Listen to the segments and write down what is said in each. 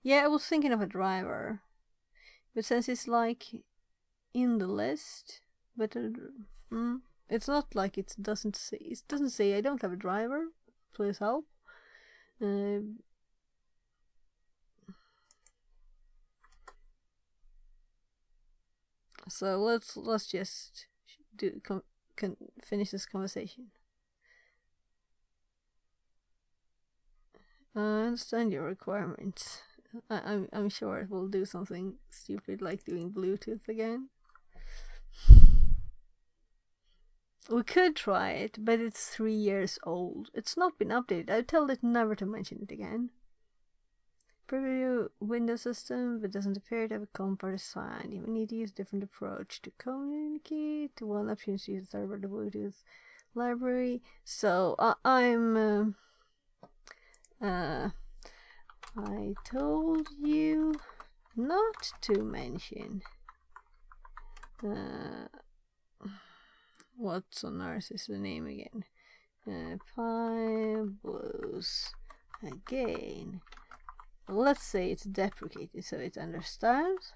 Yeah, I was thinking of a driver, but since it's like in the list, but it's not like it doesn't say I don't have a driver. Please help. So let's just finish this conversation. I understand your requirements. I'm sure it will do something stupid like doing Bluetooth again. We could try it, but it's 3 years old. It's not been updated. I tell it never to mention it again. Preview Windows system, but doesn't appear to have a comfort design. You need to use a different approach to communicate. One option is to use the Bluetooth library. So I told you not to mention what Sonaris is the name again. Pi Blues again. Let's say it's deprecated so it understands.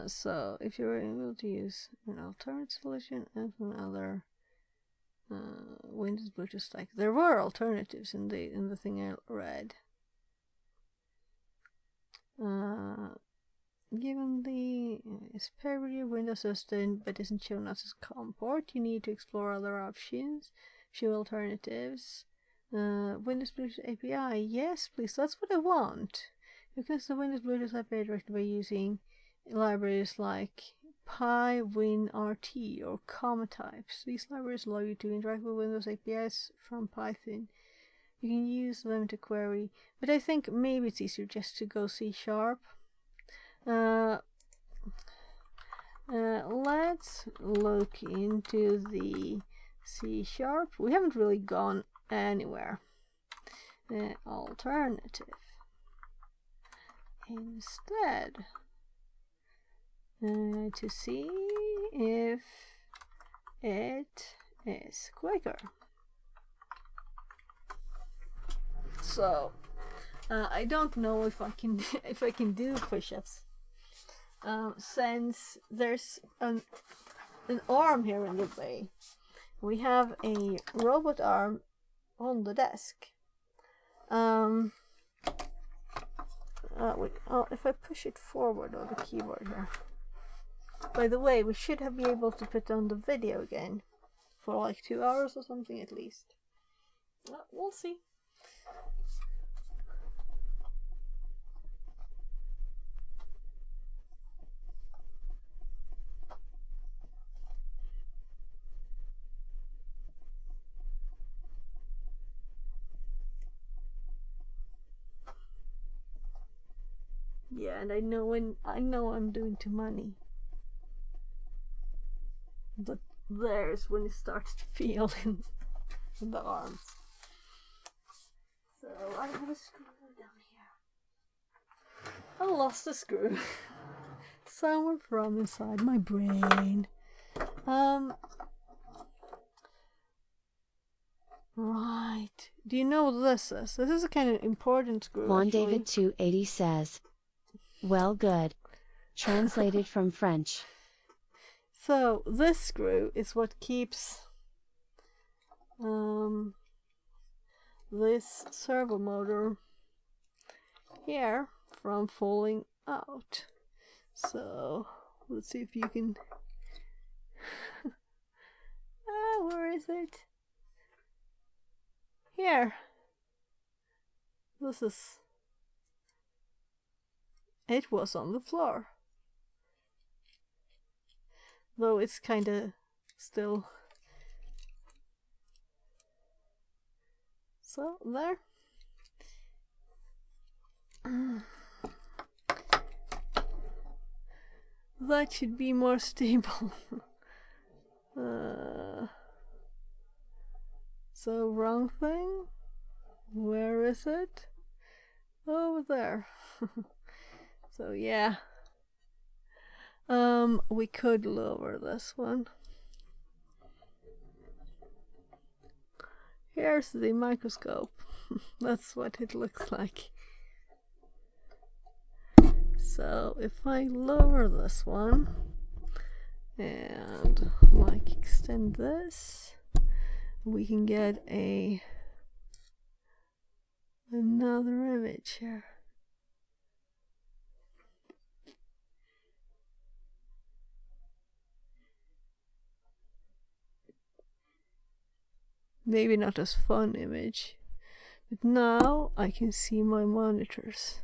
So if you're able to use an alternate solution and another Windows Bluetooth stack, there were alternatives in the thing I read. Given the is paired with your Windows system but isn't shown as a COM port, you need to explore other options, few alternatives. Windows Bluetooth API, yes please, that's what I want. You can use the Windows Bluetooth API directly by using libraries like PyWinRT or CommaTypes. These libraries allow you to interact with Windows APIs from Python. You can use them to query, but I think maybe it's easier just to go C#. Let's look into the C#. We haven't really gone anywhere. Alternative. Instead, to see if it is quicker. So I don't know if I can do push-ups. Since there's an arm here in the way, we have a robot arm on the desk. If I push it forward on the keyboard here. By the way, we should be able to put on the video again for like 2 hours or something at least. We'll see. Yeah, and I know I'm doing too many. But there's when it starts to feel in the arms. So I have a screw down here. I lost a screw. Somewhere from inside my brain. Right. Do you know what this is? This is a kind of important screw. Juan David 280 says, well, good. Translated from French. So this screw is what keeps this servo motor here from falling out. So let's see if you can. Where is it? Here. This is. It was on the floor. Though it's kinda still. So, there. That should be more stable. So, wrong thing? Where is it? Over there. So, yeah. We could lower this one. Here's the microscope. That's what it looks like. So if I lower this one and like extend this, we can get another image here. Maybe not as fun image, but now I can see my monitors.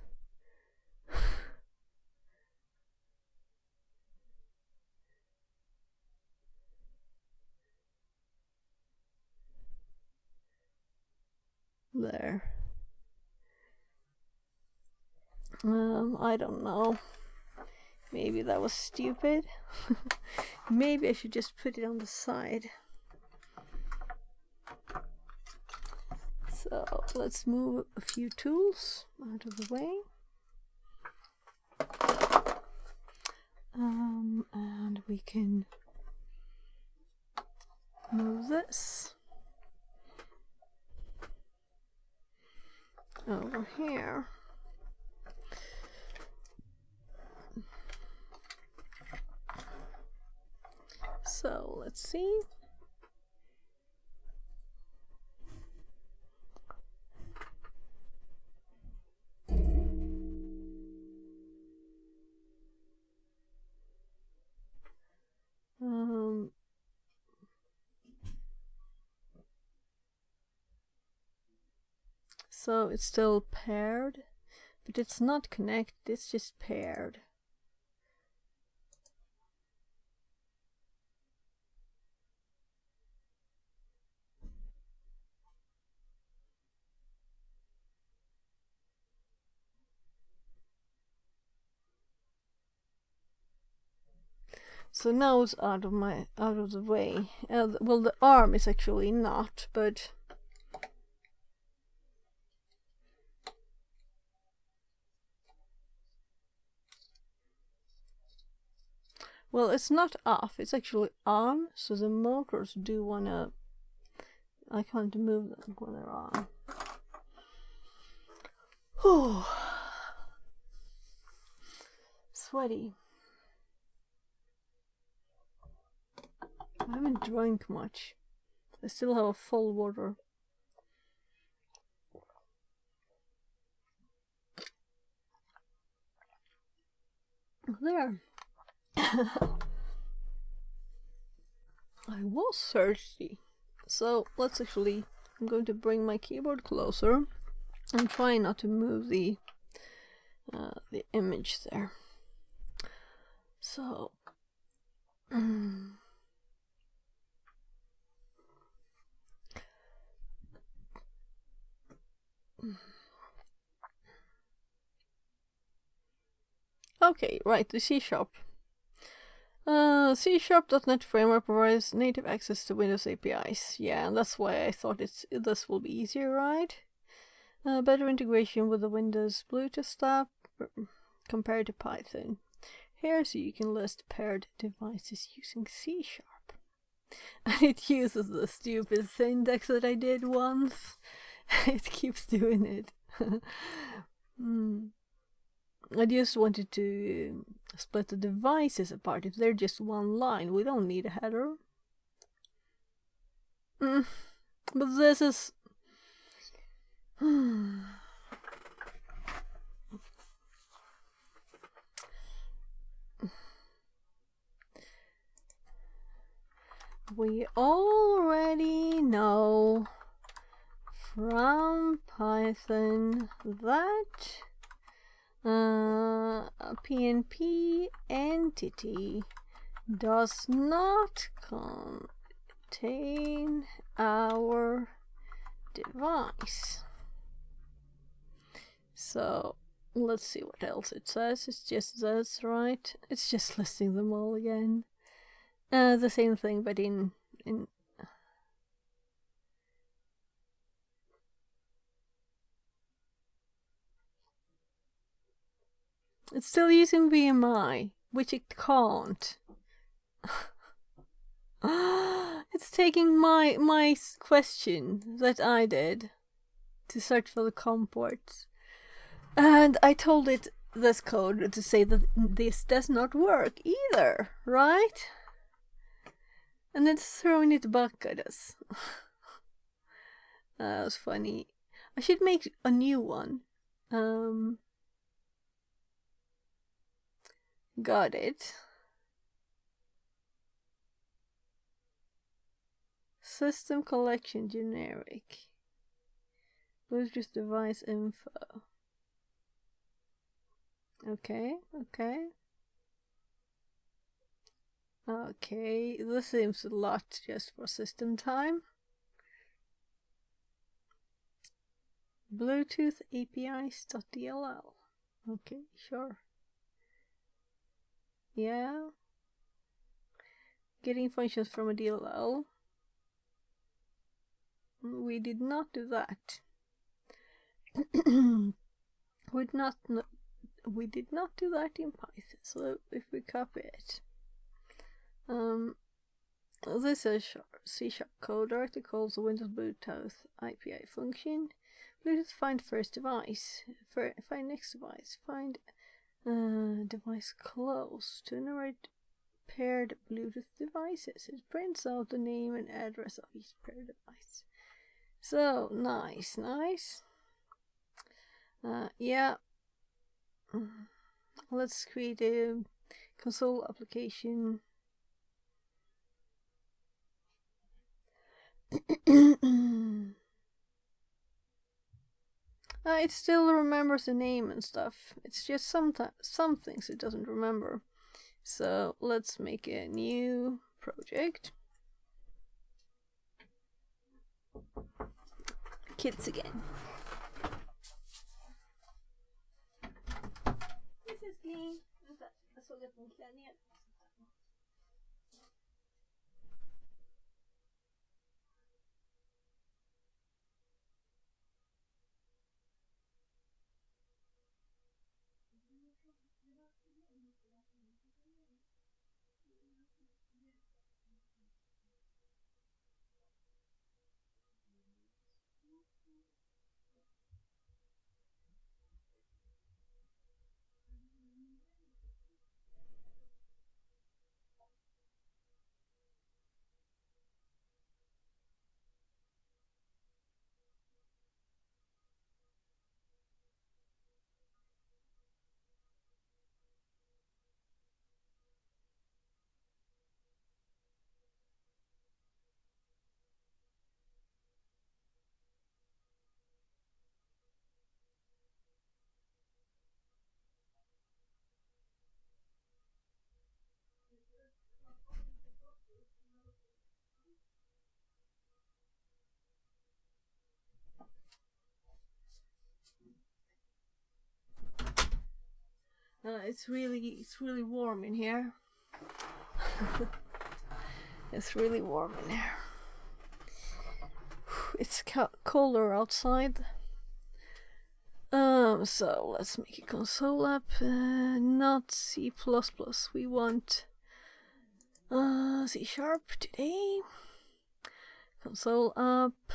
There. I don't know. Maybe that was stupid. Maybe I should just put it on the side. So let's move a few tools out of the way. And we can move this over here. So let's see. So it's still paired, but it's not connected, it's just paired. So now it's out of the way. Well, the arm is actually not, but well, it's not off, it's actually on, so the motors do wanna... I can't move them when they're on. Whew. Sweaty. I haven't drank much. I still have a full water. There. I was thirsty. So let's actually... I'm going to bring my keyboard closer and try not to move the image there. So... Okay, right, the C#. C#.NET Framework provides native access to Windows APIs. Yeah, and that's why I thought this will be easier, right? Better integration with the Windows Bluetooth stuff compared to Python. Here, so you can list paired devices using C#. And it uses the stupid syntax that I did once. It keeps doing it. I just wanted to split the devices apart. If they're just one line, we don't need a header. But this is... We already know from Python that a PNP entity does not contain our device. So let's see what else it says. It's just this, right? It's just listing them all again. The same thing, but in it's still using VMI, which it can't. It's taking my question that I did to search for the COM ports. And I told it this code to say that this does not work either, right? And it's throwing it back at us. That was funny. I should make a new one. Got it. System collection generic. Bluetooth device info. Okay. Okay, this seems a lot just for system time. Bluetooth APIs.dll. Okay, sure. Yeah. Getting functions from a DLL. We did not do that. We did not do that in Python. So if we copy it, this is C# code directly calls the Windows Bluetooth API function. Bluetooth find first device, find next device, find device close to enumerate paired Bluetooth devices. It prints out the name and address of each paired device. So nice. Yeah. Let's create a console application. It still remembers the name and stuff. It's just some things it doesn't remember. So let's make a new project. Kids again. This is clean. Jag såg att min klär ner. It's really warm in here. It's really warm in here. It's colder outside. So let's make a console app. Not C++. We want C# today. Console app.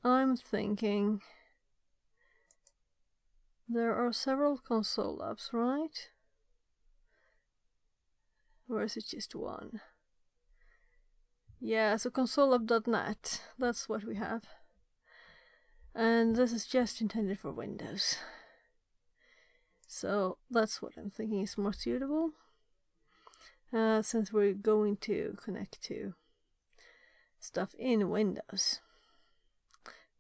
I'm thinking there are several console apps, right? Or is it just one? Yeah, so consoleapp.net, that's what we have. And this is just intended for Windows. So that's what I'm thinking is more suitable. Since we're going to connect to stuff in Windows.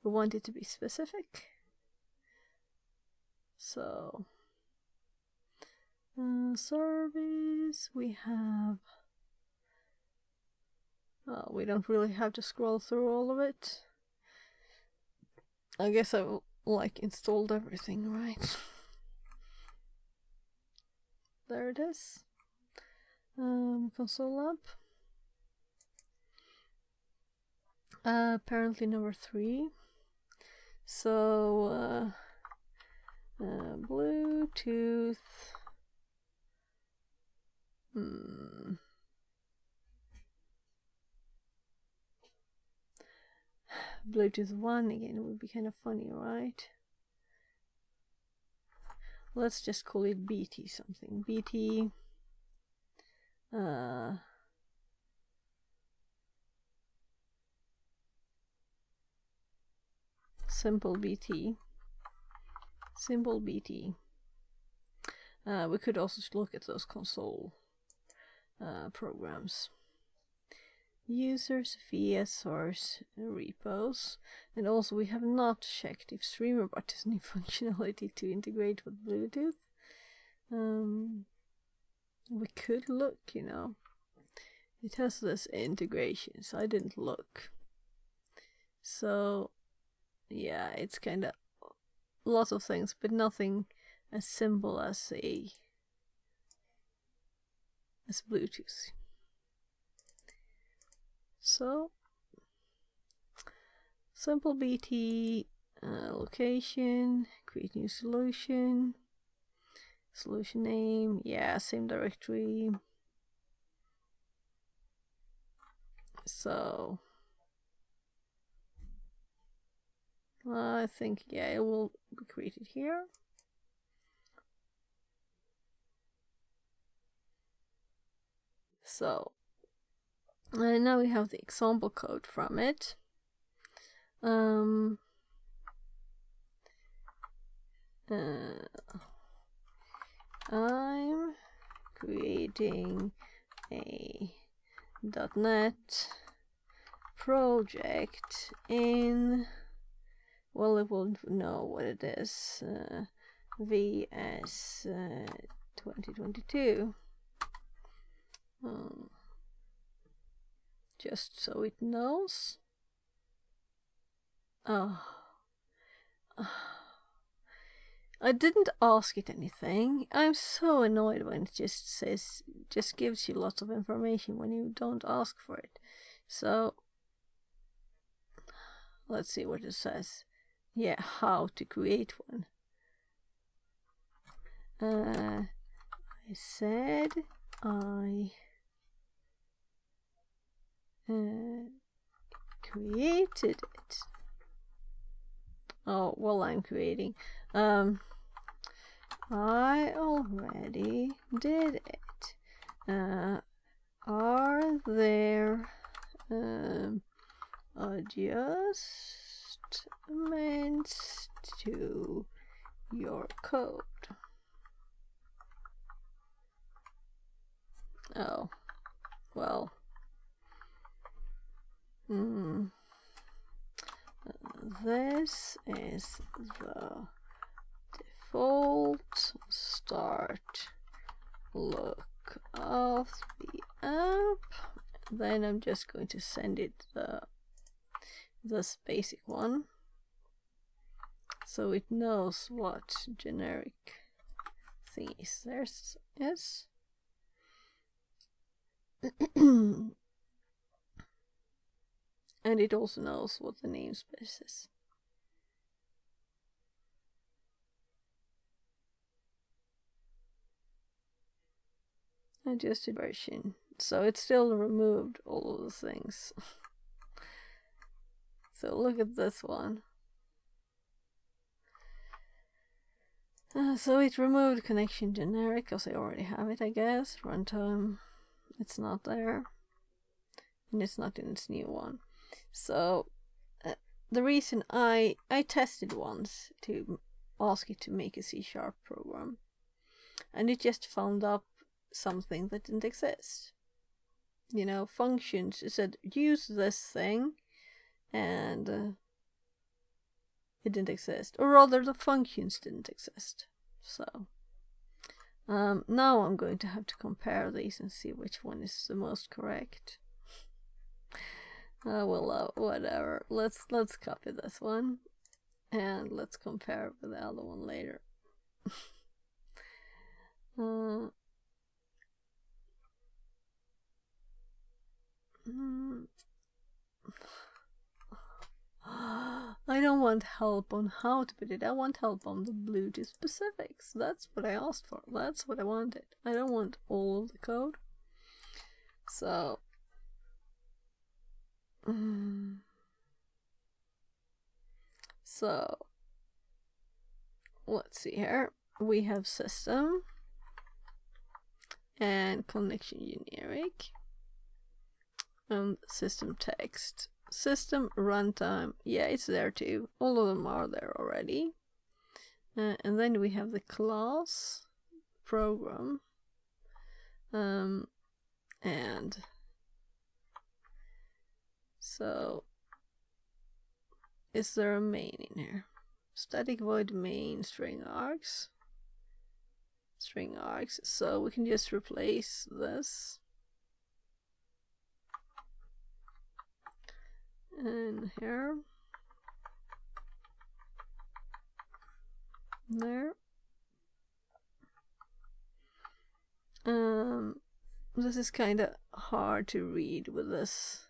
We want it to be specific. So, service, we have... we don't really have to scroll through all of it. I guess I've installed everything, right? There it is. Console app. Apparently number 3. So Bluetooth Bluetooth 1 again would be kind of funny, right? Let's just call it BT something. BT. Simple BT. Simple BT. We could also look at those console programs. User, Sophia, source, repos. And also we have not checked if StreamerBot has any functionality to integrate with Bluetooth. We could look, you know. It has this integration, so I didn't look. So, yeah, it's kind of lots of things, but nothing as simple as Bluetooth. So, simple BT, location, create new solution, solution name, yeah, same directory. So, I think, yeah, it will be created here. So, and now we have the example code from it. I'm creating a .NET project in, well, it won't know what it is, VS 2022. Just so it knows. Oh. I didn't ask it anything. I'm so annoyed when it just gives you lots of information when you don't ask for it. So, let's see what it says. Yeah, how to create one. I said I created it. Oh, well, I'm creating. I already did it. Are there adjustments to your code? Oh, well. This is the default start look of the app. Then I'm just going to send it this basic one, so it knows what generic thing is. There's yes. And it also knows what the namespace is. Adjusted version. So it still removed all of the things. So look at this one. So it removed connection generic because I already have it, I guess. Runtime, it's not there. And it's not in its new one. So the reason I tested once to ask it to make a C# program, and it just found up something that didn't exist. You know, functions. It said use this thing, and it didn't exist, or rather, the functions didn't exist. So now I'm going to have to compare these and see which one is the most correct. Well, whatever. Let's copy this one, and let's compare it with the other one later. I don't want help on how to put it. I want help on the Bluetooth specifics. That's what I asked for. That's what I wanted. I don't want all of the code. So, so let's see here. We have system and connection generic and system text. System runtime, yeah, it's there too. All of them are there already. And then we have the class program, and so is there a main in here? Static void main string args. So we can just replace this. And here, there. This is kind of hard to read with this.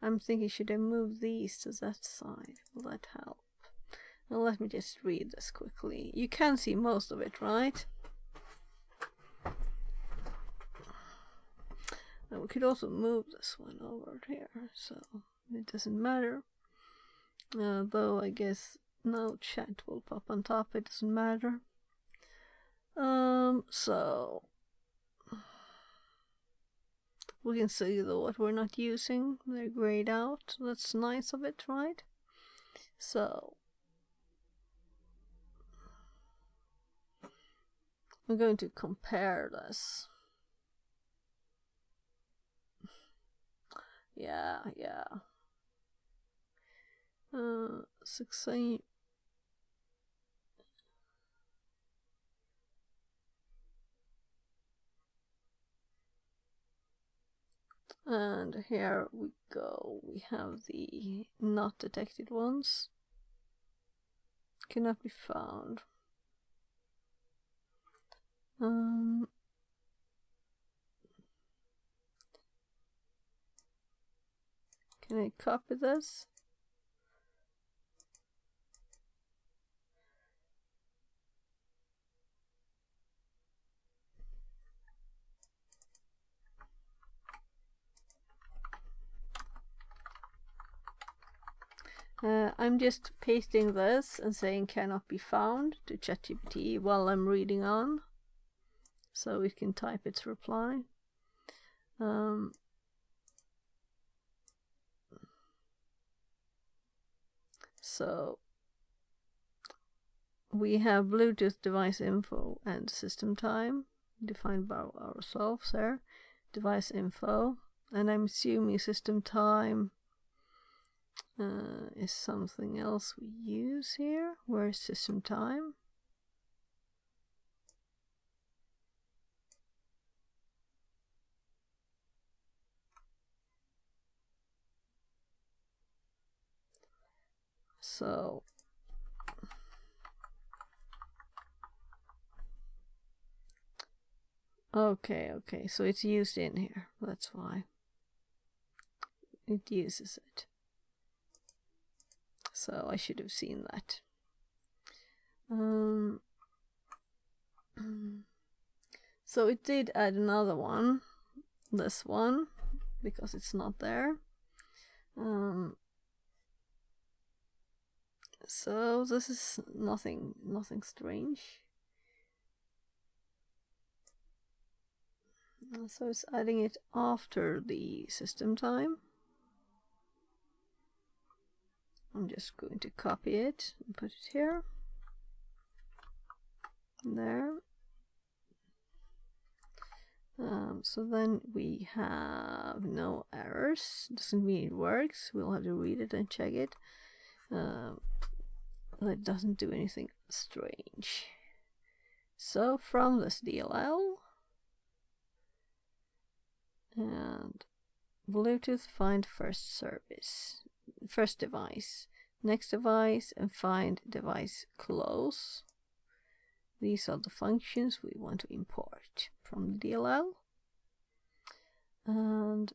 I'm thinking, should I move these to that side? Will that help? Now let me just read this quickly. You can see most of it, right? And we could also move this one over here, so it doesn't matter. Though I guess no chat will pop on top, it doesn't matter. So we can see though what we're not using. They're grayed out. That's nice of it, right? So I'm going to compare this. Yeah. 16. And here we go. We have the not detected ones. Cannot be found. Can I copy this? I'm just pasting this and saying cannot be found to ChatGPT while I'm reading on, so it can type its reply. So we have Bluetooth device info and system time defined by ourselves there. Device info, and I'm assuming system time is something else we use here. Where is system time? So okay, so it's used in here. That's why it uses it. So I should have seen that. So it did add another one, this one, because it's not there. So this is nothing strange. So it's adding it after the system time. I'm just going to copy it and put it here. There. So then we have no errors. Doesn't mean it works. We'll have to read it and check it. It doesn't do anything strange. So from this DLL and Bluetooth find first device, next device, and find device close. These are the functions we want to import from the DLL. And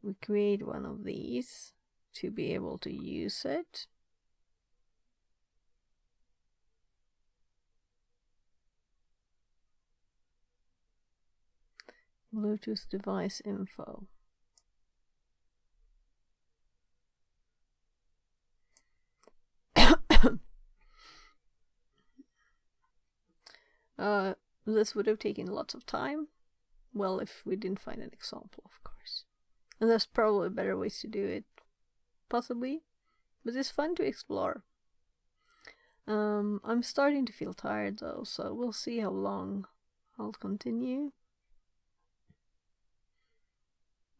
we create one of these to be able to use it. Bluetooth device info. This would have taken lots of time. Well, if we didn't find an example, of course. And there's probably better ways to do it, possibly. But it's fun to explore. I'm starting to feel tired though, so we'll see how long I'll continue.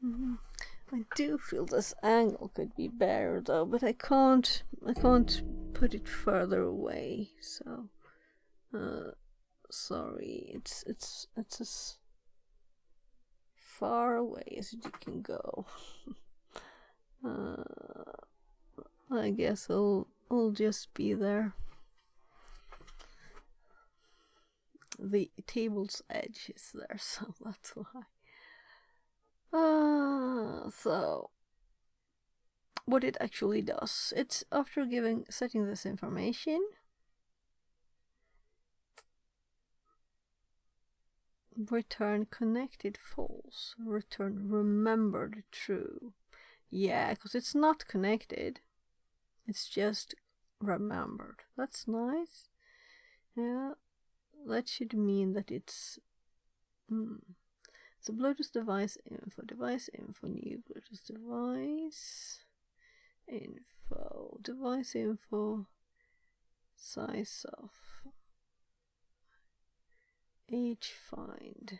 I do feel this angle could be better though, but I can't put it further away, so sorry, it's as far away as you can go. I guess I'll just be there. The table's edge is there, so that's why. So what it actually does, it's after setting this information, return connected false, return remembered true. Yeah, because it's not connected, it's just remembered. That's nice. Yeah, that should mean that it's so Bluetooth device info, new Bluetooth device info, size of age find,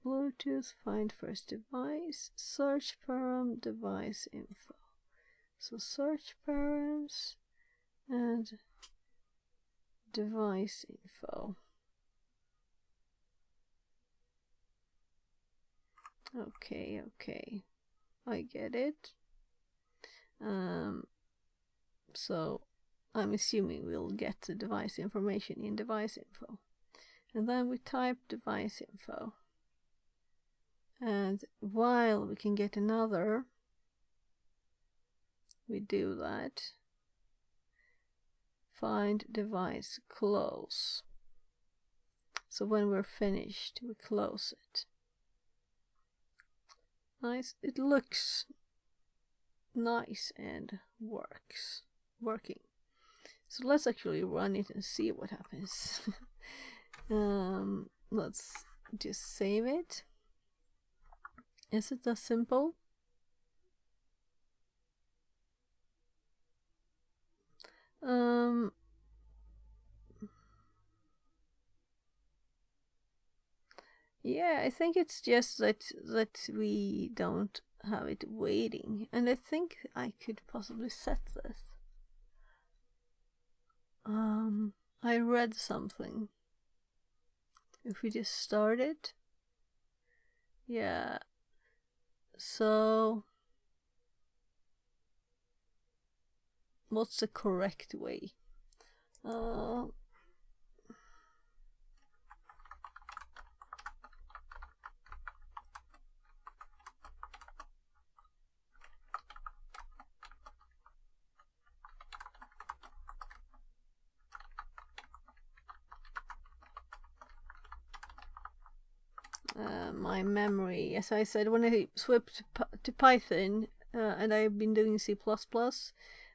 Bluetooth find first device, search param device info. So search params and device info. Okay, I get it. So I'm assuming we'll get the device information in device info, and then we type device info, and while we can get another, we do that. Find device, close. So when we're finished, we close it. Nice. It looks nice and working. So let's actually run it and see what happens. Let's just save it. Is it that simple? Yeah, I think it's just that we don't have it waiting, and I think I could possibly set this. I read something. If we just start it, yeah. So, what's the correct way? My memory, as I said, when I switched to Python and I've been doing C++,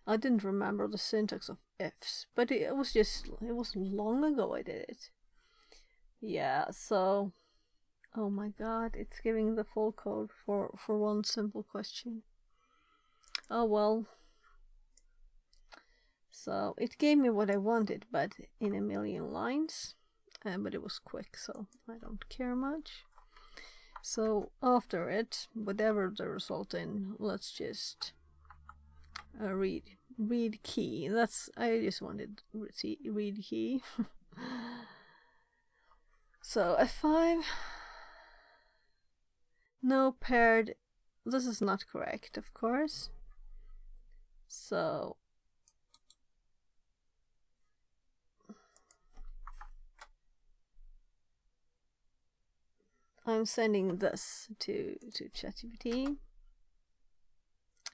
I didn't remember the syntax of ifs, but it was long ago I did it. Yeah, so oh my god, it's giving the full code for one simple question. Oh well. So it gave me what I wanted, but in a million lines. But it was quick, so I don't care much. So after it, whatever the result in, let's just read key. I just wanted read key. So F5, no paired. This is not correct, of course. So I'm sending this to ChatGPT,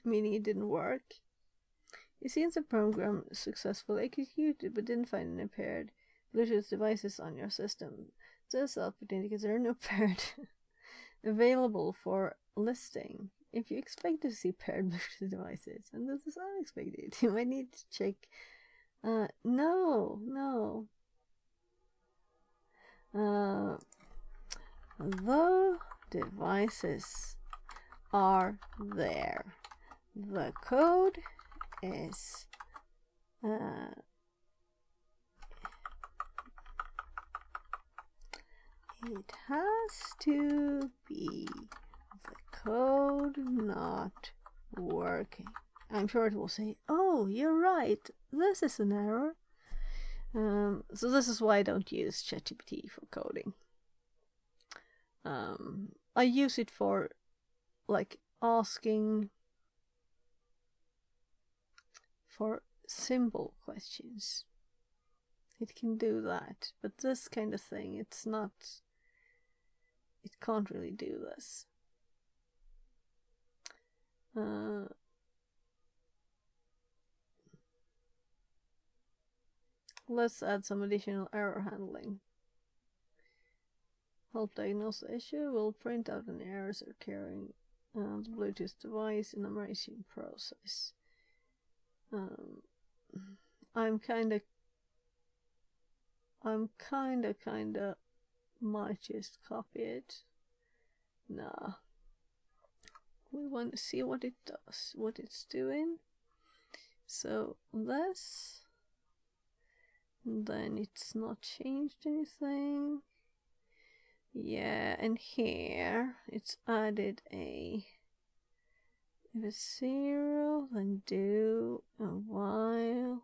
meaning it didn't work. It seems the program successfully executed but didn't find any paired Bluetooth devices on your system. This output indicates there are no paired available for listing. If you expect to see paired Bluetooth devices, and this is unexpected, you might need to check. No. The devices are there. The code is it has to be the code not working. I'm sure it will say, oh, you're right, this is an error. So this is why I don't use ChatGPT for coding. I use it for like asking for simple questions. It can do that, but this kind of thing, it can't really do this. Let's add some additional error handling. Help diagnose the issue. Will print out any errors occurring on the Bluetooth device in the merging process. I'm kinda might just copy it. Nah. We want to see what it does, what it's doing. So this, then it's not changed anything. Yeah, and here it's added a, if it's 0, then do a while.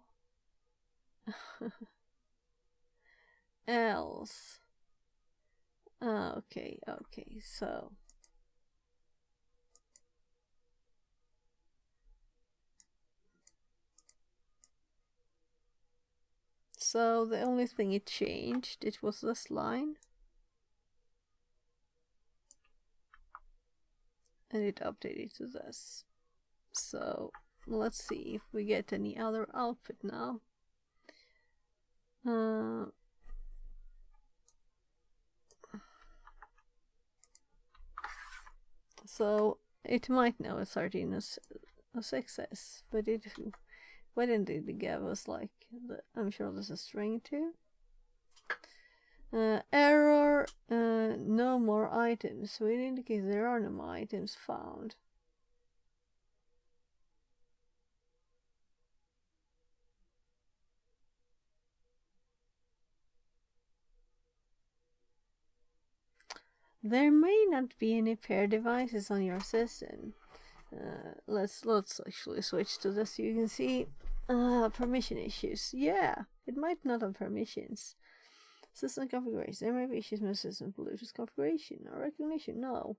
Else. Okay, so the only thing it changed, it was this line. And it updated to this. So let's see if we get any other output now. So it might know a 13 as a success, but why didn't it give us like I'm sure there's a string too. Error, no more items, so it indicates there are no more items found. There may not be any paired devices on your system. Let's actually switch to this so you can see permission issues. Yeah, it might not have permissions. System configuration. There may be issues with the system Bluetooth configuration or recognition. No.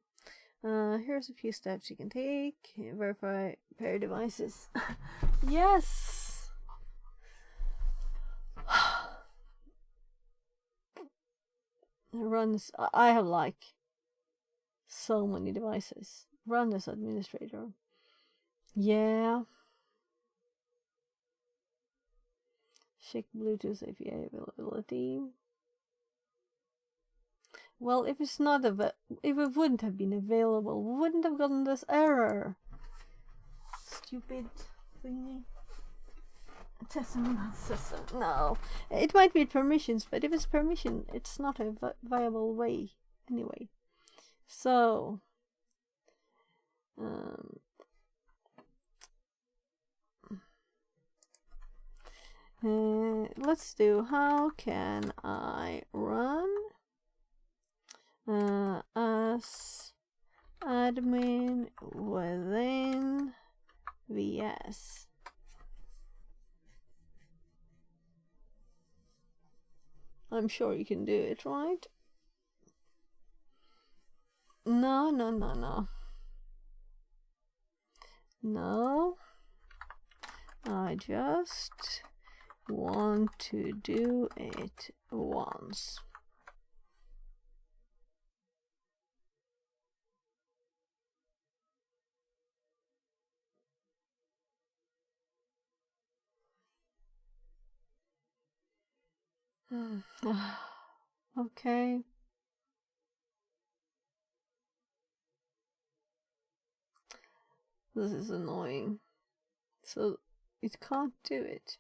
Here's a few steps you can take. Verify paired devices. Yes! Runs. I have like so many devices. Run as administrator. Yeah. Check Bluetooth API availability. Well, if it's not if it wouldn't have been available, we wouldn't have gotten this error. Stupid thingy. Testing system. No, it might be permissions, but if it's permission, it's not a viable way anyway. So, let's do how can I run as admin within VS. I'm sure you can do it, right? No. No. I just want to do it once. Okay. This is annoying. So it can't do it.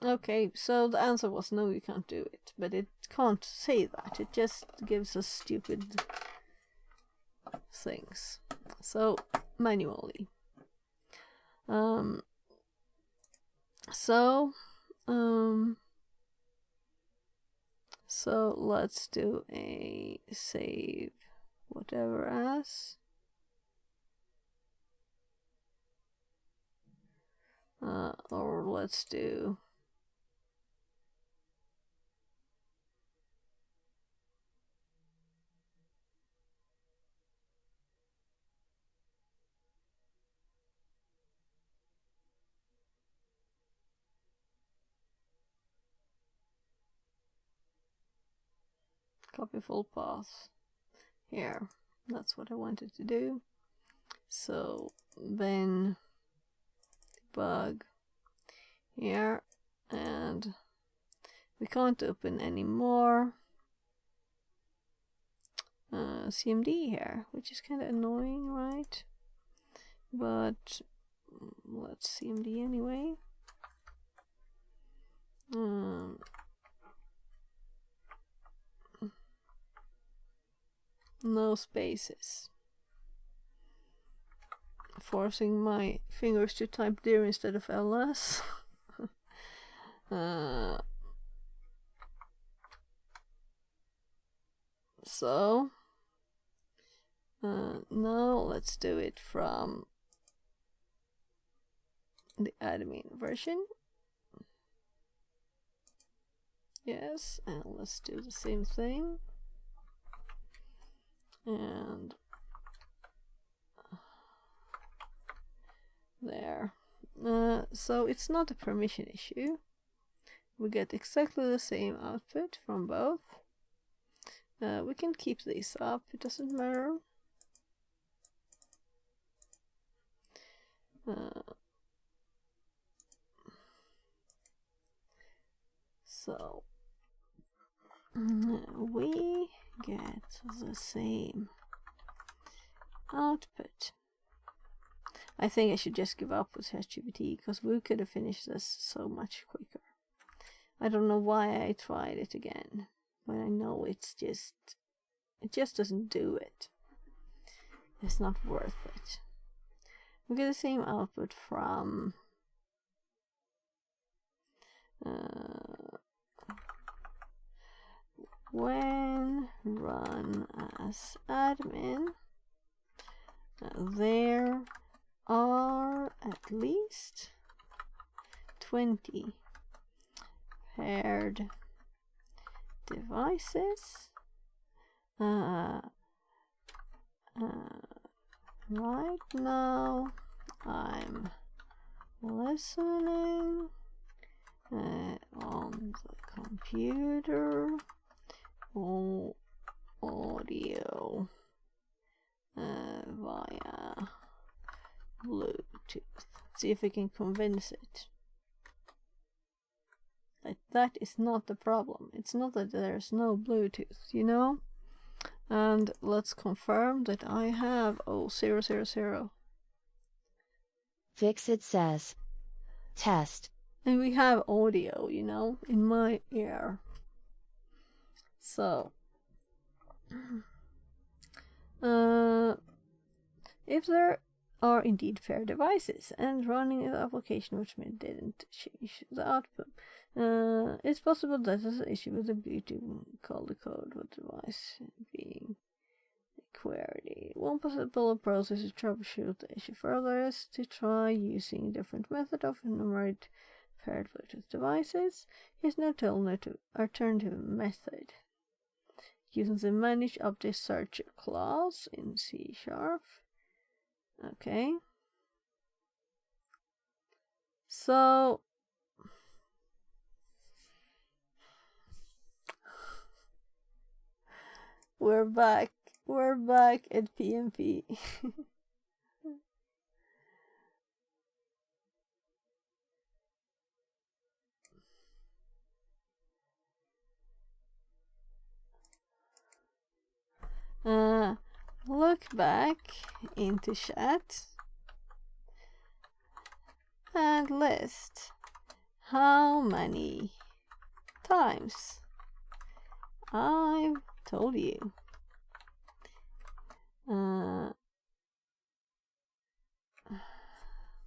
Okay, so the answer was no, you can't do it. But it can't say that. It just gives us stupid things. So, manually. So let's do a save whatever as. Or let's do copy full path here. That's what I wanted to do. So then debug here, and we can't open any more CMD here, which is kind of annoying, right? But let's CMD anyway. No spaces. Forcing my fingers to type there instead of ls. So now let's do it from the admin version. Yes, and let's do the same thing. And there. So it's not a permission issue. We get exactly the same output from both. We can keep these up, it doesn't matter. So we get the same output. I think I should just give up with ChatGPT because we could have finished this so much quicker. I don't know why I tried it again, but I know it just doesn't do it. It's not worth it. We get the same output from when run as admin. There are at least 20 paired devices. Right now I'm listening on the computer or audio via Bluetooth. See if we can convince it. Like, that is not the problem. It's not that there's no Bluetooth, you know? And let's confirm that I have 000. Fixit says. Test. And we have audio, you know, in my ear. So if there are indeed fair devices and running an application which didn't change the output, it's possible that there's an issue with the Bluetooth call the code with device being queried. One possible approach is to troubleshoot the issue further is to try using a different method of enumerate paired Bluetooth devices. Here's an alternative method. Using the manage update search clause in C#. Okay. So we're back at PnP. Look back into chat and list how many times I've told you.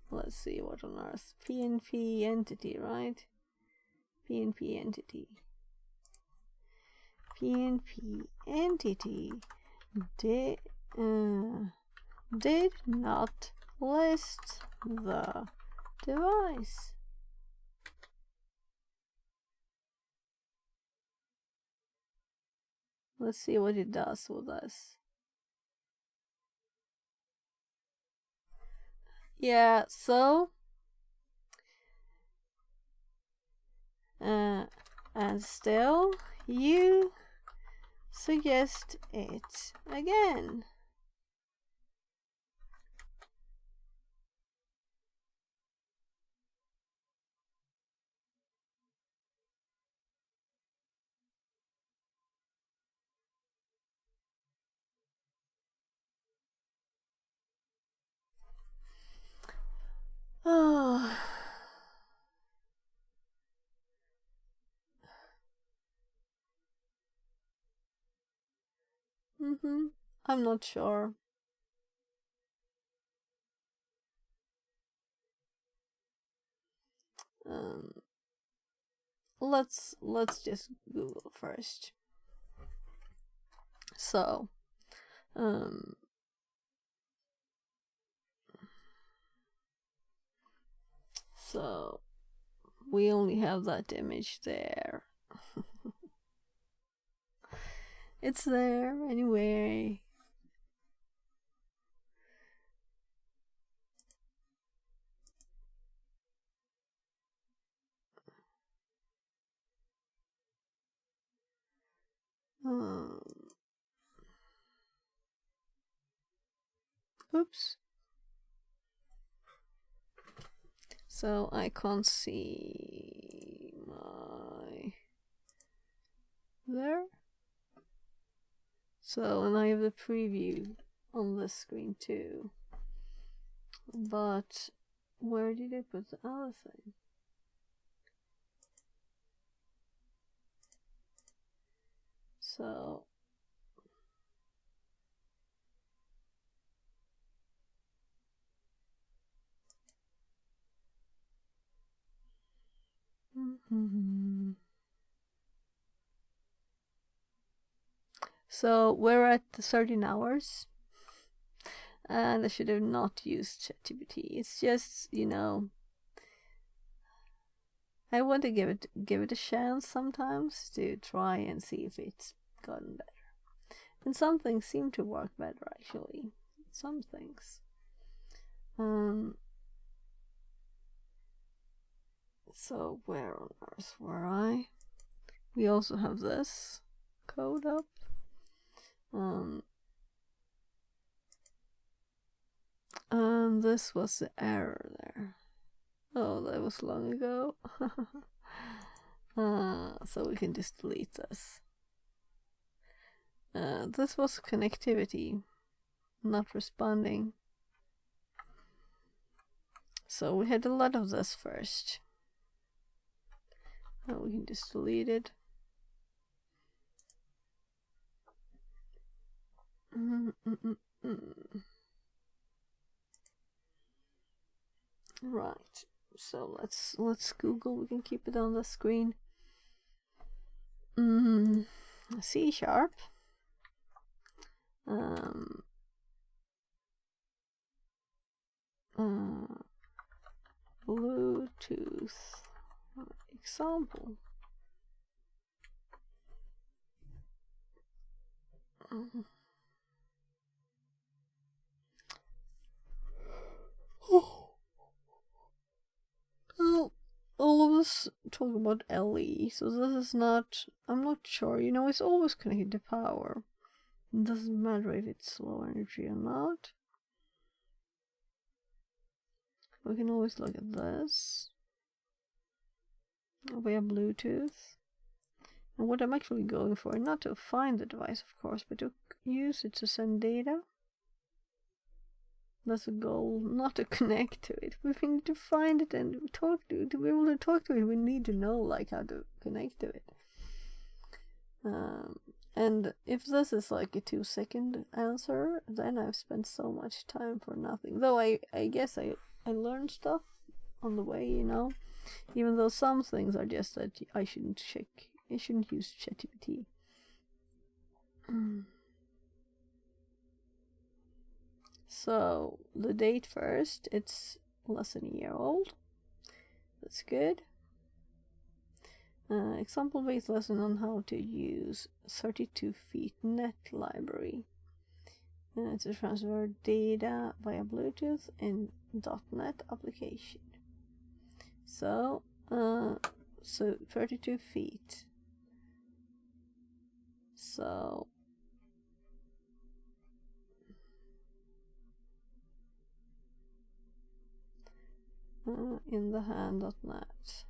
Let's see, what on earth? PNP entity, right? PNP entity. PNP entity did not list the device. Let's see what it does with us. Yeah, so and still you suggest it again. Oh. I'm not sure. Let's just Google first. So, so we only have that image there. It's there anyway. Oops. So I can't see my there. So, and I have the preview on this screen too. But where did I put the other thing? So so we're at 13 hours. And I should have not used ChatGPT. It's just, you know, I want to give it a chance sometimes to try and see if it's gotten better. And some things seem to work better actually. Some things. So where on earth were I? We also have this code up. And this was the error there. Oh, that was long ago. So we can just delete this. This was connectivity, not responding. So we had a lot of this first. Now we can just delete it. Right. So let's Google. We can keep it on the screen. C#. Bluetooth example. Well, all of us talk about LE, so this is not. I'm not sure. You know, it's always connected to power. It doesn't matter if it's low energy or not. We can always look at this. We have Bluetooth. And what I'm actually going for, not to find the device, of course, but to use it to send data. That's a goal, not to connect to it. We need to find it and talk to it. To be able to talk to it, we need to know like how to connect to it. And if this is like a 2-second answer, then I've spent so much time for nothing. Though I guess I learned stuff on the way, you know. Even though some things are just that I shouldn't use ChatGPT. So the date first, it's less than a year old. That's good. Example-based lesson on how to use 32 feet net library to transfer data via Bluetooth in .NET application. So 32 feet. So in the hand.net.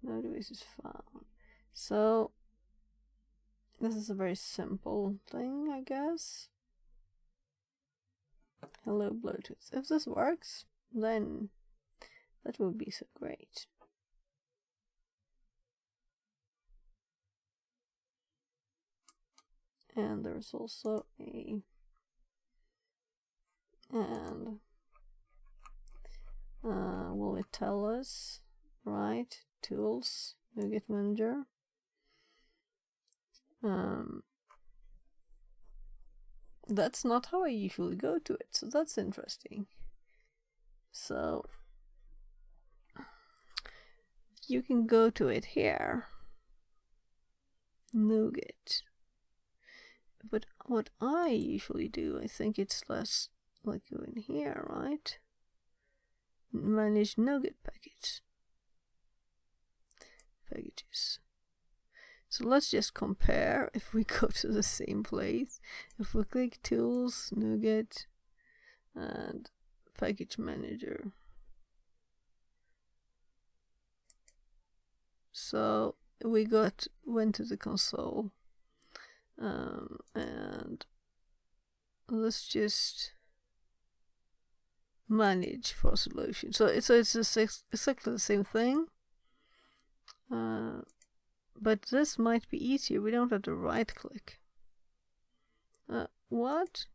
No device is found. So this is a very simple thing, I guess. Hello Bluetooth. If this works, then that would be so great. And there's also a will it tell us, right? Tools, NuGet Manager. That's not how I usually go to it, so that's interesting. So you can go to it here, NuGet. But what I usually do, I think it's less like go in here, right? Manage NuGet packages. So let's just compare if we go to the same place. If we click Tools, NuGet, and Package Manager. So we went to the console. And let's just manage for solution. So it's exactly the same thing. But this might be easier. We don't have to right click. What?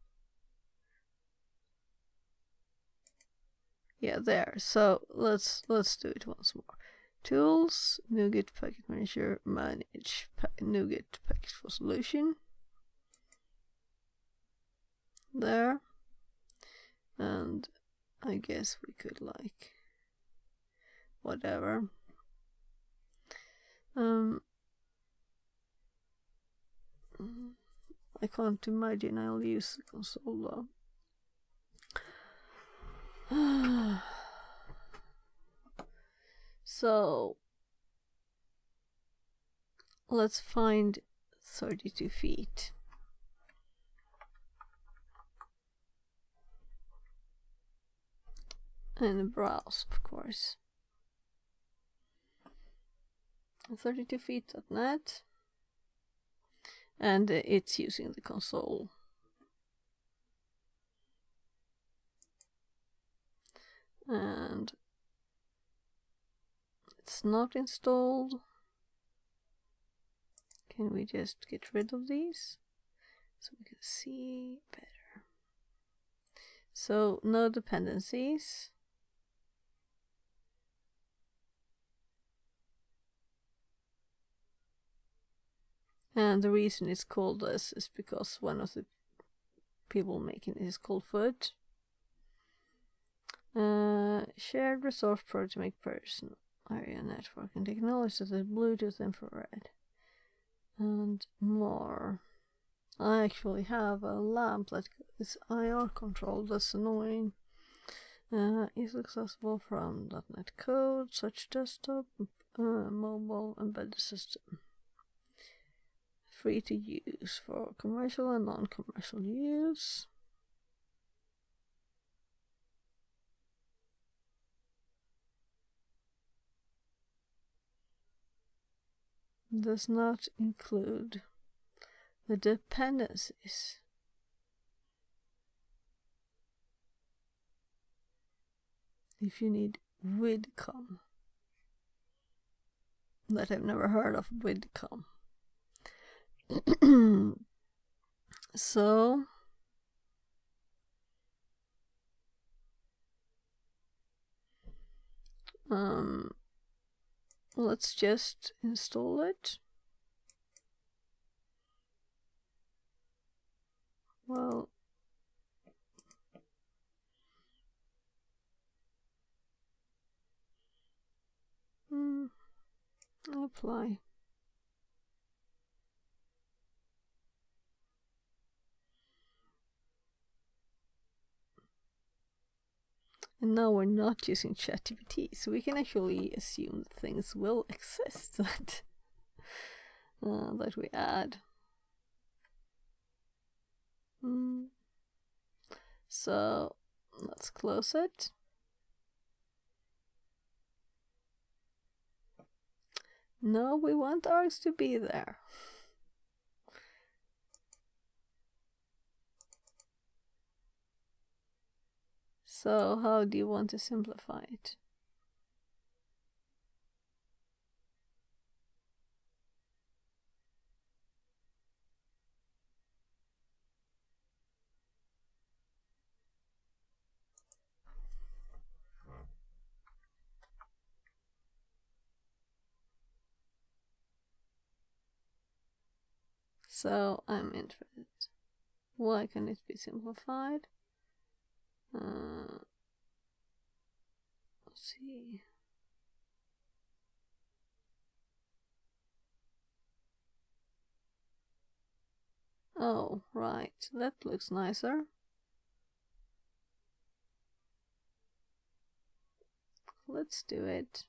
Yeah, there. So let's do it once more. Tools, NuGet Package Manager, manage NuGet Package for solution. There. And I guess we could like whatever. I can't imagine I'll use the console though. So let's find 32 feet. And browse, of course. 32feet.net. And it's using the console. And it's not installed. Can we just get rid of these so we can see better? So no dependencies. And the reason it's called this is because one of the people making it is called Foot. Shared resource project to make personal area network and technology such as Bluetooth, infrared, and more. I actually have a lamp that is IR controlled. That's annoying. Is accessible from .NET Code, such desktop, mobile, embedded system. Free to use for commercial and non-commercial use. does not include the dependencies. If you need widcom, that I've never heard of widcom. So let's just install it. Well, apply. And now we're not using ChatGPT, so we can actually assume that things will exist that we add. So let's close it. No, we want args to be there. So how do you want to simplify it? So I'm interested. Why can it be simplified? Let's see. Oh, right. That looks nicer. Let's do it.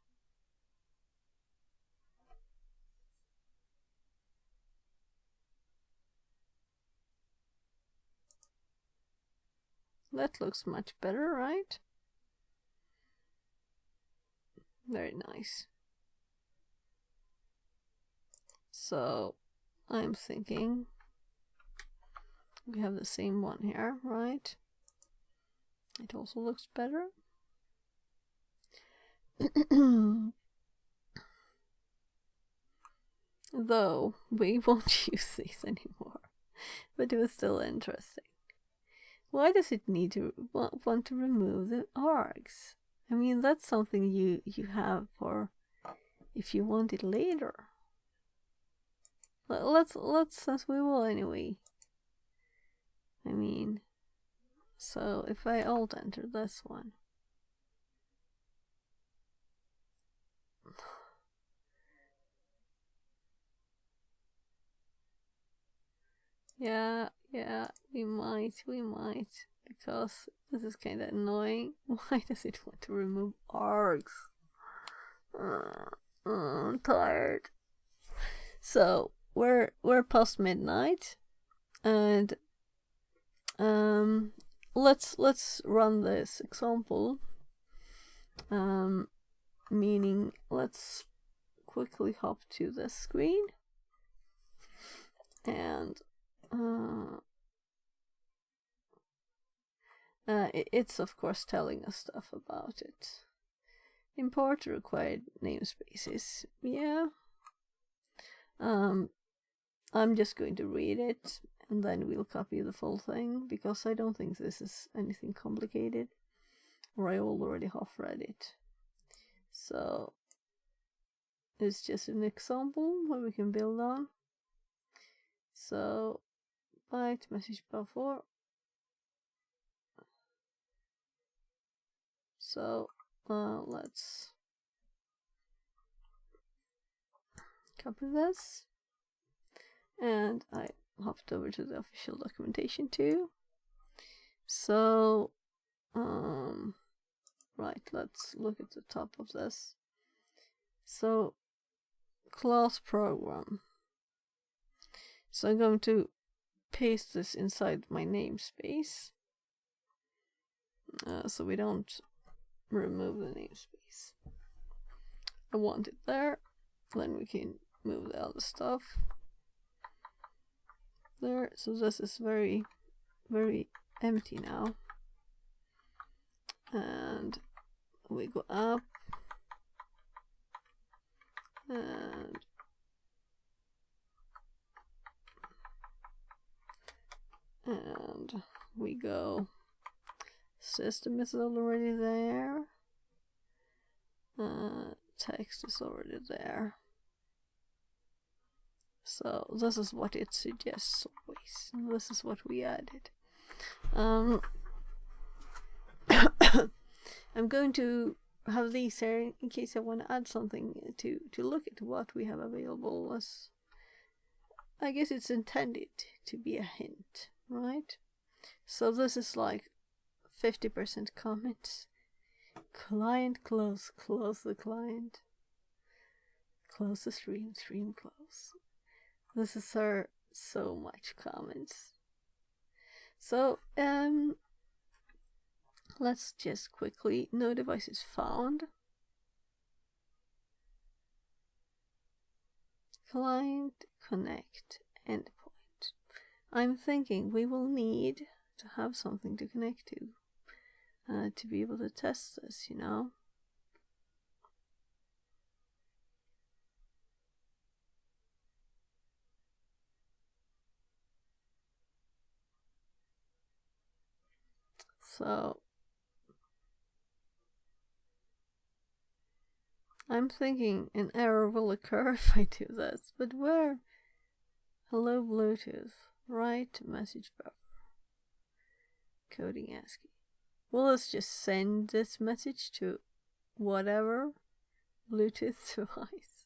That looks much better, right? Very nice. So I'm thinking we have the same one here, right? It also looks better. Though we won't use these anymore, but it was still interesting. Why does it need to want to remove the args? I mean, that's something you have for if you want it later. Let's as we will anyway. I mean, so if I alt enter this one, yeah, we might, because this is kind of annoying. Why does it want to remove args? I'm tired. So we're past midnight, and let's run this example. Meaning let's quickly hop to the screen, and it's of course telling us stuff about it. Import required namespaces. Yeah. I'm just going to read it and then we'll copy the full thing because I don't think this is anything complicated, or I already half read it. So it's just an example where we can build on. So byte message buffer. So let's copy this, and I hopped over to the official documentation too. So right, let's look at the top of this. So class program. So I'm going to paste this inside my namespace, so we don't remove the namespace. I want it there. Then we can move the other stuff there. So this is very, very empty now. And we go up and we go, system is already there, text is already there. So this is what it suggests always. This is what we added. I'm going to have these here in case I want to add something to look at what we have available. As I guess it's intended to be a hint, right? So this is like 50% comments. Client close the client. Close the stream close. This is so much comments. So let's just quickly, no devices found. Client connect endpoint. I'm thinking we will need to have something to connect to be able to test this, you know. So I'm thinking an error will occur if I do this, but where? Hello Bluetooth, write message buffer, coding ASCII. Well, let's just send this message to whatever Bluetooth device.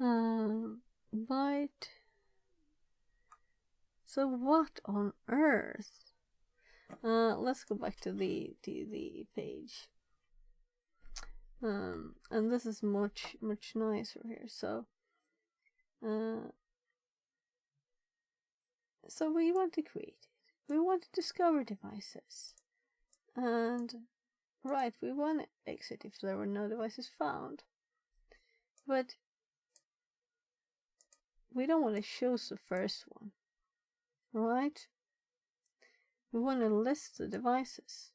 Byte. So what on earth? Let's go back to the page. And this is much nicer here. So so we want to create it. We want to discover devices. And right, we want to exit if there were no devices found. But we don't want to choose the first one. Right? We want to list the devices.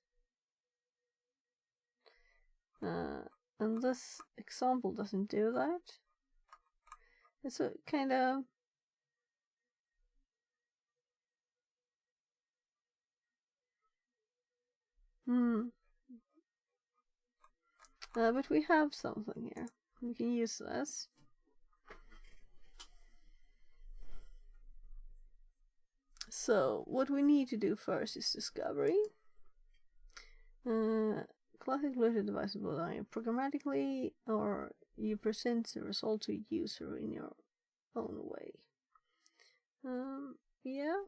And this example doesn't do that. It's a kind of but we have something here. We can use this. So what we need to do first is discovery. Classic Bluetooth devices will either programmatically or you present the result to a user in your own way. Yeah.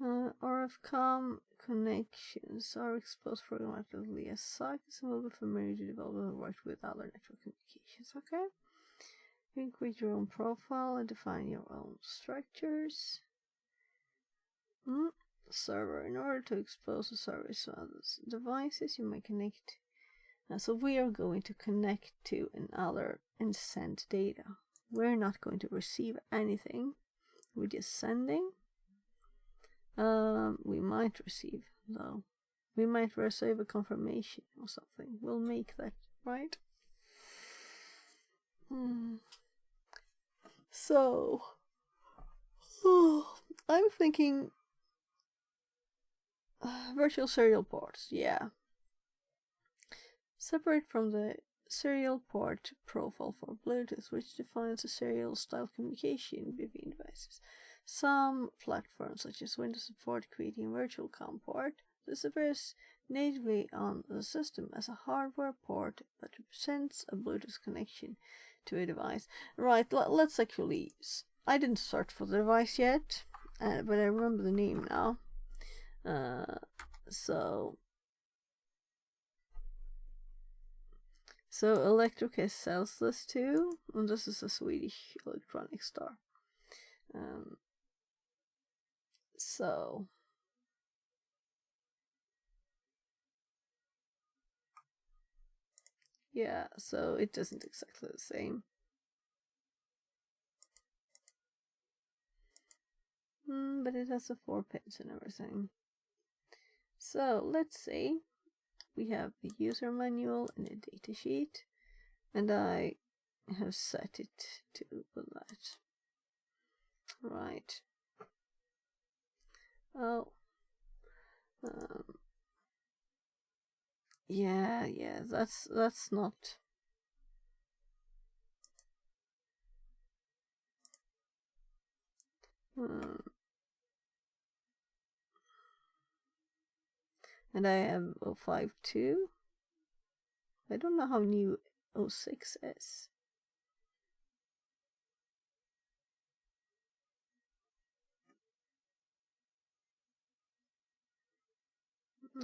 RFCOM connections are exposed programmatically as sockets and will be familiar to develop and work with other network communications. Okay. You can create your own profile and define your own structures. Server. In order to expose the service to other devices, you may connect. So we are going to connect to another and send data. We're not going to receive anything. We're just sending. We might receive, though. We might receive a confirmation or something. We'll make that, right? So, I'm thinking virtual serial ports, yeah. Separate from the serial port profile for Bluetooth, which defines a serial style communication between devices. Some platforms, such as Windows, support creating a virtual COM port. This appears natively on the system as a hardware port that represents a Bluetooth connection to a device. Right, let's actually... I didn't search for the device yet, but I remember the name now. So Electrocast sells this too, and this is a Swedish electronic store. So Yeah, so it isn't exactly the same. But it has the 4 pins and everything. So let's see. We have the user manual and a datasheet, and I have set it to that. Right. Oh. Yeah, that's not. And I have 05 too. I don't know how new 06 is.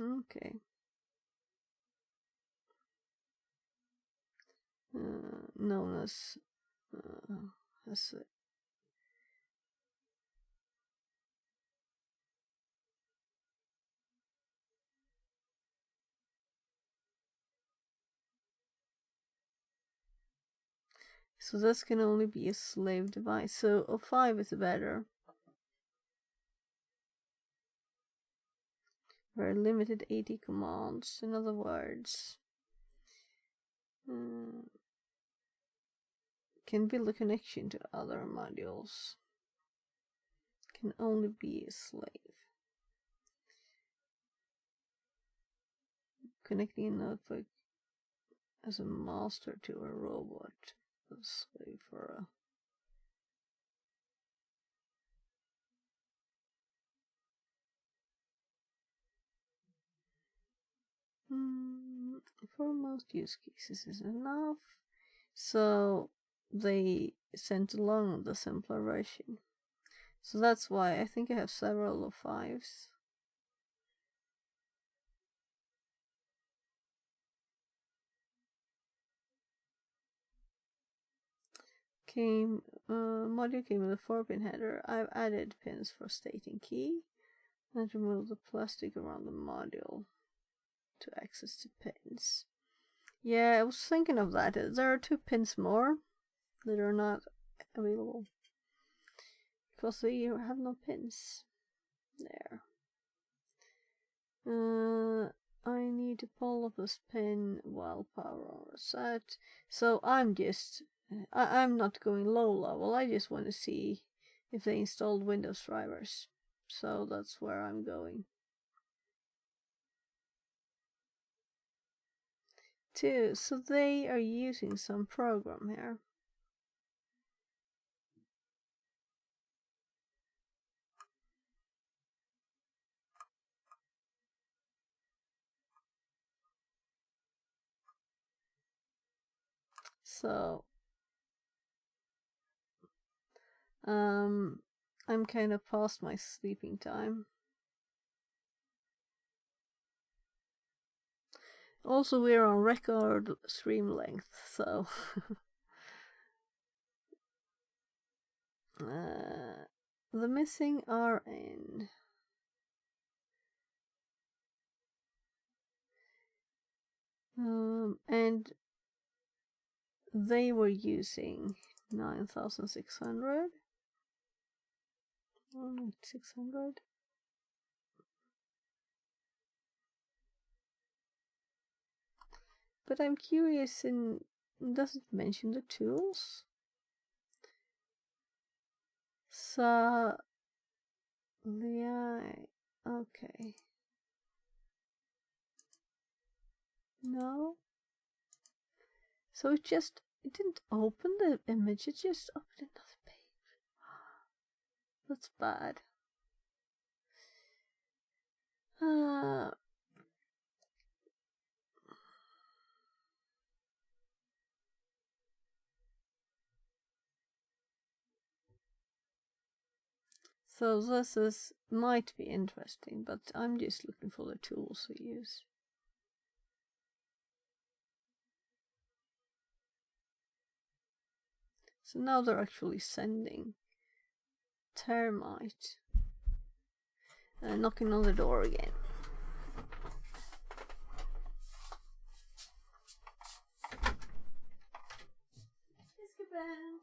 Okay. Known as so this can only be a slave device. So 05 is better. Very limited 80 commands. In other words, can build a connection to other modules. Can only be a slave. Connecting a notebook as a master to a robot. A slave for a for most use cases is enough. So they sent along the simpler version. So that's why I think I have several of 5s. Module came with a 4-pin header. I've added pins for stating key and removed the plastic around the module to access the pins. Yeah, I was thinking of that. There are 2 pins more that are not available because they have no pins there. I need to pull up this pin while power on reset. So I'm not going low level. I just want to see if they installed Windows drivers. So that's where I'm going. 2. So they are using some program here. So I'm kind of past my sleeping time. Also, we're on record stream length, so the missing RN. And they were using 9600. 600. But I'm curious, does it mention the tools? So, yeah, okay. No. So it didn't open the image, it just opened another page. That's bad. So this might be interesting, but I'm just looking for the tools to use. So now they're actually sending Termite. Knocking on the door again. Kevin.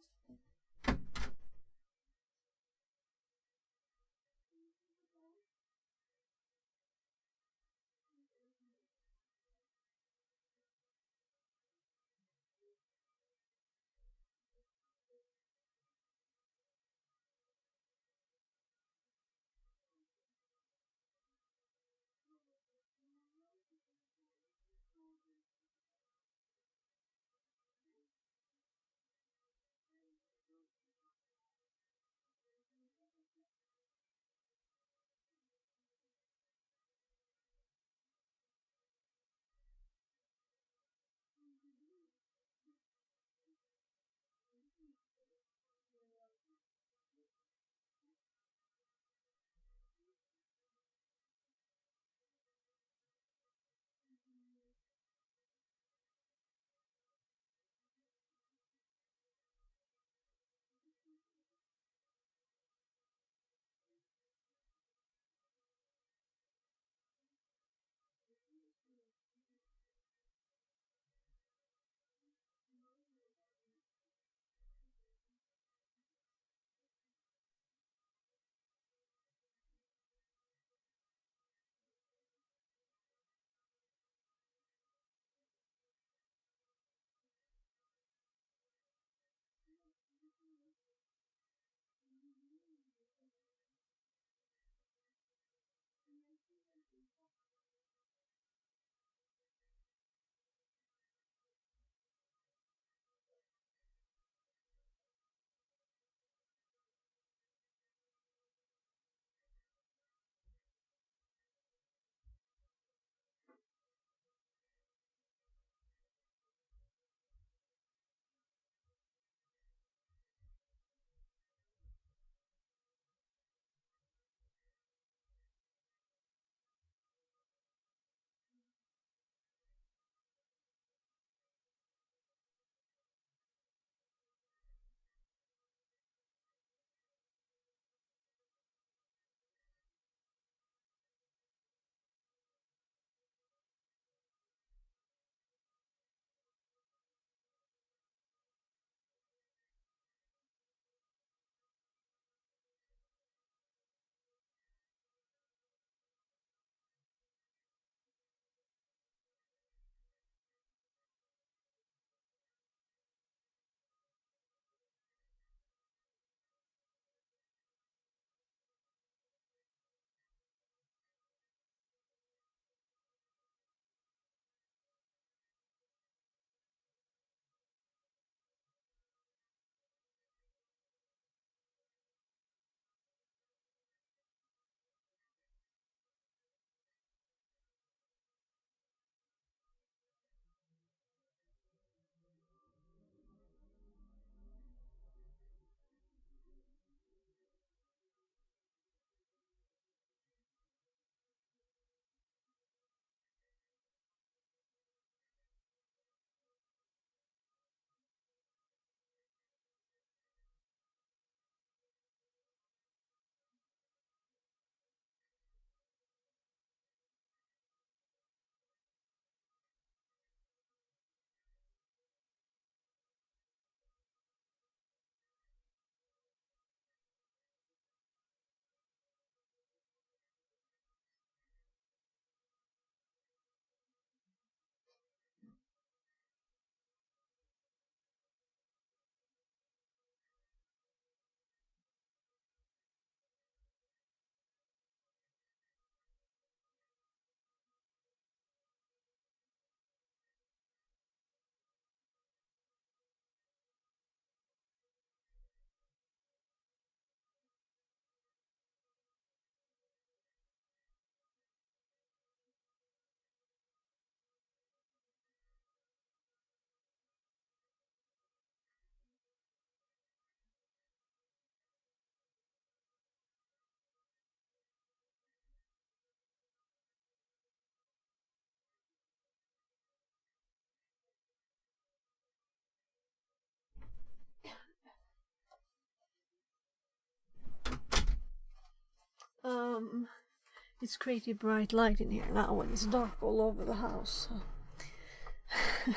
It's crazy bright light in here now and it's dark all over the house. So.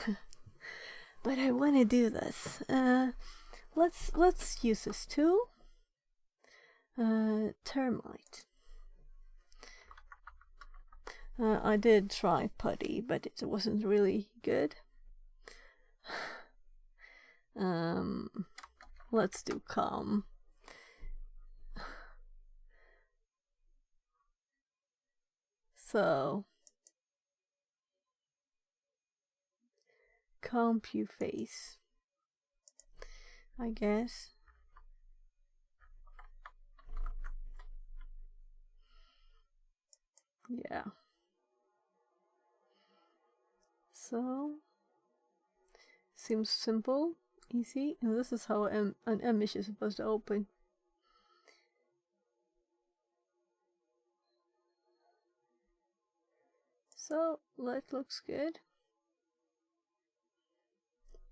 But I want to do this. let's use this tool. Termite. I did try putty, but it wasn't really good. Let's do calm. So CompuFace, I guess. Yeah. So seems simple, easy, and this is how an image is supposed to open. So that looks good.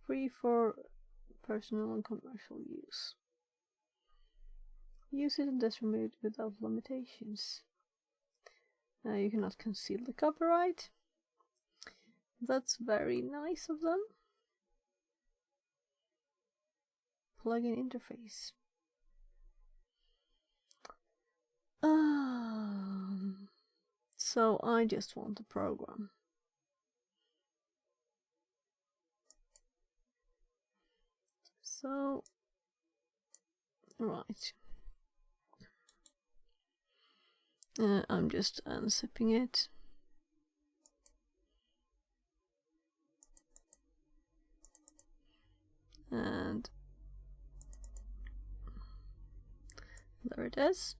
Free for personal and commercial use. Use it in this remote without limitations. You cannot conceal the copyright. That's very nice of them. Plugin interface. So I just want a program. So, right. I'm just unzipping it. And there it is.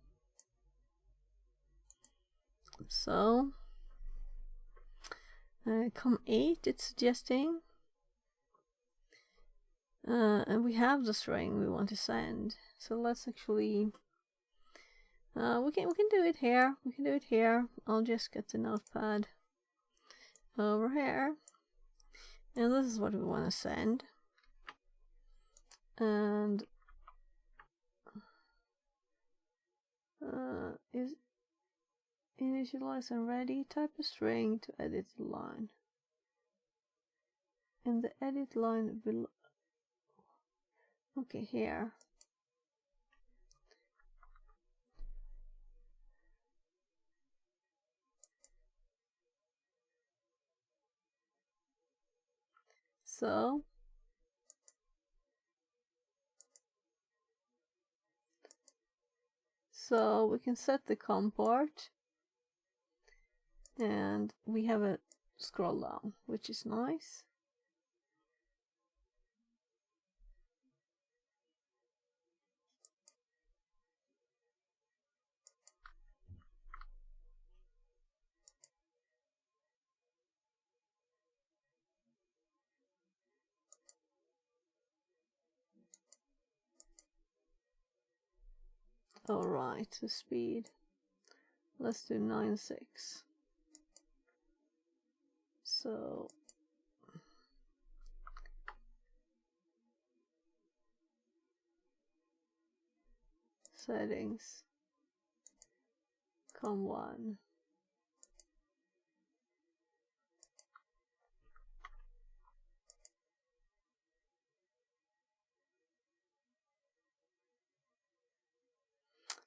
So, COM8 it's suggesting. And we have the string we want to send. So let's actually we can do it here. We can do it here. I'll just get the notepad over here. And this is what we want to send. And is initialize and ready. Type a string to edit the line. And the edit line below. Okay, here. So we can set the COM port, and we have a scroll down, which is nice. Alright, the speed. Let's do 9.6. So settings. COM1.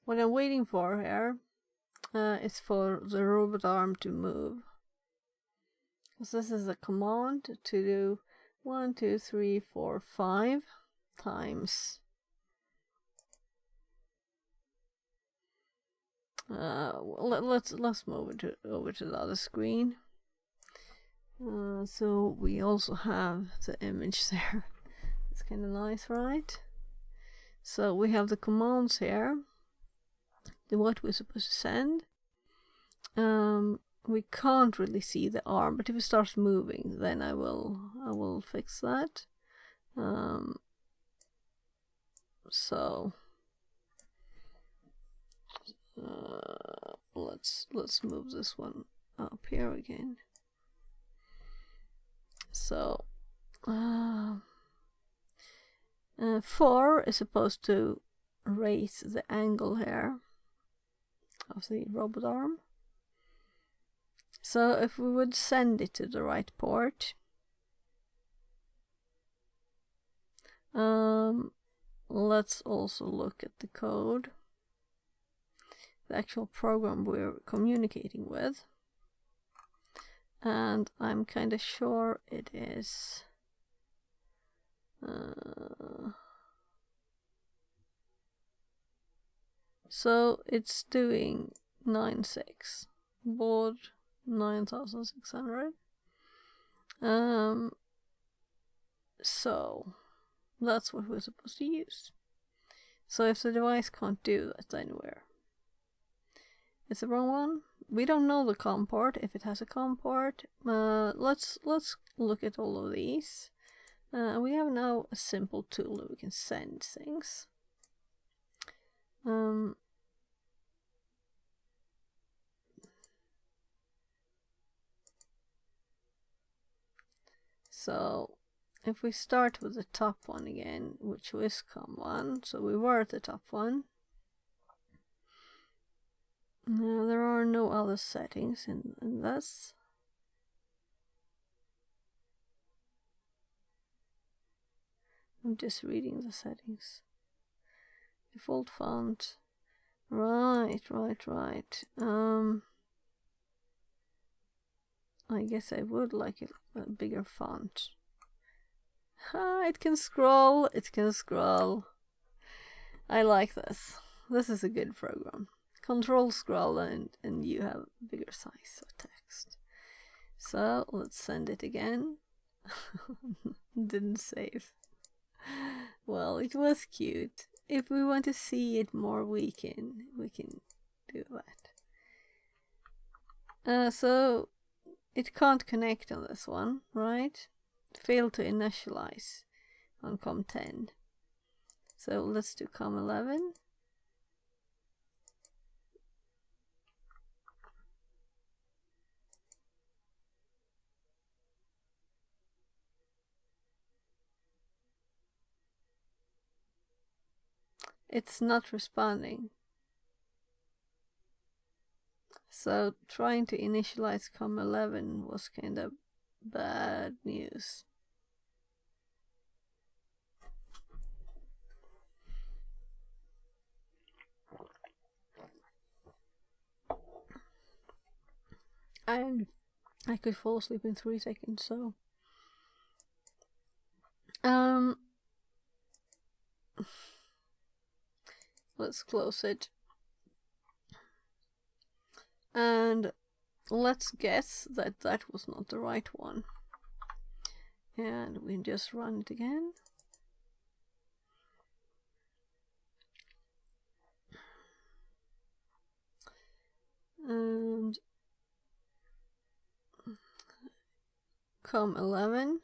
What I'm waiting for here is for the robot arm to move. So this is a command to do 1, 2, 3, 4, 5 times. Let's move it over to the other screen. So we also have the image there. It's kind of nice, right? So we have the commands here. What we're supposed to send. We can't really see the arm, but if it starts moving, then I will fix that. So let's move this one up here again. So 4 is supposed to raise the angle here of the robot arm. So if we would send it to the right port, let's also look at the code, the actual program we're communicating with. And I'm kind of sure it is so it's doing 9.6 baud 9600. So that's what we're supposed to use. So if the device can't do that, then it's the wrong one. We don't know the COM port, if it has a COM port. Let's look at all of these. We have now a simple tool that we can send things. So if we start with the top one again, which was COM1, so we were at the top one. Now there are no other settings in this. I'm just reading the settings. Default font. Right. I guess I would like a bigger font. It can scroll. I like this. This is a good program. Control scroll and you have a bigger size of text. So let's send it again. Didn't save. Well, it was cute. If we want to see it more, we can do that. So it can't connect on this one, right? Failed to initialize on COM10. So let's do COM11. It's not responding. So trying to initialize COM11 was kind of bad news. And I could fall asleep in 3 seconds, so let's close it. And let's guess that that was not the right one. And we just run it again. And COM11.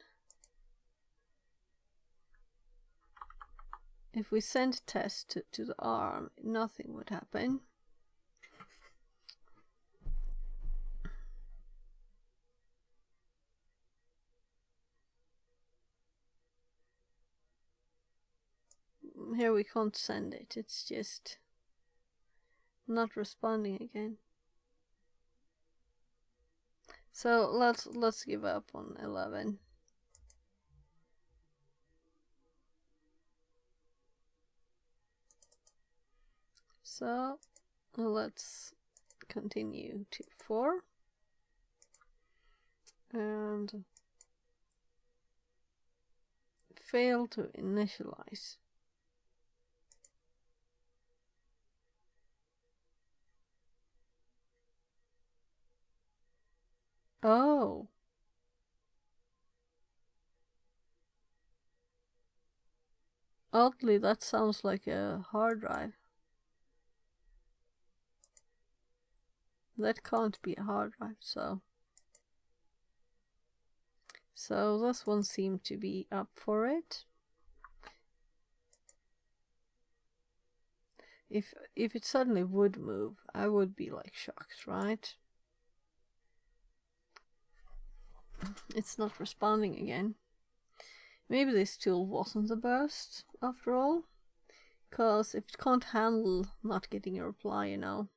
If we send test to the ARM, nothing would happen. Here we can't send it, it's just not responding again. So let's give up on 11. So let's continue to 4 and fail to initialize. Oh. Oddly, that sounds like a hard drive. That can't be a hard drive, so this one seemed to be up for it. If it suddenly would move, I would be like shocked, right? It's not responding again. Maybe this tool wasn't the best after all, because if it can't handle not getting a reply, you know.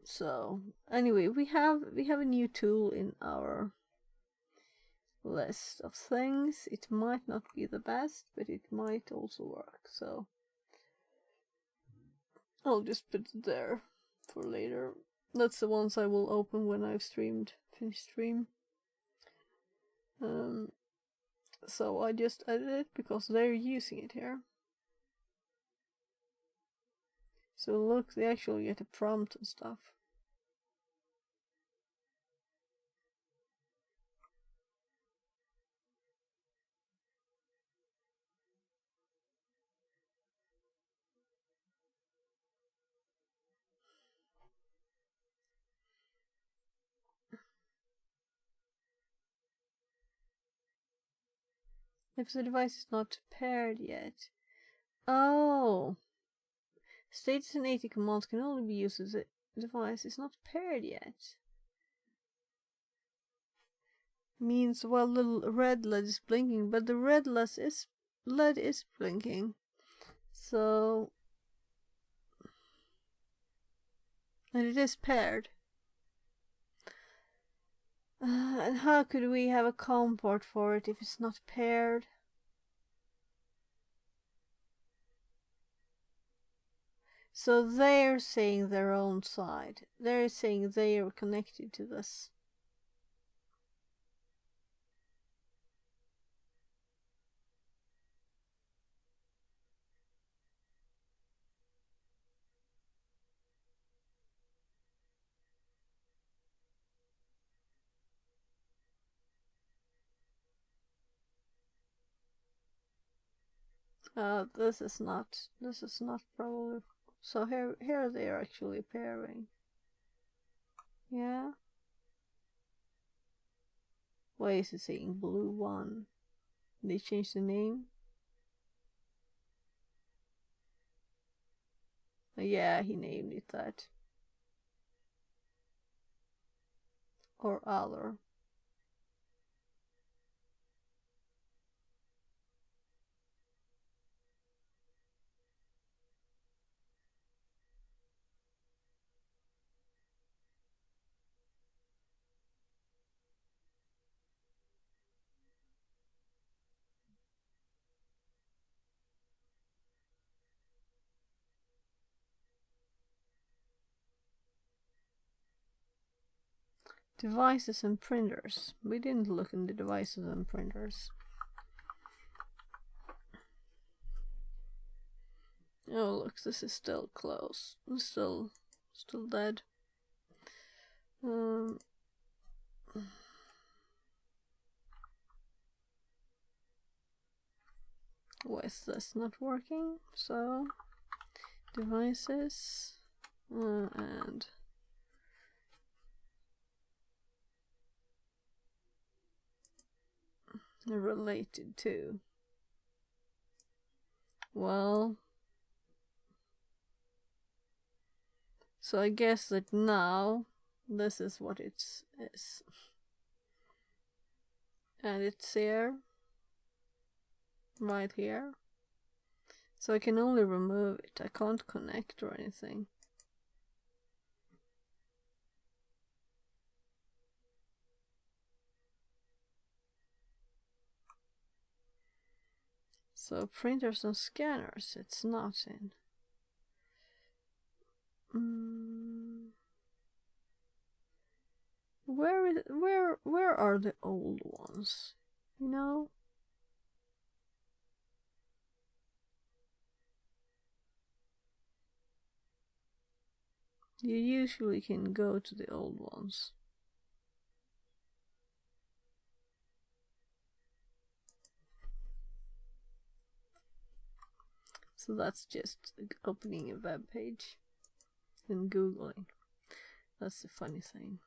So anyway, we have a new tool in our list of things. It might not be the best, but it might also work, so I'll just put it there for later. That's the ones I will open when I've finished stream. So I just added it because they're using it here. So look, they actually get a prompt and stuff. If the device is not paired yet. Oh! Status and AT commands can only be used if the device is not paired yet. Means, well, the red LED is blinking, but the red LED is blinking. So... and it is paired. And how could we have a COM port for it if it's not paired? So they're saying their own side. They're saying they are connected to this. This is not probably. So here they are actually pairing. Yeah. Why is it saying blue one? They changed the name. Yeah, he named it that. Or other. Devices and printers. We didn't look in the devices and printers. Oh look, this is still closed. Still dead. Why is this not working? So devices and related to. Well, so I guess that now this is what it is. And it's here. Right here. So I can only remove it. I can't connect or anything. So printers and scanners, it's not in. Where are the old ones? You know? You usually can go to the old ones. So that's just opening a web page and Googling. That's the funny thing.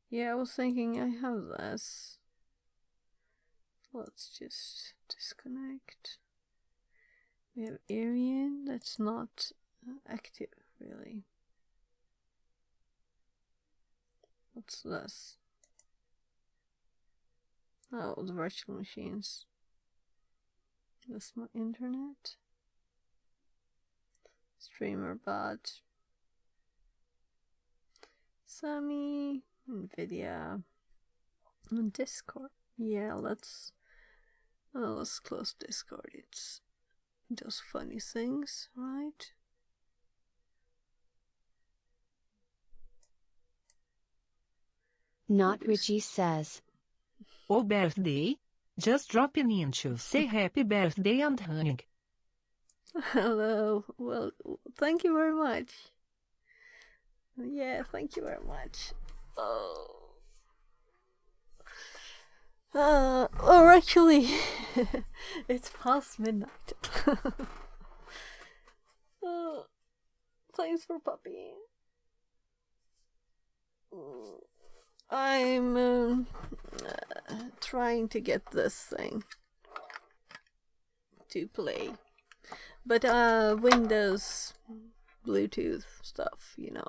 Yeah, I was thinking I have this. Let's just disconnect. We have Arian, that's not active really. What's this? Oh, the virtual machines. That's my internet. Streamer bot. Sammy, Nvidia, and Discord. Yeah, let's close Discord. It's does funny things, right? Not Richie says, Oh birthday? Just dropping in to say happy birthday and hug. Hello. Well, thank you very much. Yeah, thank you very much. Or actually, it's past midnight. Thanks for puppy. I'm trying to get this thing to play, but Windows Bluetooth stuff, you know.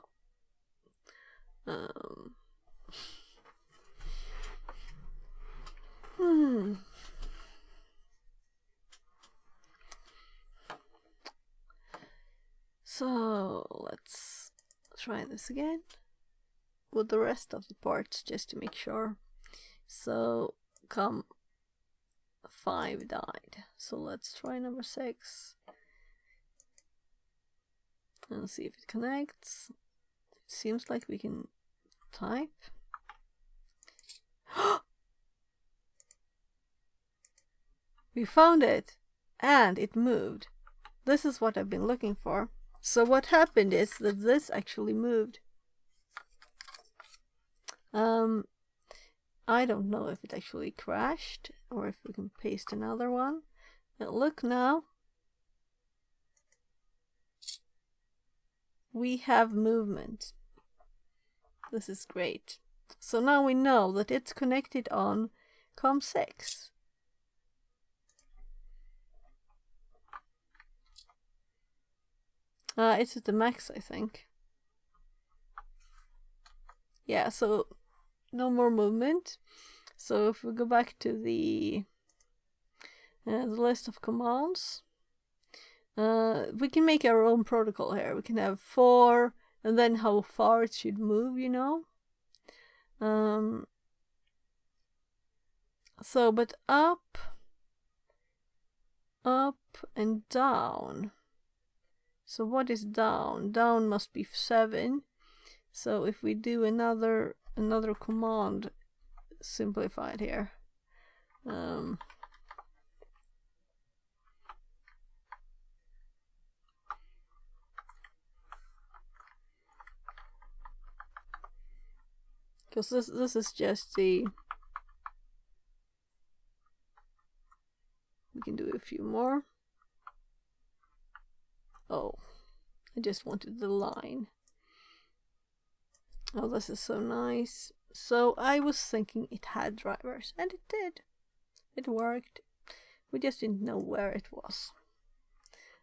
So let's try this again with the rest of the parts just to make sure. So come 5 died. So let's try number 6 and see if it connects. It seems like we can type. We found it and it moved. This is what I've been looking for. So what happened is that this actually moved. I don't know if it actually crashed or if we can paste another one. Now look now. We have movement. This is great. So now we know that it's connected on COM6. It's at the max, I think. Yeah, so no more movement. So if we go back to the list of commands, we can make our own protocol here. We can have 4 and then how far it should move, you know. So, but up and down. So what is down? Down must be 7. So if we do another command simplified here. Because this is just the... We can do a few more. Oh, I just wanted the line. Oh, this is so nice. So I was thinking it had drivers, and it did. It worked. We just didn't know where it was.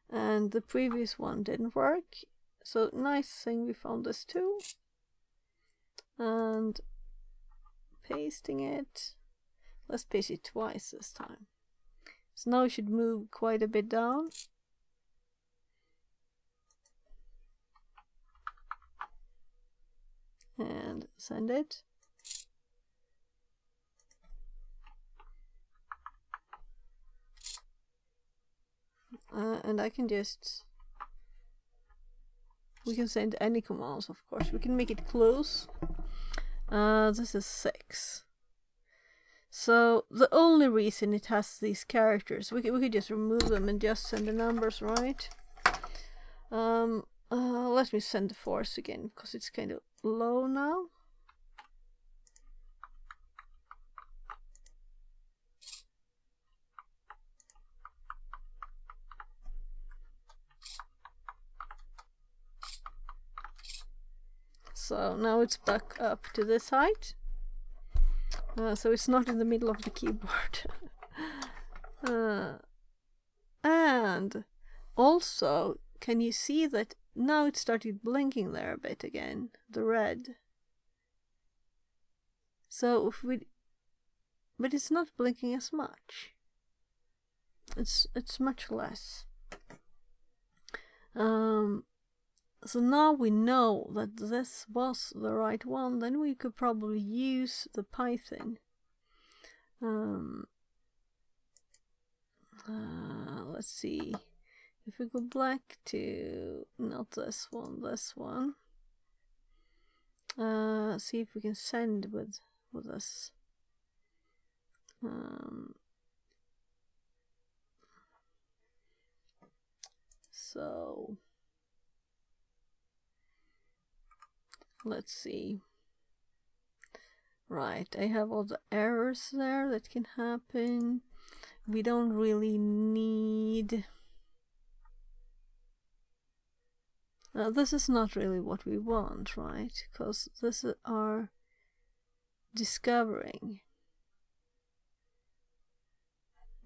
And the previous one didn't work. So nice thing we found this too. And pasting it. Let's paste it twice this time. So now it should move quite a bit down. And send it. And I can just... We can send any commands, of course. We can make it close. This is 6. So the only reason it has these characters, we could just remove them and just send the numbers, right? Let me send the force again, because it's kind of low now. So now it's back up to this height. So it's not in the middle of the keyboard. And also, can you see that now it started blinking there a bit again, the red. So if we... But it's not blinking as much. It's much less. So now we know that this was the right one, then we could probably use the Python. Let's see. If we go back to, not this one. See if we can send with this. So let's see. Right, I have all the errors there that can happen. We don't really need... this is not really what we want, right? Because this is our discovering.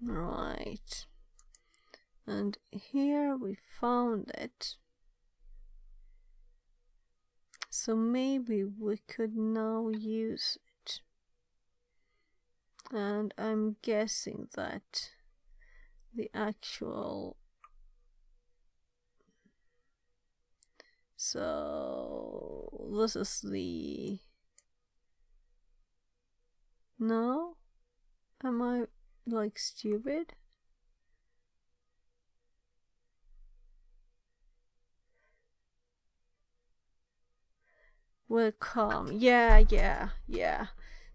Right. And here we found it. So maybe we could now use it. And I'm guessing that the actual... So this is the... No? Am I like stupid? Welcome. Yeah.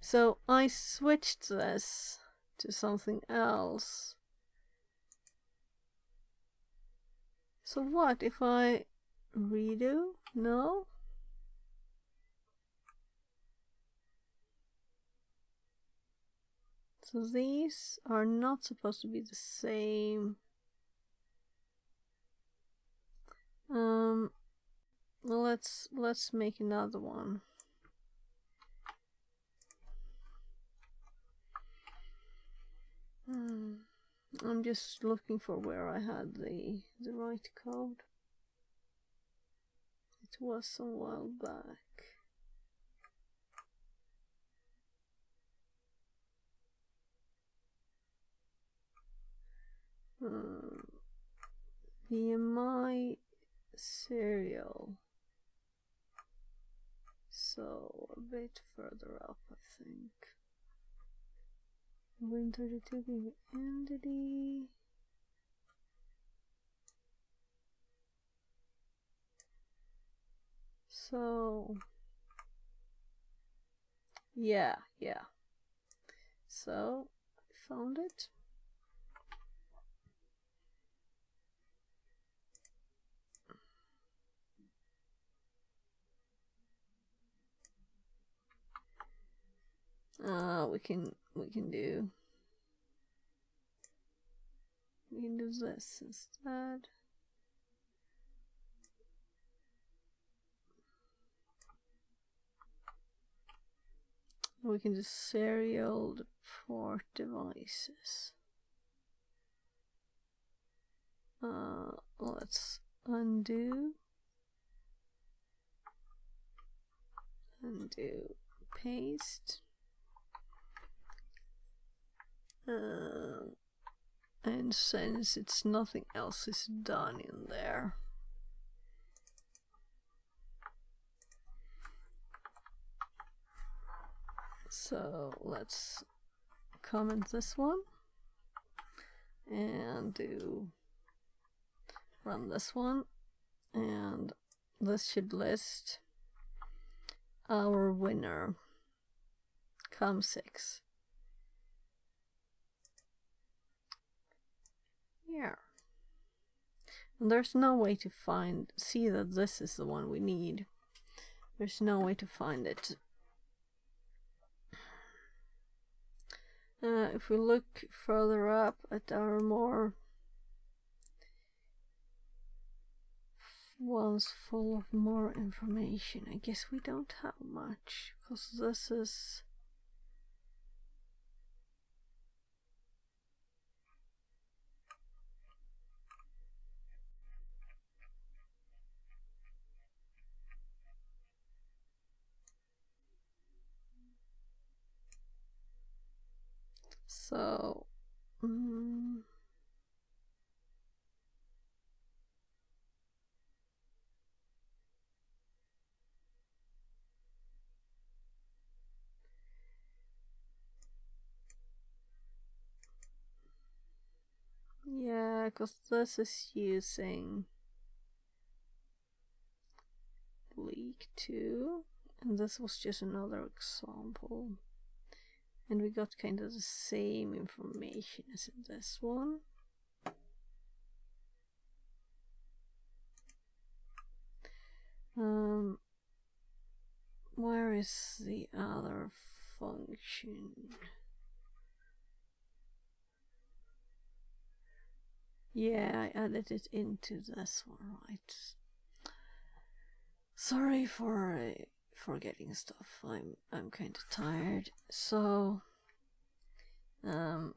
So I switched this to something else. So what if I redo? No? So these are not supposed to be the same. Let's make another one. I'm just looking for where I had the right code. It was a while back. VMI serial. So a bit further up, I think. Win32 being entity. So yeah. So I found it. We can do this instead. We can do serial port devices. Let's undo, paste. And since it's nothing else is done in there, so let's comment this one and run this one, and this should list our winner, COM6. Yeah. And there's no way to see that this is the one we need. There's no way to find it. If we look further up at our more ones full of more information, I guess we don't have much, because this is so because this is using Bleak 2, and this was just another example. And we got kind of the same information as in this one. Where is the other function? Yeah, I added it into this one, right? Sorry for forgetting stuff. I'm kind of tired. So, I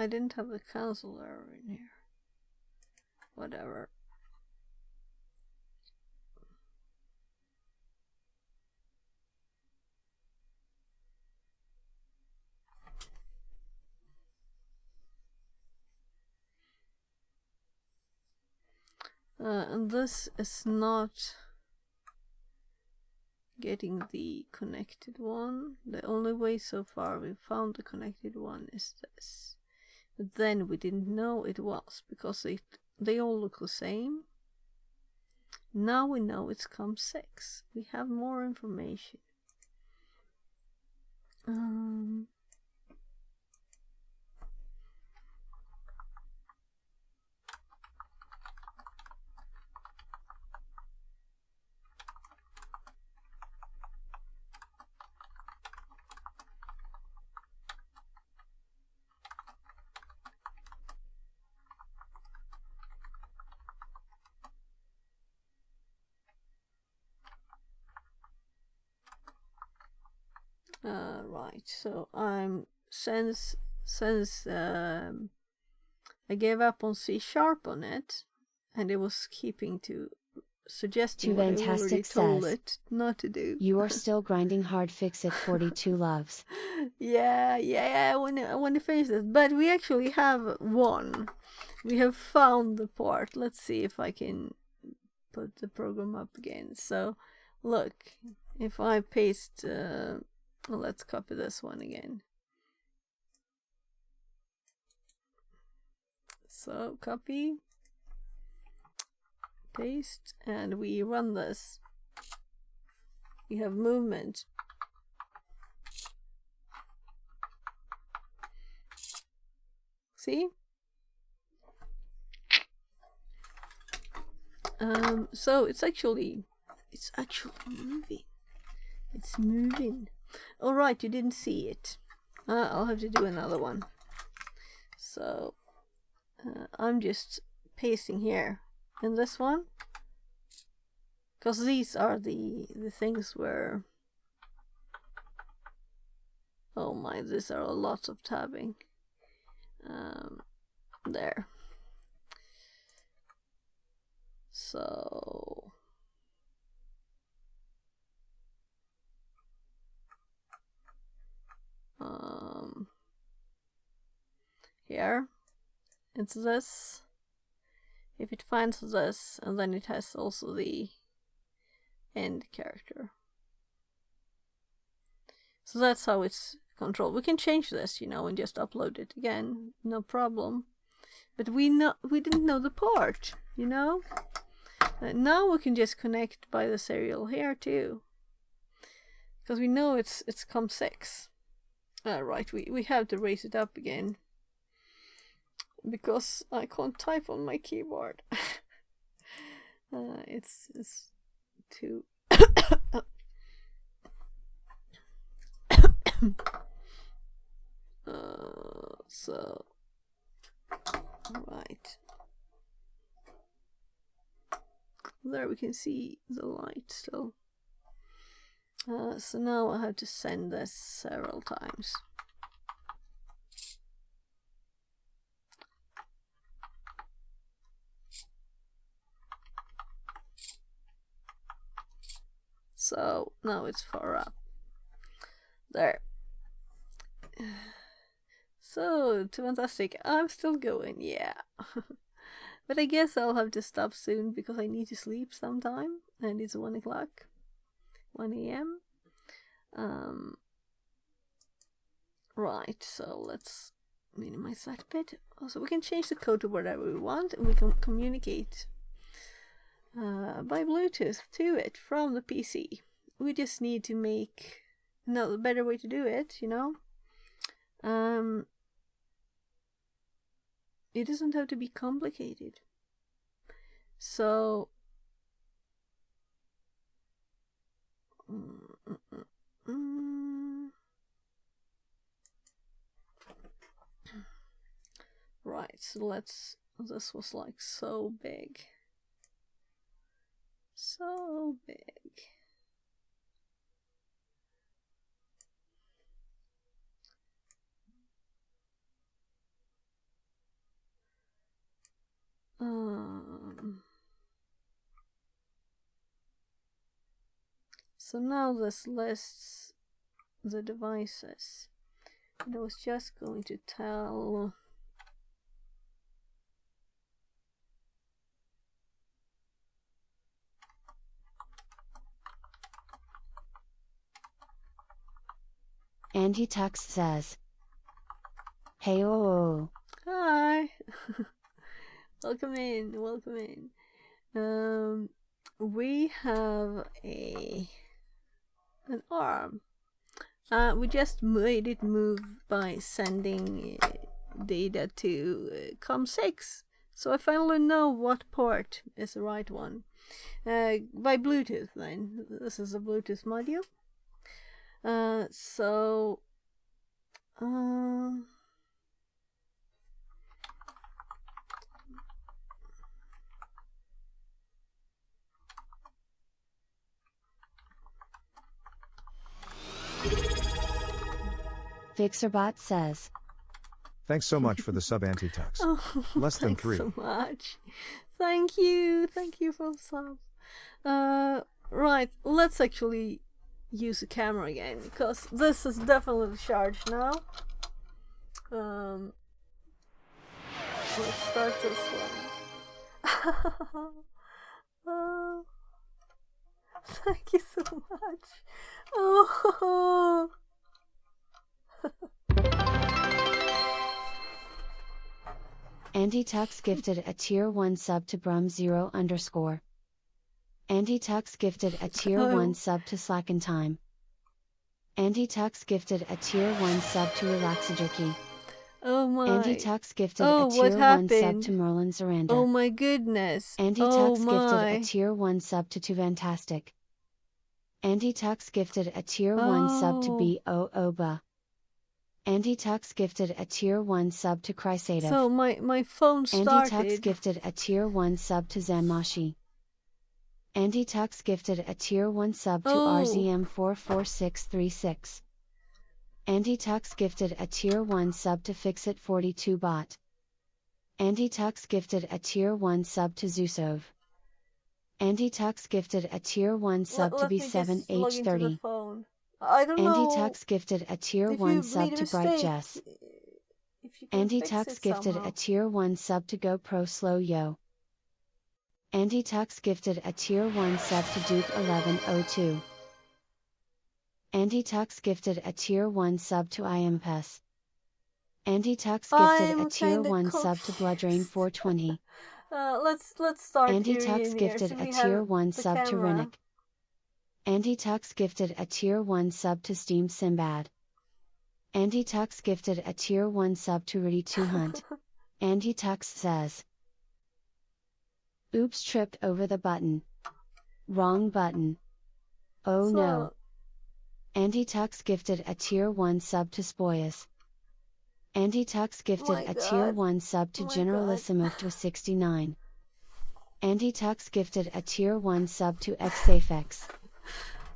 didn't have the cancel error in here. Whatever. And this is not getting the connected one. The only way so far we found the connected one is this. But then we didn't know it was because they all look the same. Now we know it's COM6. We have more information. Right, so since I gave up on C# on it, and it was keeping to suggesting what I already Fantastic told says, it not to do. You are still grinding hard, fix it 42 loves. Yeah, I want to finish this, but we actually have one. We have found the part. Let's see if I can put the program up again. So, look, if I paste, let's copy this one again. So, copy, paste, and we run this. We have movement. See? So it's actually moving. It's moving. All right, you didn't see it. I'll have to do another one. So I'm just pasting here in this one, because these are the things where, oh my, these are a lot of tabbing. There. So here it's this. If it finds this, and then it has also the end character. So that's how it's controlled. We can change this, and just upload it again, no problem. But we didn't know the part, now we can just connect by the serial here too, because we know it's COM6. Right, we have to raise it up again because I can't type on my keyboard. It's too so right there we can see the light still. So now I have to send this several times. So now it's far up. There. So, too fantastic. I'm still going, yeah. But I guess I'll have to stop soon because I need to sleep sometime. And it's 1 o'clock. 1 a.m. Right, so let's minimize that bit. Also, we can change the code to whatever we want, and we can communicate by Bluetooth to it from the PC. We just need to make a better way to do it, you know? It doesn't have to be complicated. So right, so this was like so big. So big. So now this lists the devices. And I was just going to tell Andy Tux says, "Hey oh." hi. Welcome in, welcome in. We have an arm. We just made it move by sending data to COM6. So I finally know what port is the right one. By Bluetooth then. This is a Bluetooth module. Fixerbot says, Thanks so much for the sub, Anti-Tux. Oh, Less than thanks 3. so much. Thank you for the subs. Right, let's actually use the camera again, because this is definitely charged now. Let's start this one. Thank you so much. Oh. Andy Tux gifted a tier 1 sub to Brum0_. Andy Tux gifted a tier 1 sub to Slacken Time. Andy Tux gifted a tier 1 sub to Relaxajerky. Oh my. Andy Tux gifted Oh, a tier what 1 happened? sub to Merlin Zarander. Oh my goodness. Andy Oh Tux my. gifted a tier 1 sub to Fantastic. Andy Tux gifted a tier 1 sub to Booba. Andy Tux gifted a tier 1 sub to Chrysative. So my phone started. Andy Tux gifted a tier 1 sub to Zanmashi. Andy Tux gifted a tier 1 sub to RZM44636. Andy Tux gifted a tier 1 sub to Fixit42bot. Andy Tux gifted a tier 1 sub to Zusov. Andy Tux gifted a tier 1 sub to B7H30. I don't Andy know. Tux gifted a tier If 1 you sub made a to Bright mistake, Jess. if you can Andy fix Tux it gifted somehow. a tier 1 sub to GoPro Slow Yo. Andy Tux gifted a tier 1 sub to Duke1102. Andy Tux gifted a tier 1 sub to IMPES. Andy Tux gifted a tier 1 sub to Bloodrain420. Let's start. Andy Yuri Tux in here, gifted so a we tier have 1 the sub to camera. Rennick. Andy Tux gifted a tier 1 sub to Steam Simbad. Andy Tux gifted a tier 1 sub to Rudy2Hunt. Andy Tux says, "Oops, tripped over the button. Wrong button. Oh So, no." Andy Tux gifted a tier 1 sub to Spoyas. Andy Tux gifted My a tier God. 1 sub to My Generalissimo to 69. Andy Tux gifted a tier 1 sub to XSafeX.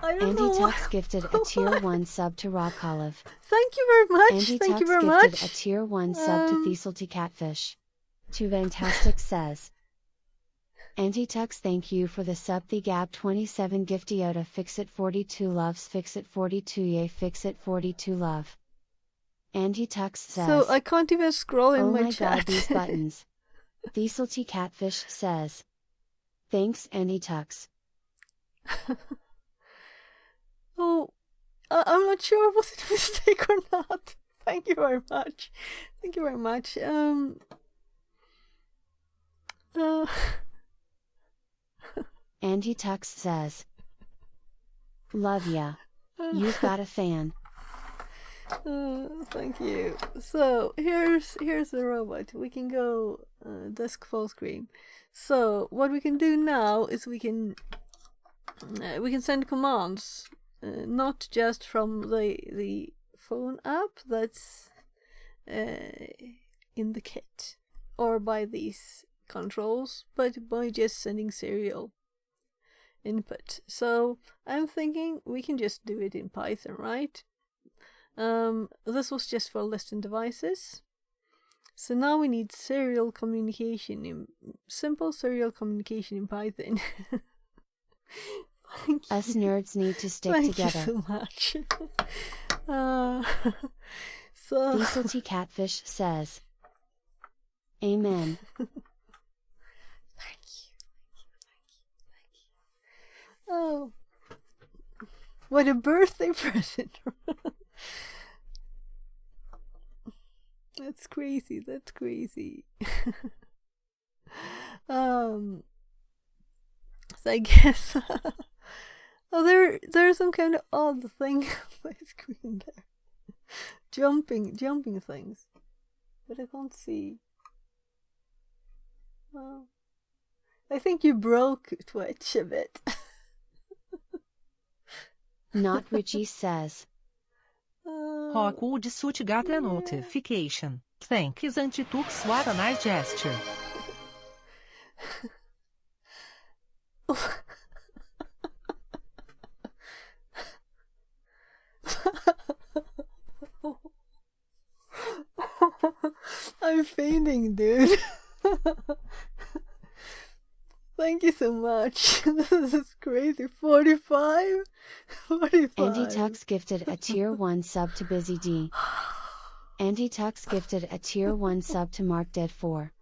I don't Andy know why. Tux gifted a tier 1 sub to Rockolive. Thank you very much. Andy Thank you Tux very gifted much. a tier 1 sub to Um, Thieselty Catfish. To Fantastic says, Andy Tux, thank you for the sub. The Gab 27 Giftiota Fixit42 loves Fixit42 yay Fixit42 love. Andy Tux says, So I can't even scroll in "Oh my my chat. god, these buttons." Thieselty Catfish says, "Thanks, Andy Tux." Oh, I'm not sure was it a mistake or not. Thank you very much. Thank you very much. Andy Tux says, love ya. You've got a fan. Thank you. So here's the robot. We can go desk full screen. So what we can do now is we can send commands, not just from the phone app that's in the kit or by these controls, but by just sending serial input. So I'm thinking we can just do it in Python, right? This was just for listing devices. So now we need serial communication simple serial communication in Python. Us nerds need to stick Thank together. you so much. So Dieselty Catfish says, amen. thank you. Oh, what a birthday present! That's crazy. That's crazy. So I guess there's some kind of odd thing on my screen there, jumping things, but I can't see. Well, I think you broke Twitch a bit. Not Richie says. Roku Disut got a notification. Thanks Antitux, what a nice gesture. I'm fainting, dude. Thank you so much. This is crazy. 45? 45. Andy Tux gifted a tier 1 sub to Busy D. Andy Tux gifted a tier 1 sub to Mark Dead 4.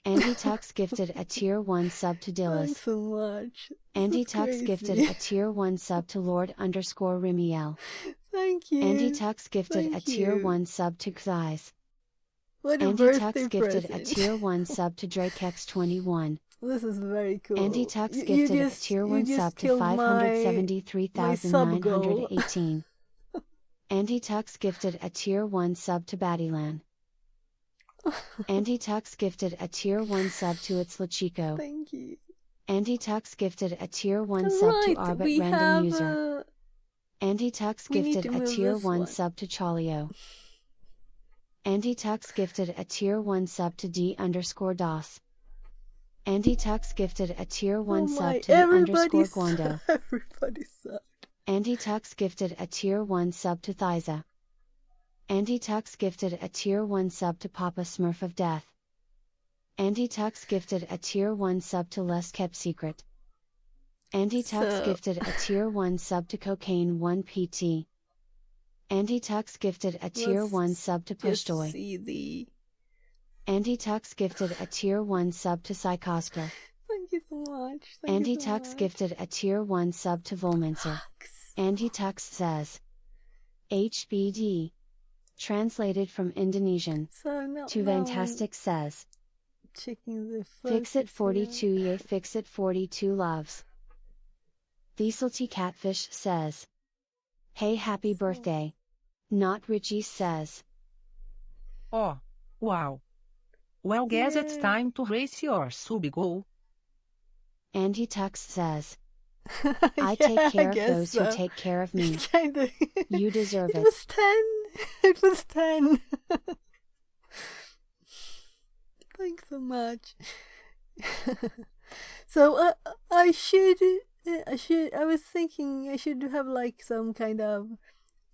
Andy Tux gifted a tier 1 sub to Dillis. Thanks so much. Andy This is Tux crazy. gifted a tier 1 sub to Lord_Rimiel. Thank you. Andy Tux gifted a Thank tier you. 1 sub to Xyz. What a Andy birthday Tux gifted present. a tier 1 sub to DrakeX21. This is very cool. Andy Tux You gifted just- a tier you 1 just sub to killed my sub goal. 573,918. Andy Tux gifted a tier 1 sub to Battylan. Andy Tux gifted a tier 1 sub to It's Lachiko. Thank you. Andy Tux gifted a tier 1 sub to Arbit we Random have User. Andy Tux we need gifted to a move tier this 1 one. sub to Chalio. Andy Tux gifted a tier 1 sub to D_DOS. Andy Tux gifted a tier 1 sub to the_Guando. Everybody sucked. Andy Tux gifted a tier 1 sub to Thyza. Andy Tux gifted a tier 1 sub to Papa Smurf of Death. Andy Tux gifted a tier 1 sub to Less Kept Secret. Andy Tux So- gifted a tier 1 sub to Cocaine 1 PT. Andy Tux gifted a tier Let's 1 sub to Just Pushtoy. see the. Andy Tux gifted a tier 1 sub to Psychospler. Thank you so much. Thank Andy you so Tux much. gifted a tier 1 sub to Volmincer. Andy Tux says, HBD. Translated from Indonesian. So now, To now I'm Fantastic says, checking the Fix it focus 42 here. year fix it 42 loves. Dieselty Catfish says, hey happy birthday. Not Richie says, Oh, wow. Well, guess it's Yay. time to race your sub goal. Andy Tux says, I Yeah, take care of guess those who so. take care of me. It's kinda. You deserve It it. was 10. It was 10. Thanks so much. So I was thinking I should have like some kind of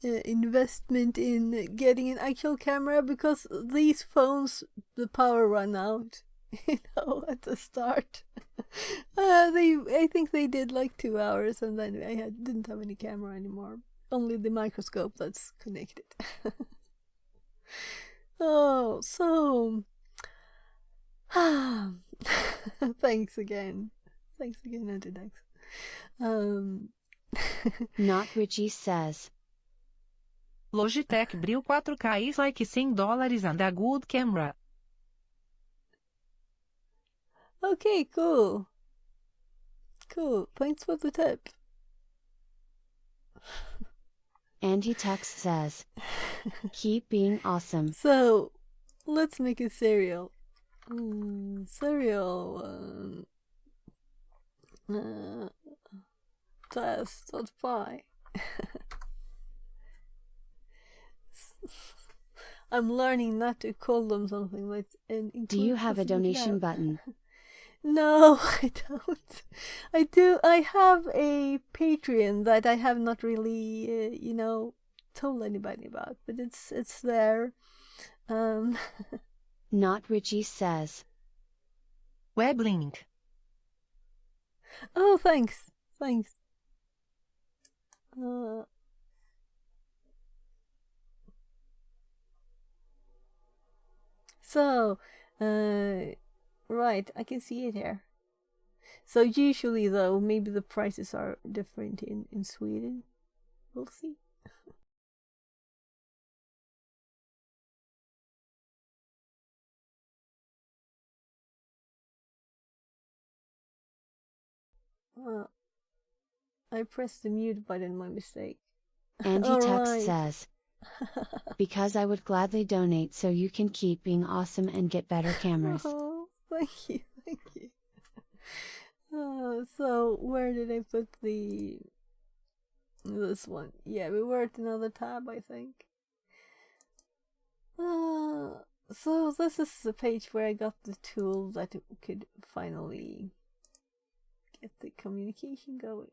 investment in getting an actual camera, because these phones, the power run out, at the start. I think they did like 2 hours, and then didn't have any camera anymore. Only the microscope that's connected. Oh, so thanks again, Antidex. Not Richie says, Logitech Brio 4K is like $100 and a good camera. Okay, cool. Cool. Thanks for the tip. Andy Tux says, keep being awesome. So, let's make a cereal. Cereal. Test.py. I'm learning not to call them something like an. Do you have a donation button? No, I don't. I have a Patreon that I have not really, told anybody about, but it's there. Not Richie says, Web link. Oh, thanks. So, right, I can see it here. So usually, though, maybe the prices are different in Sweden. We'll see. I pressed the mute button, my mistake. Andy All Tux right. says, because I would gladly donate so you can keep being awesome and get better cameras. Oh, thank you. So where did I put this one? Yeah, we were at another tab, I think. So this is the page where I got the tool that could finally get the communication going.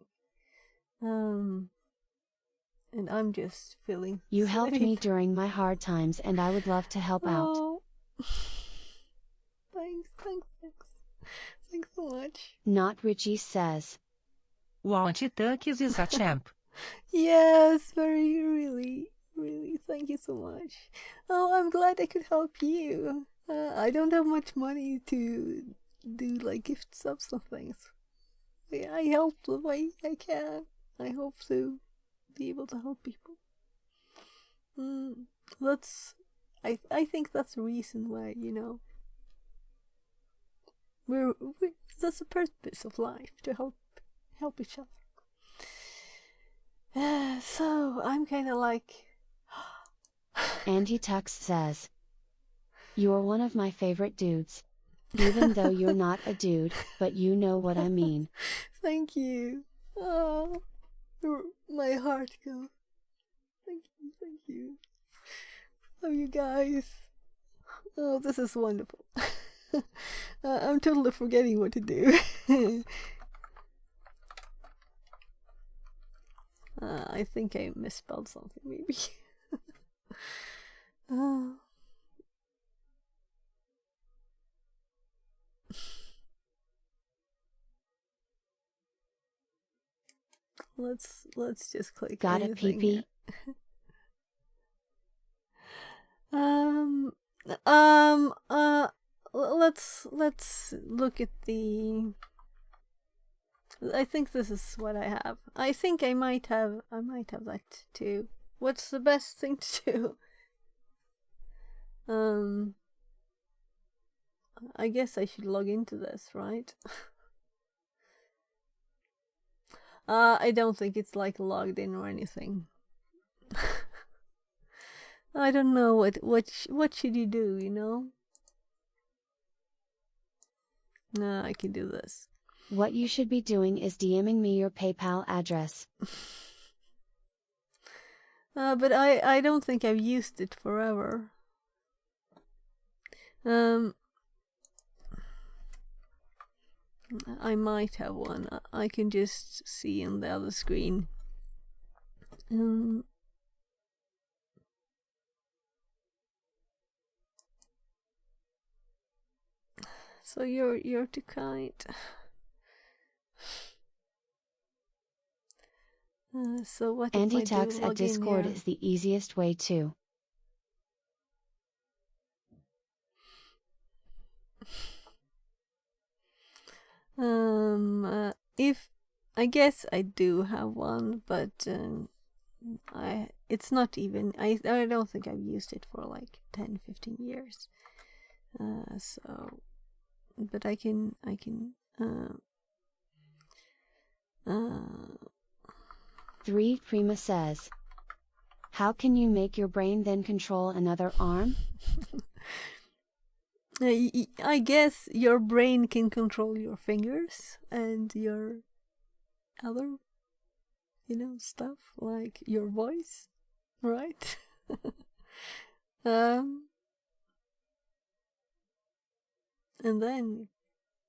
And I'm just feeling. You helped me during my hard times and I would love to help out. Thanks so much. Not Richie says, Wow, Anti-Tux is a champ. Yes, really, thank you so much. Oh, I'm glad I could help you. I don't have much money to do like gift subs and things. I help the way I can. I hope to be able to help people. I think that's the reason why, we're that's the purpose of life, to help each other. So I'm kind of like. Andy Tux says, you're one of my favorite dudes. Even though you're not a dude, but you know what I mean. Thank you. Oh, my heart goes. Thank you. Love you guys. Oh, this is wonderful. I'm totally forgetting what to do. I think I misspelled something, maybe. Let's just click. Got a PP? Let's look at the. I think this is what I have. I think I might have that too. What's the best thing to do? I guess I should log into this, right? I don't think it's like logged in or anything. I don't know what should you do, No, I can do this. What you should be doing is DMing me your PayPal address. But I don't think I've used it forever. I might have one. I can just see on the other screen. So you're too kind. So what Andy if I do Tux log at Discord in is the easiest way too. If I guess I do have one, but It's not even. I don't think I've used it for like 10, 15 years. But I can. Three Prima says, how can you make your brain then control another arm? I guess your brain can control your fingers and your other, stuff like your voice, right? And then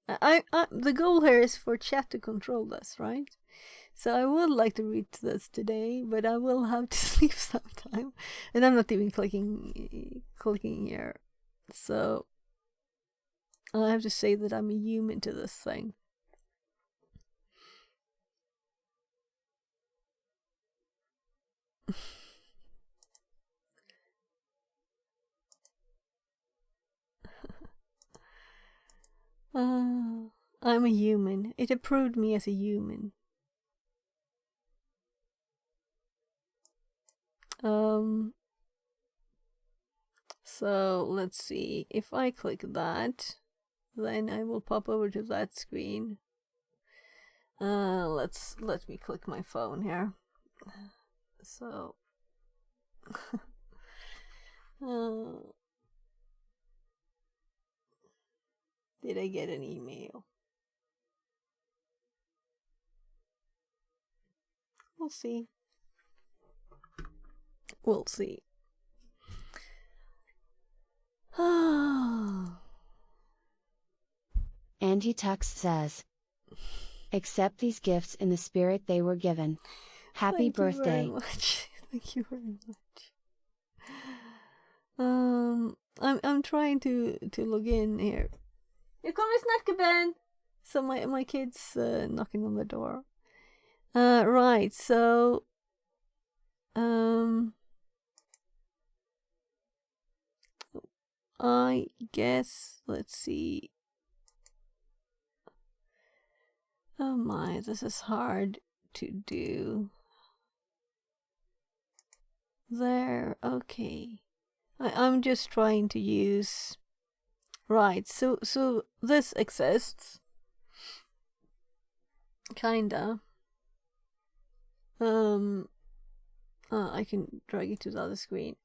the goal here is for chat to control this, right? So I would like to read this today, but I will have to sleep sometime, and I'm not even clicking here. So I have to say that I'm a human to this thing. I'm a human. It approved me as a human. So let's see. If I click that, then I will pop over to that screen. Let me click my phone here. So did I get an email? We'll see. We'll see. Angie Tux says, accept these gifts in the spirit they were given. Happy birthday. Thank you very much. Thank you very much. I'm trying to log in here. Here kommer snackgubben! So my kid's knocking on the door. Right, so I guess, let's see. Oh my, this is hard to do. There, okay. I'm just trying to use. Right, so this exists. Kinda. I can drag it to the other screen.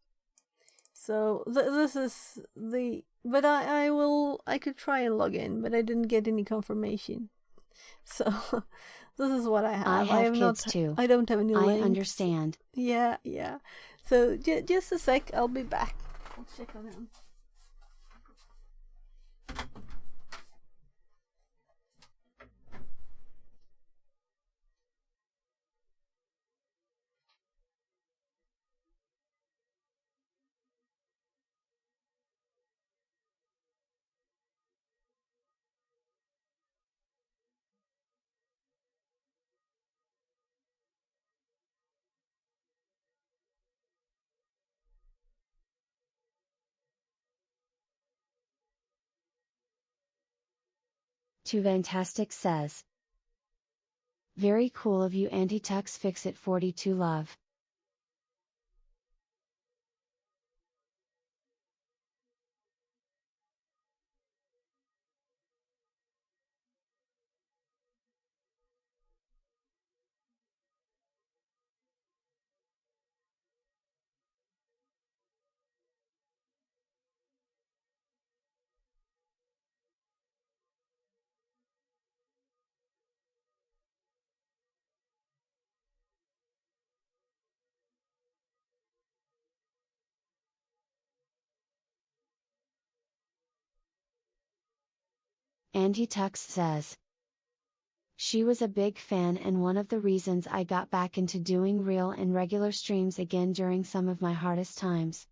So this is the. But I could try and log in, but I didn't get any confirmation. So this is what I have. I have kids too. I don't have any links. I understand. Yeah. So just a sec, I'll be back. I'll check on him. Too Fantastic says, very cool of you, Auntie Tux. Fix it 42 love. Angie Tux says, she was a big fan and one of the reasons I got back into doing real and regular streams again during some of my hardest times.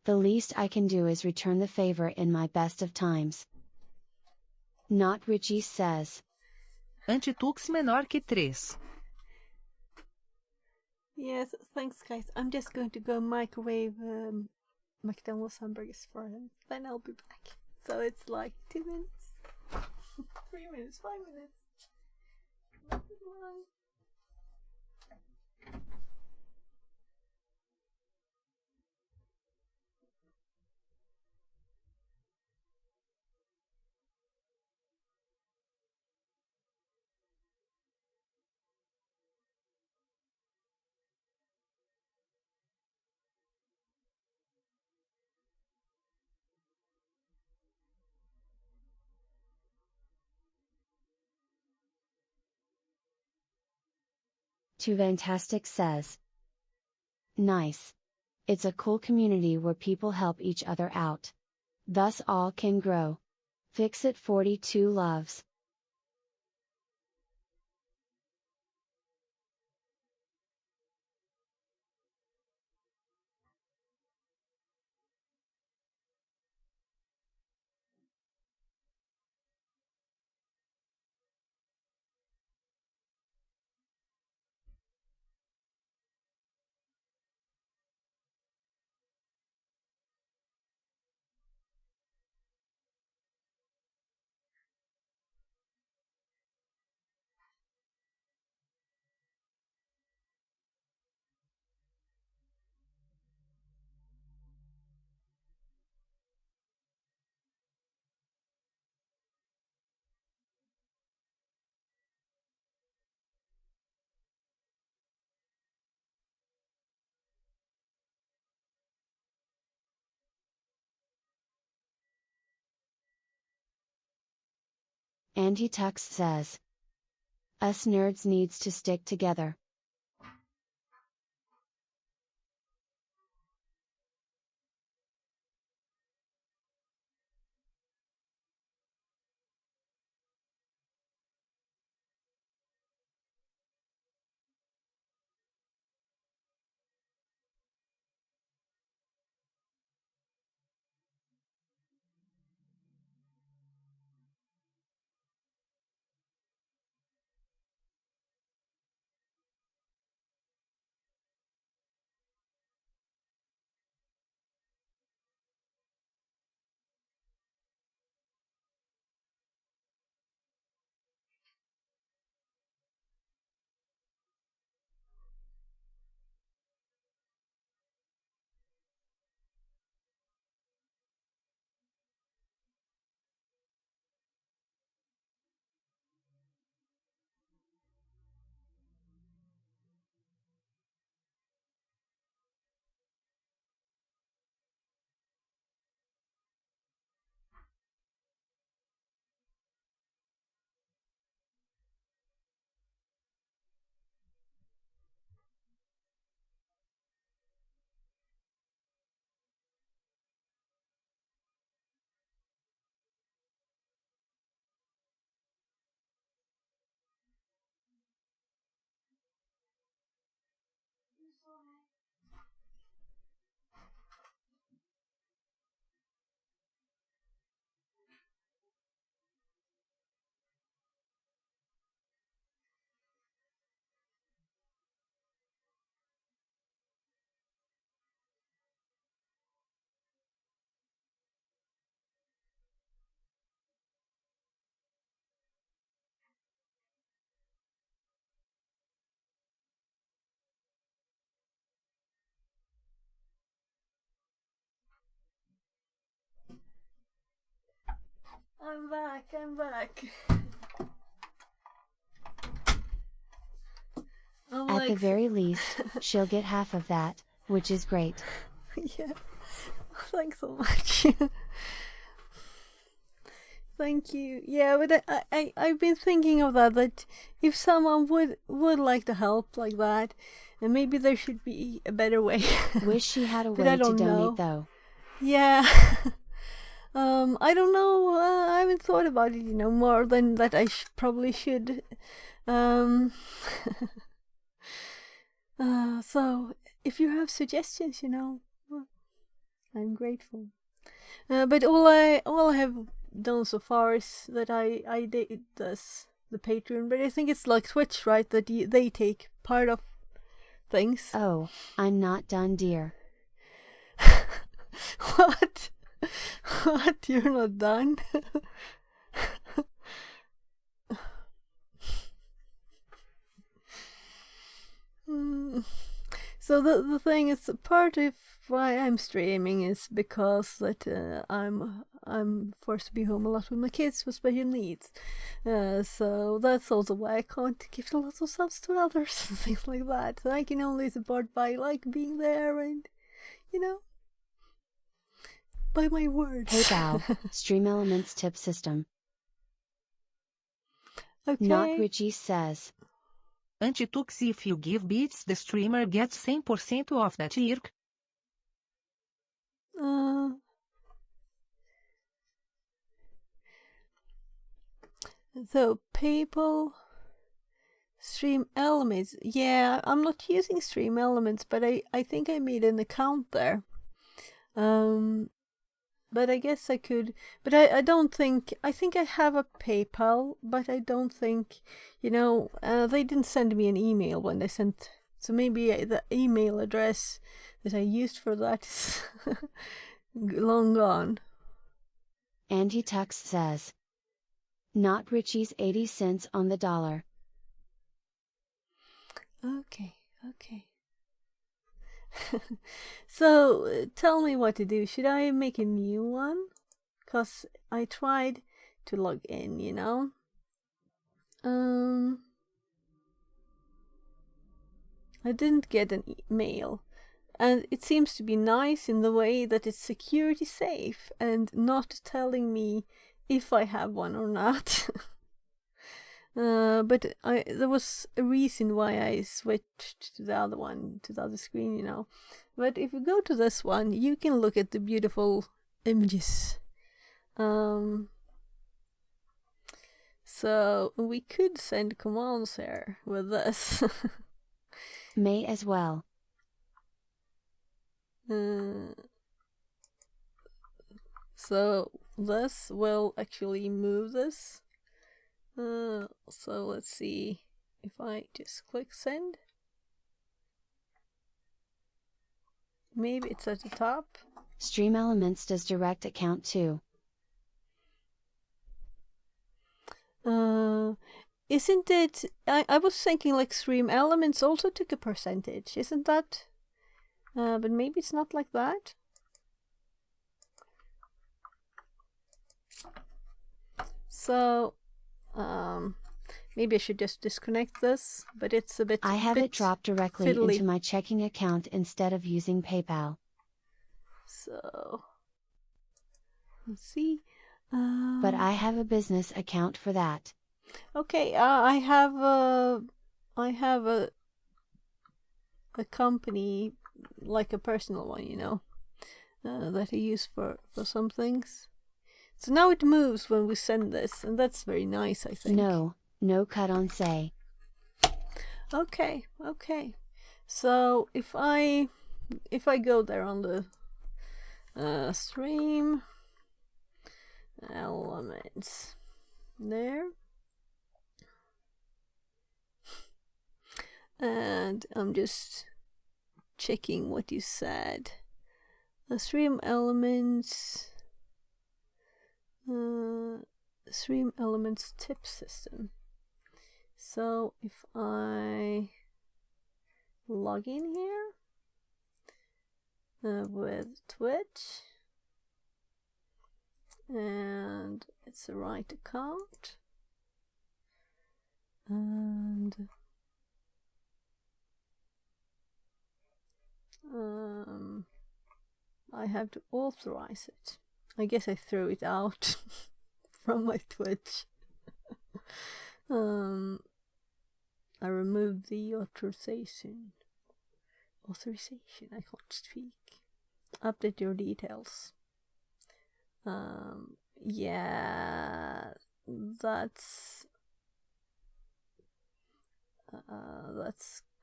The least I can do is return the favor in my best of times. Not Richie says, Antitux menor que 3. Yes, thanks, guys. I'm just going to go microwave McDonald's hamburgers for him. Then I'll be back. So it's like 2 minutes, 3 minutes, 5 minutes. Not too long. Too Fantastic says, nice. It's a cool community where people help each other out. Thus all can grow. Fix It 42 loves. Andy Tux says, us nerds needs to stick together. I'm back. At the very least, she'll get half of that, which is great. Yeah. Thanks so much. Thank you. Yeah, but I've been thinking of that if someone would like to help like that, and maybe there should be a better way. Wish she had a But way I to don't donate know. though. Yeah. I don't know. I haven't thought about it, more than that I probably should. So if you have suggestions, well, I'm grateful. But all I have done so far is that I did this the Patreon, but I think it's like Twitch, right? That they take part of things. Oh, I'm not done, dear. What? What? You're not done? Mm. So the thing is, part of why I'm streaming is because that I'm forced to be home a lot with my kids with special needs. So that's also why I can't give lots of subs to others and things like that. So I can only support by like being there and, you know, by my words. PayPal, Stream Elements tip system. Okay. Not Richie says. Antitux, if you give bits the streamer gets 100% off that IRC. So PayPal, Stream Elements. Yeah, I'm not using Stream Elements, but I think I made an account there. But I guess I could. But I don't think. I think I have a PayPal, but I don't think. They didn't send me an email when they sent. So maybe the email address that I used for that is long gone. Andy Tux says. Not Richie's 80 cents on the dollar. Okay. So tell me what to do. Should I make a new one? Because I tried to log in, I didn't get an email. And it seems to be nice in the way that it's security safe and not telling me if I have one or not. But there was a reason why I switched to the other one, to the other screen, But if you go to this one, you can look at the beautiful images. So we could send commands here with this. May as well. So this will actually move this. So let's see if I just click send. Maybe it's at the top. Stream Elements does direct account too. Isn't it? I was thinking like Stream Elements also took a percentage, isn't that? But maybe it's not like that. So, maybe I should just disconnect this, but it's a bit. I have it dropped directly fiddly into my checking account instead of using PayPal. So, let's see. But I have a business account for that. Okay, I have a company, like a personal one, that I use for some things. So now it moves when we send this, and that's very nice, I think. No cut on say. Okay. So if I go there on the Stream Elements there, and I'm just checking what you said. The Stream Elements tip system. So if I log in here with Twitch, and it's the right account, and I have to authorize it. I guess I threw it out from my Twitch. I removed the authorization. I can't speak. Update your details. Yeah, that's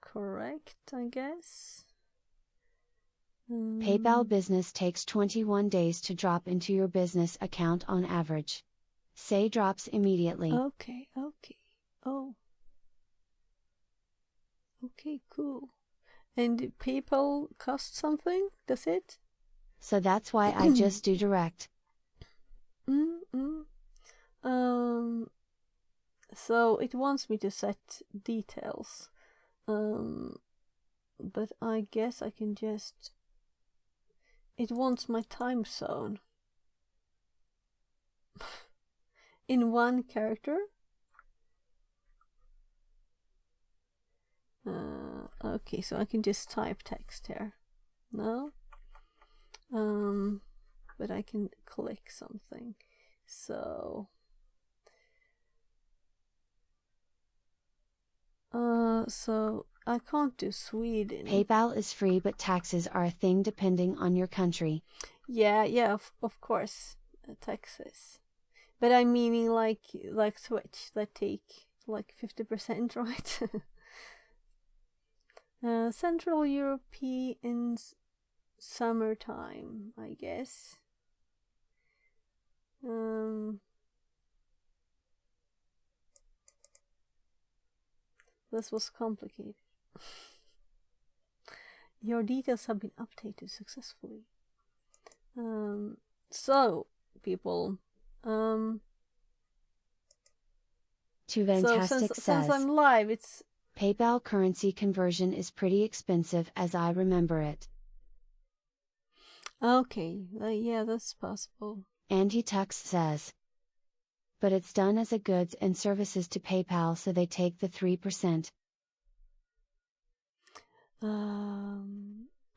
correct, I guess. PayPal Business takes 21 days to drop into your business account on average. Say drops immediately. Okay. Oh. Okay, cool. And PayPal costs something, does it? So that's why I just do direct. So it wants me to set details. But I guess I can just... It wants my time zone. In one character? Okay, so I can just type text here. No? But I can click something. So I can't do Sweden. PayPal is free, but taxes are a thing depending on your country. Yeah, of course, taxes. But I'm meaning like Switch that take like 50%, right? Central European summertime, I guess. This was complicated. Your details have been updated successfully. So, people, Too Fantastic so says, since I'm live, it's... PayPal currency conversion is pretty expensive as I remember it. Okay, yeah, that's possible. Andy Tux says, but it's done as a goods and services to PayPal, so they take the 3%.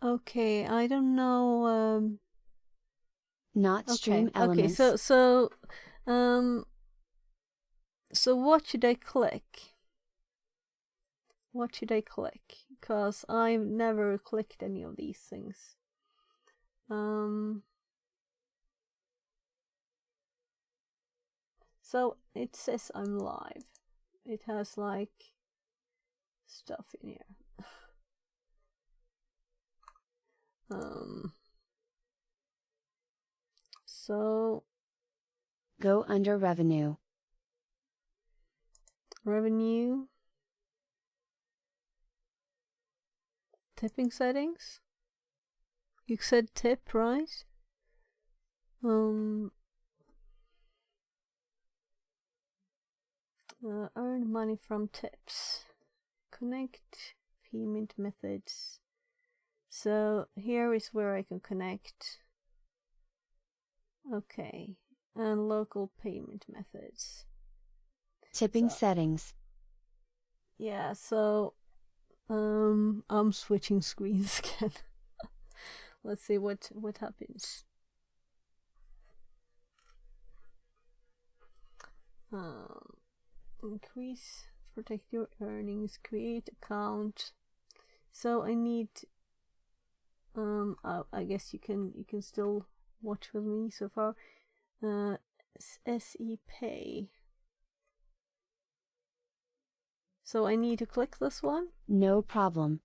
Okay, I don't know. Not Stream Okay, Elements. So what should I click? What should I click? Because I've never clicked any of these things. So it says I'm live. It has like stuff in here. So go under revenue. Revenue. Tipping settings. You said tip, right? Earn money from tips. Connect payment methods. So here is where I can connect. Okay, and local payment methods. Tipping settings. Yeah, so I'm switching screens again. Let's see what happens. Increase, protect your earnings, create account. So I need I guess you can still watch with me so far. SE Pay. So I need to click this one? No problem.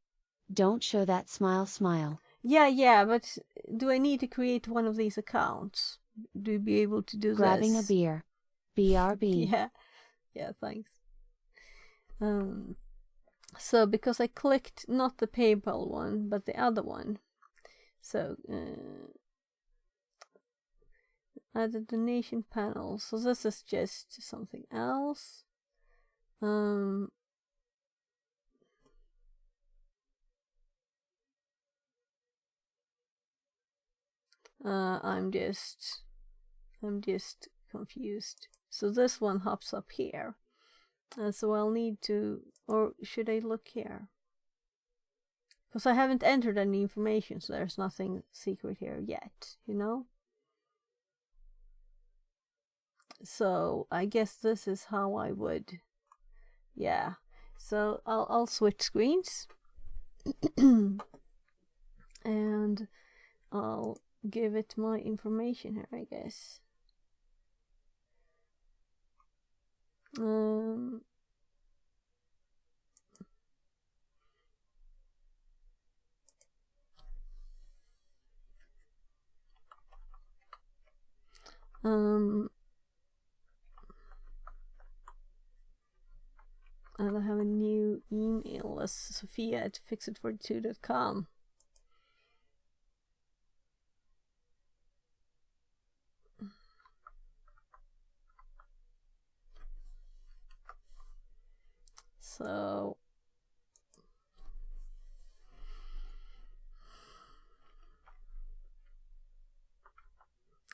Don't show that smile. Yeah, but do I need to create one of these accounts? Do you be able to do Grabbing this? a beer. BRB. Yeah, thanks. So because I clicked not the PayPal one, but the other one. So add a donation panel. So this is just something else. I'm just confused. So this one hops up here. So I'll need to, or should I look here? Because I haven't entered any information, so there's nothing secret here yet, you know? So I guess this is how I would, yeah. So I'll switch screens. And I'll give it my information here, I guess. And I have a new email as Sophia@fixit42.com. So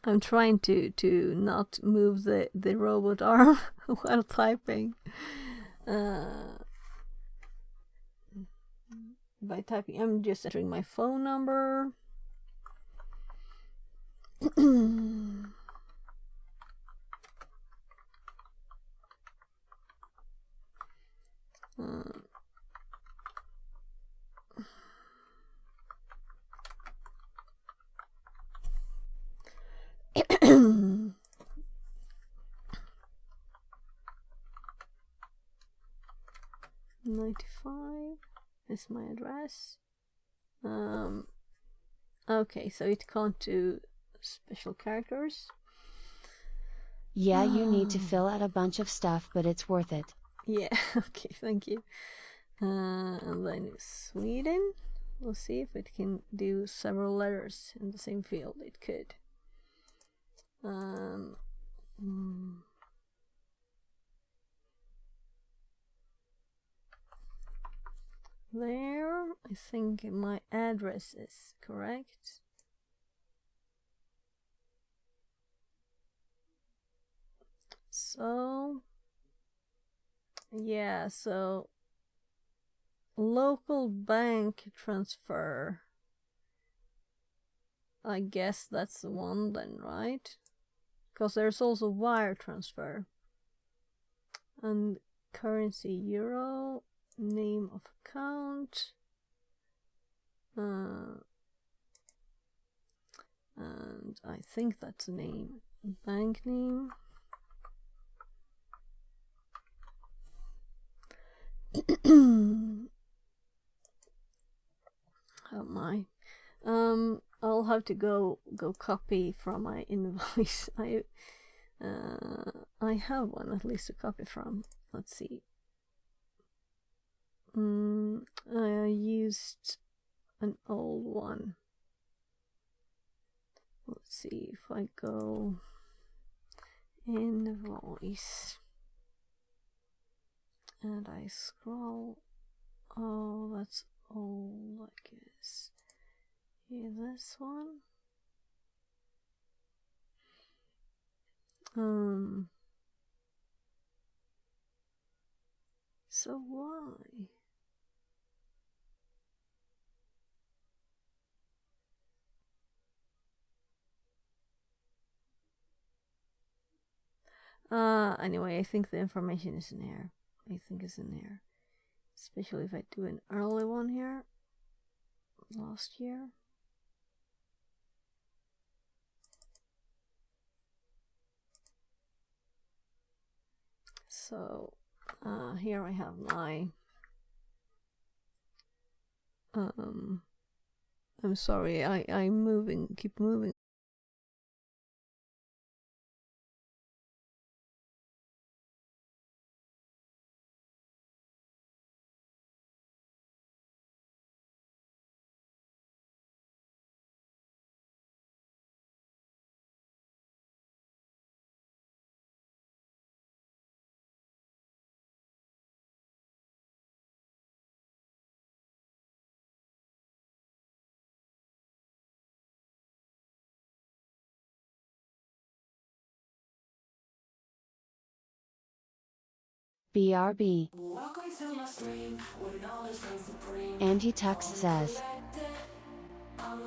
I'm trying to not move the robot arm while typing. By typing, I'm just entering my phone number. $95 is my address. Okay, so it can't do special characters. Yeah, you need to fill out a bunch of stuff, but it's worth it. Yeah, okay, thank you. And then Sweden. We'll see if it can do several letters in the same field. It could. There, I think my address is correct. So, yeah, so local bank transfer. I guess that's the one then, right? Because there's also wire transfer. And currency euro, name of account. And I think that's the name. Bank name. Oh my. I'll have to go copy from my invoice. I have one at least to copy from. Let's see. I used an old one. Let's see if I go invoice and I scroll. Oh, that's old, I guess. Yeah, this one. So why? Anyway, I think the information is in here. I think it's in here. Especially if I do an early one here. Last year. So, here I have my I'm sorry, I'm moving, keep moving. BRB. Andy Tux says.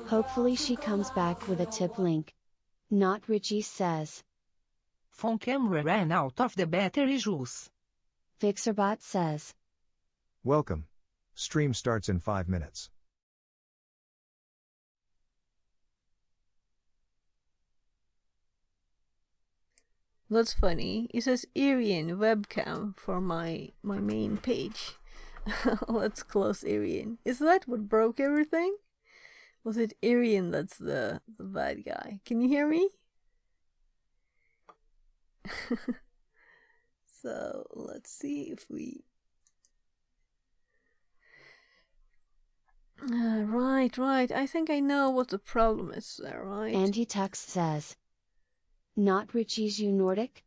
Hopefully she comes back with a tip link. Not Richie says. Phone camera ran out of the battery juice. Fixerbot says. Welcome. Stream starts in 5 minutes. That's funny. It says Irian webcam for my main page. Let's close Irian. Is that what broke everything? Was it Irian that's the bad guy? Can you hear me? So let's see if we Right. I think I know what the problem is there, right? Andy Tux says. Not Richie's U Nordic?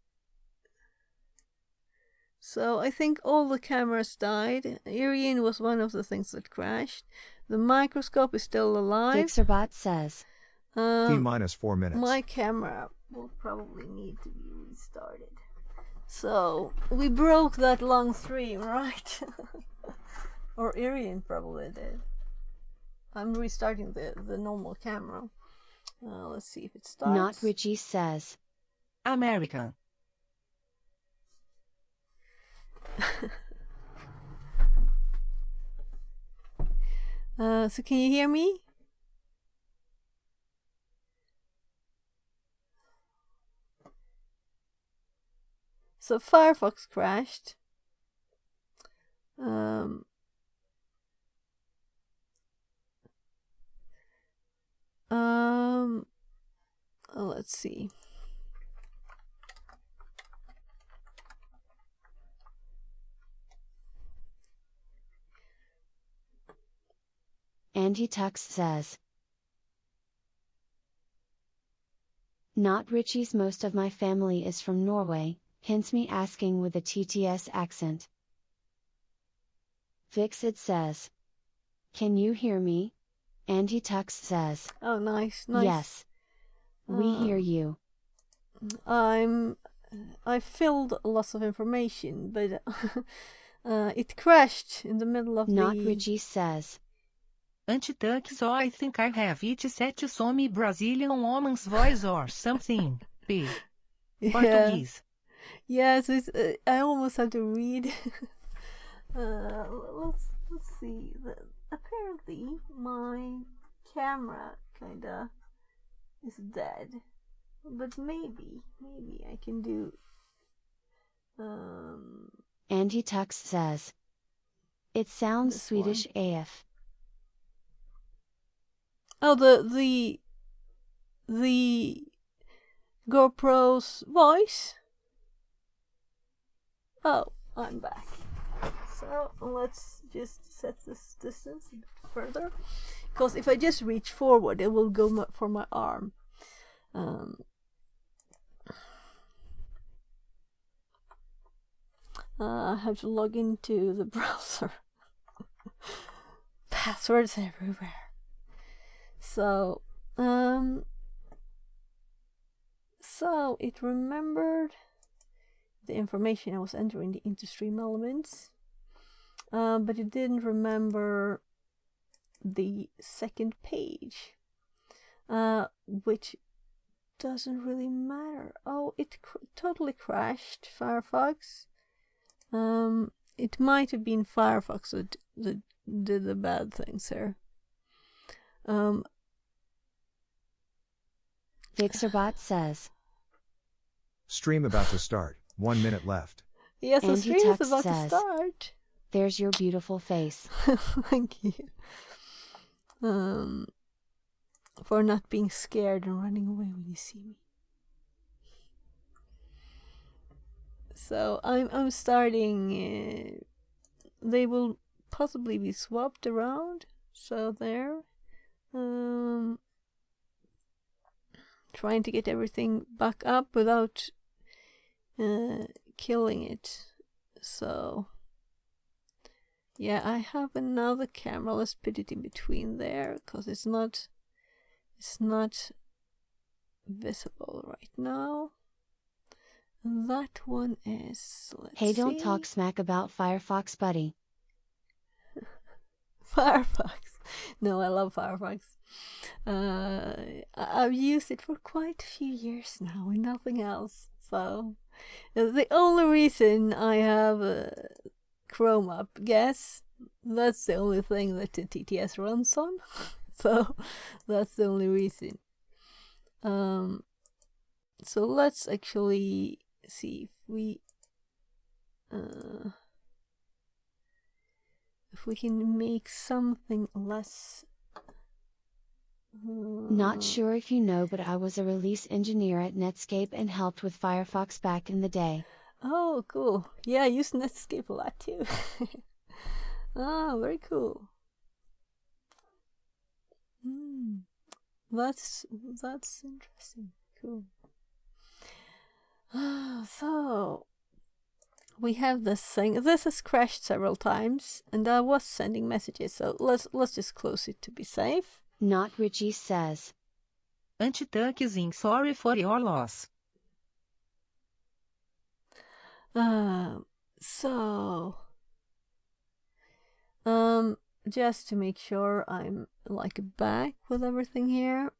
So I think all the cameras died. Irian was one of the things that crashed. The microscope is still alive. Fixerbot says. T-minus 4 minutes. My camera will probably need to be restarted. So we broke that long stream, right? Or Irian probably did. I'm restarting the normal camera. Let's see if it starts. Not Richie says. American. So can you hear me? So Firefox crashed. Let's see. Andy Tux says. Not Richie's. Most of my family is from Norway, hence me asking with a TTS accent. Fixit says. Can you hear me? Andy Tux says. Oh, nice. Yes. We hear you. I filled lots of information, but it crashed in the middle of Not the... Richie says. Anti-Tux, so I think I have it set some Brazilian woman's voice or something. P. Portuguese. Yes, I almost had to read. Let's see. Apparently, my camera kinda is dead, but maybe I can do. Andy Tux says. It sounds This Swedish AF. Oh, the GoPro's voice. Oh, I'm back. So let's just set this distance a bit further, because if I just reach forward, it will go for my arm. I have to log into the browser. Passwords everywhere. So it remembered the information I was entering into stream elements, but it didn't remember the second page, which doesn't really matter. Oh, it totally crashed Firefox. It might have been Firefox that did the bad things there. Fixerbot says. Stream about to start. 1 minute left. Yes, the Andy stream is Tux about to says. start. There's your beautiful face. Thank you. For not being scared and running away when you see me. So I'm starting. They will possibly be swapped around. So there. Trying to get everything back up without killing it. So yeah, I have another camera. Let's put it in between there, because it's not visible right now. And that one is, Hey, don't talk smack about Firefox, buddy. Firefox. No, I love Firefox. I've used it for quite a few years now and nothing else. So the only reason I have Chrome up, guess, that's the only thing that the TTS runs on. So that's the only reason. So let's actually see if we can make something less. Not sure if you know, but I was a release engineer at Netscape and helped with Firefox back in the day. Oh, cool. Yeah, I use Netscape a lot too. Ah, very cool. That's interesting. Cool. So we have this thing. This has crashed several times, and I was sending messages. So let's just close it to be safe. Not Richie says. Anti-tanking, sorry for your loss. So just to make sure I'm like back with everything here.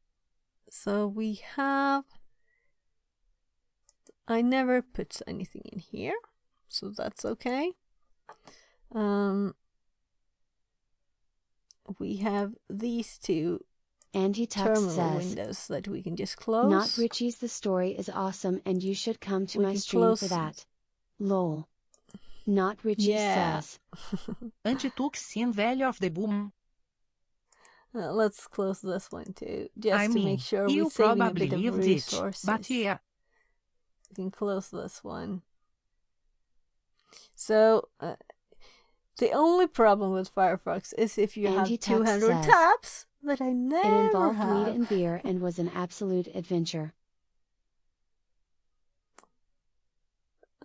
So we have, I never put anything in here, so that's okay. We have these two Andy Tux terminal says, windows that we can just close. Not Richie's the story is awesome and you should come to We my can stream close- for that. Lol. Not Richie Yeah. says. Anti-toxin value of the boom. Let's close this one too, just I to mean, make sure you we're saving a probably bit of lived it, resources. but yeah. We can close this one. So the only problem with Firefox is if you Andy have Tux 200 says, tabs that I It never involved have. weed and beer and was an absolute adventure.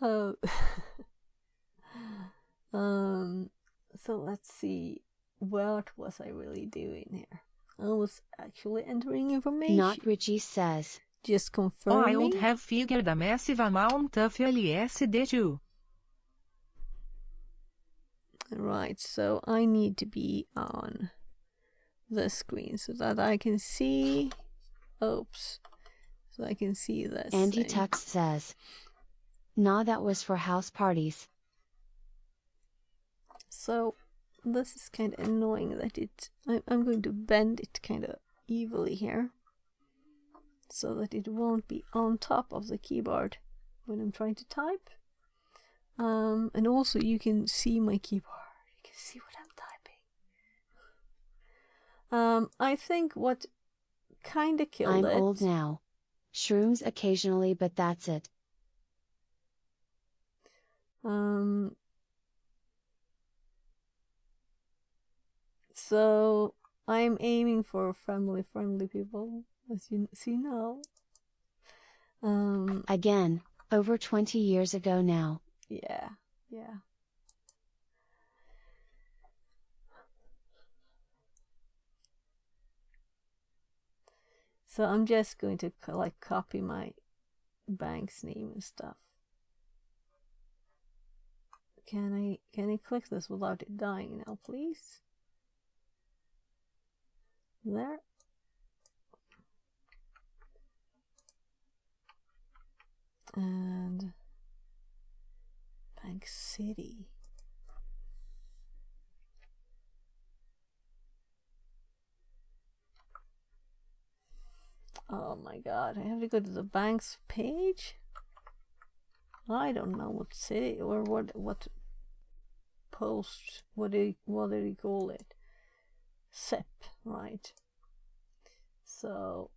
Oh. So let's see. What was I really doing here? I was actually entering information. Not Richie says. Just Oh, I confirming. would have figured a massive amount of LSD too. Right, so I need to be on the screen so that I can see. Oops. So I can see this. Andy thing. Tux says. Nah, that was for house parties. So this is kind of annoying that I'm going to bend it kind of evilly here so that it won't be on top of the keyboard when I'm trying to type. And also you can see my keyboard. You can see what I'm typing. I think what kind of killed I'm it. old now. Shrooms occasionally, but that's it. So I'm aiming for family-friendly people, as you see now. Again, over 20 years ago now. Yeah. So I'm just going to like copy my bank's name and stuff. Can I click this without it dying now, please? There. And Bank City. Oh my god, I have to go to the bank's page? I don't know what city or what post, what did he call it? SEP, right? So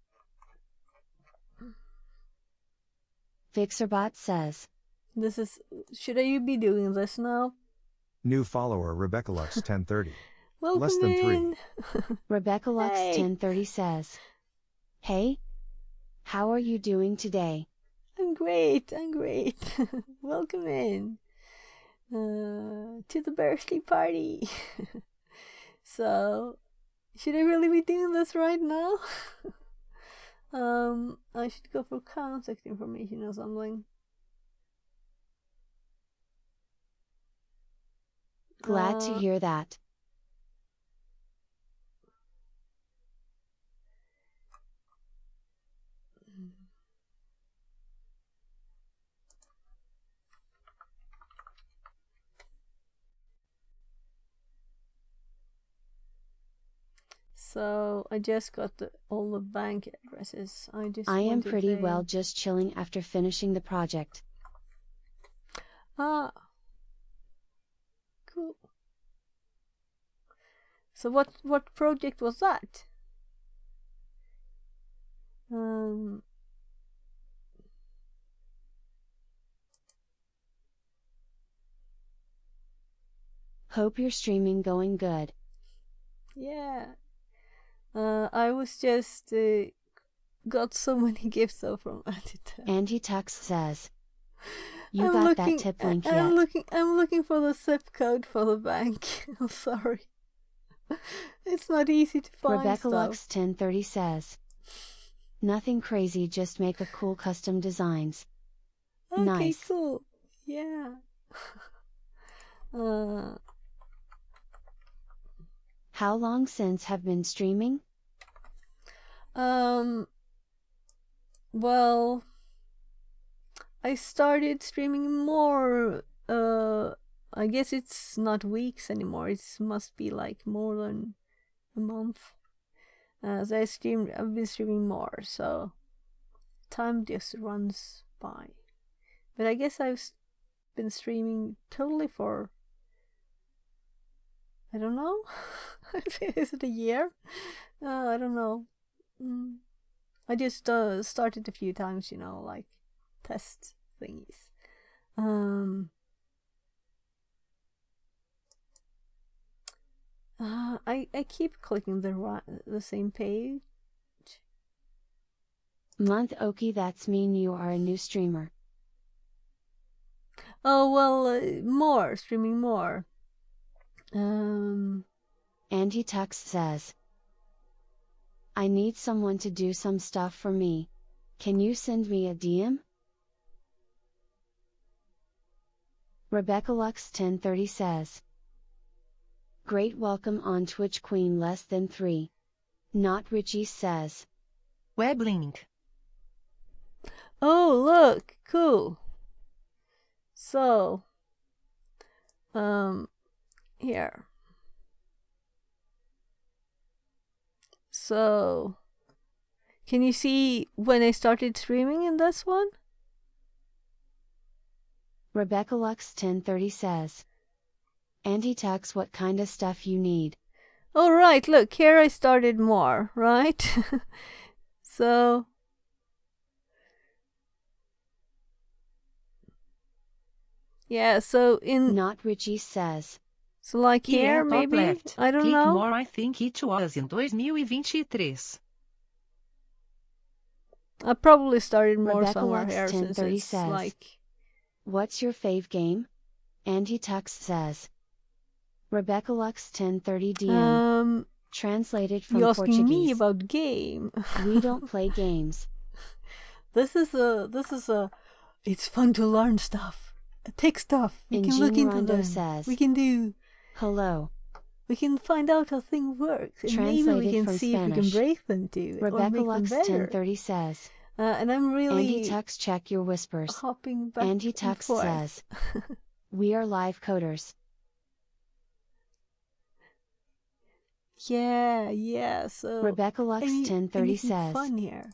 Fixerbot says. this is, should I be doing this now? New follower Rebecca Lux 1030. Welcome Less than 3. in. Rebecca Lux Hey. 1030 says. Hey, how are you doing today? I'm great. Welcome in to the birthday party. So, should I really be doing this right now? I should go for contact information or something. Glad to hear that. So I just got all the bank addresses. I am wanted pretty the- well, just chilling after finishing the project. Ah, cool. So what project was that? Hope you're streaming going good. Yeah. I was just got so many gifts though from Anti-Tux. Andy Tux says, "You got that tip link yet?" I'm looking for the zip code for the bank. I'm sorry. It's not easy to find Rebecca stuff. Lux 1030 says, "Nothing crazy, just make a cool custom designs." Okay, Nice. cool. Yeah. How long since have been streaming? Well, I started streaming more, I guess it's not weeks anymore, it must be like more than a month. As I've been streaming more, so time just runs by. But I guess I've been streaming totally for, I don't know, is it a year? I don't know. I just started a few times, like test thingies. I keep clicking the same page. Month Okie, that's mean you are a new streamer. Oh well, streaming more. Andy Tux says, "I need someone to do some stuff for me. Can you send me a DM?" Rebecca Lux 1030 says, "Great welcome on Twitch Queen less than 3. Not Richie says, Web link. Oh look, cool. So, here. So, can you see when I started streaming in this one? Rebecca Lux 1030 says, "Andy Tux, what kind of stuff you need?" Oh right, look, here I started more, right? So, yeah, so Not Richie says, so like here, top maybe? left. I don't Click know. more, I think it was in 2023. I probably started more Rebecca somewhere Lux here since 1030 it's says, like... "What's your fave game?" Andy Tux says, Rebecca Lux 1030 DM, translated from You're asking Portuguese. me about game. We don't play games. This is a, it's fun to learn stuff. Take stuff. We can look into them. Says, We can do... Hello. We can find out how things work. And maybe we can see Spanish. if we can break them too. Rebecca or make Lux them better. 1030 says, And I'm really... Andy Tux, check your whispers. Hopping back Andy and Tux forth. says, "We are live coders." Yeah, so... Rebecca Lux 1030 says, fun here.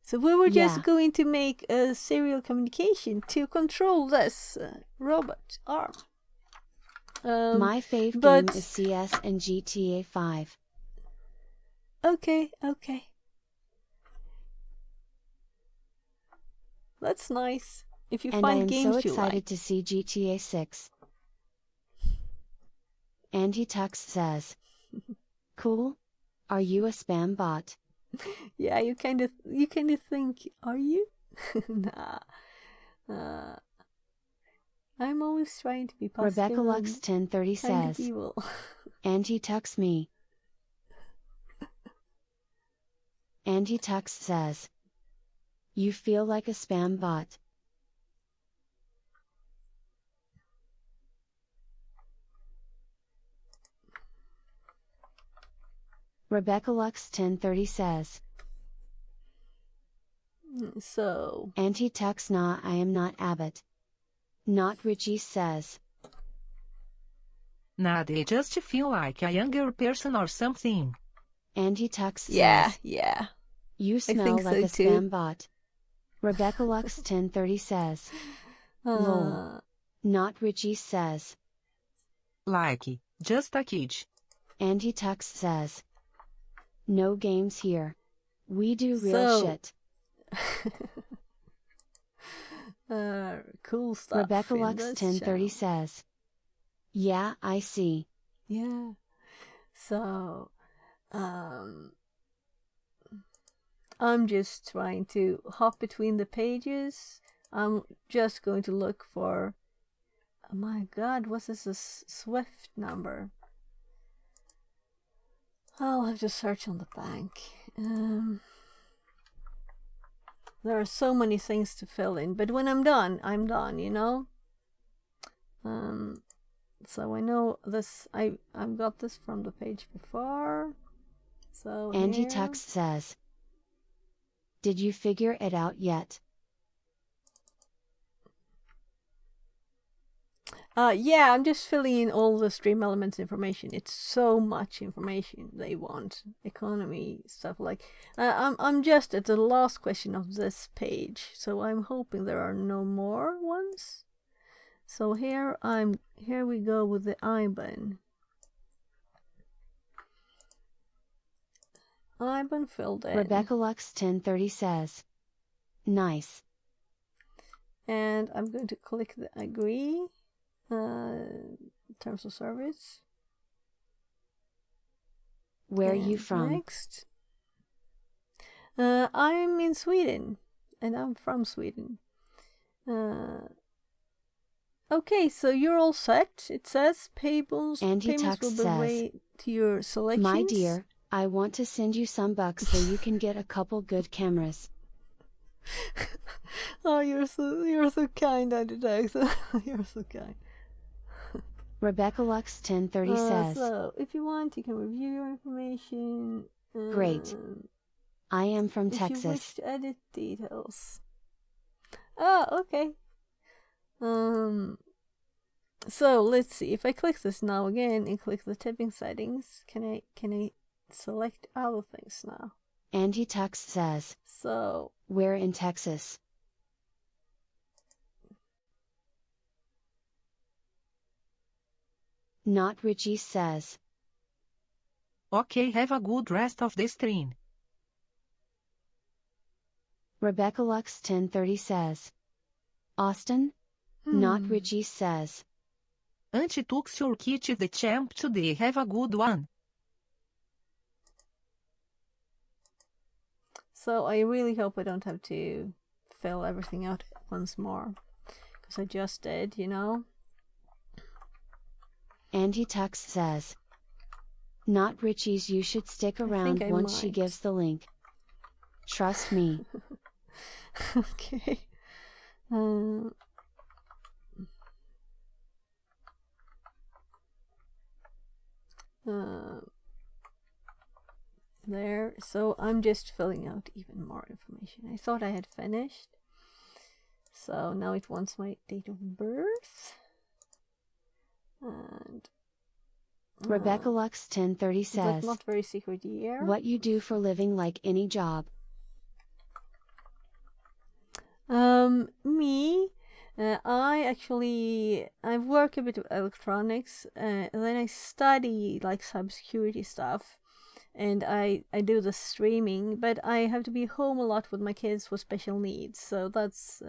So we were just going to make a serial communication to control this robot arm. My fave game is CS and GTA 5. Okay. That's nice. If you And find I am games so you excited like. to see GTA 6. Andy Tux says, "Cool? Are you a spam bot?" Yeah, you kind of think, are you? Nah. I'm always trying to be positive. Rebecca Lux 1030 says, evil. "Andy Tux me." Andy Tux says, "You feel like a spam bot." Rebecca Lux 1030 says, So... "Andy Tux, nah, I am not Abbott." Not Richie says, Nah, they just feel like a younger person or something. Andy Tux says, Yeah. "You smell like a spam bot." Rebecca Lux 1030 says, "Lol." Not Richie says, Like, just a kid. Andy Tux says, "No games here. We do real shit." Cool stuff. Rebecca Lux 1030 says, "Yeah, I see." Yeah. So, I'm just trying to hop between the pages. I'm just going to look for, oh my god, what is this Swift number? I'll have to search on the bank. There are so many things to fill in, but when I'm done, I'm done, you know? So I know this, I've got this from the page before. So Andy here. Tux says, did you figure it out yet? Yeah, I'm just filling in all the Stream Elements information. It's so much information they want. Economy stuff like. I'm just at the last question of this page, so I'm hoping there are no more ones. So here we go with the IBAN. IBAN filled in. Rebecca Lux 1030 says, nice. And I'm going to click the agree. Terms of service. Where are you from? Next. I'm in Sweden, and I'm from Sweden. Okay, so you're all set. It says payments will be raised to your selections. My dear, I want to send you some bucks so you can get a couple good cameras. Oh, you're so kind, Andy Tux. You're so kind. Rebecca Lux 1030 says, so if you want, you can review your information. Great. I am from Texas. If you wish to edit details. Oh, okay. So let's see. If I click this now again and click the tipping settings, can I select other things now? Andy Tux says, so where in Texas? Not Richie says, Okay, have a good rest of the stream. Rebecca Lux 1030 says, Austin? Not Richie says, Antitux your kit the champ today, have a good one. So I really hope I don't have to fill everything out once more, because I just did, you know. Andy Tux says, not Richie's, you should stick around once she gives the link. Trust me. Okay. There, so I'm just filling out even more information. I thought I had finished, so now it wants my date of birth. And Rebecca Lux 1030 says, but not very secret year. What you do for living, like any job? Me, I work a bit with electronics, and then I study like cybersecurity stuff, and I do the streaming, but I have to be home a lot with my kids with special needs, so that's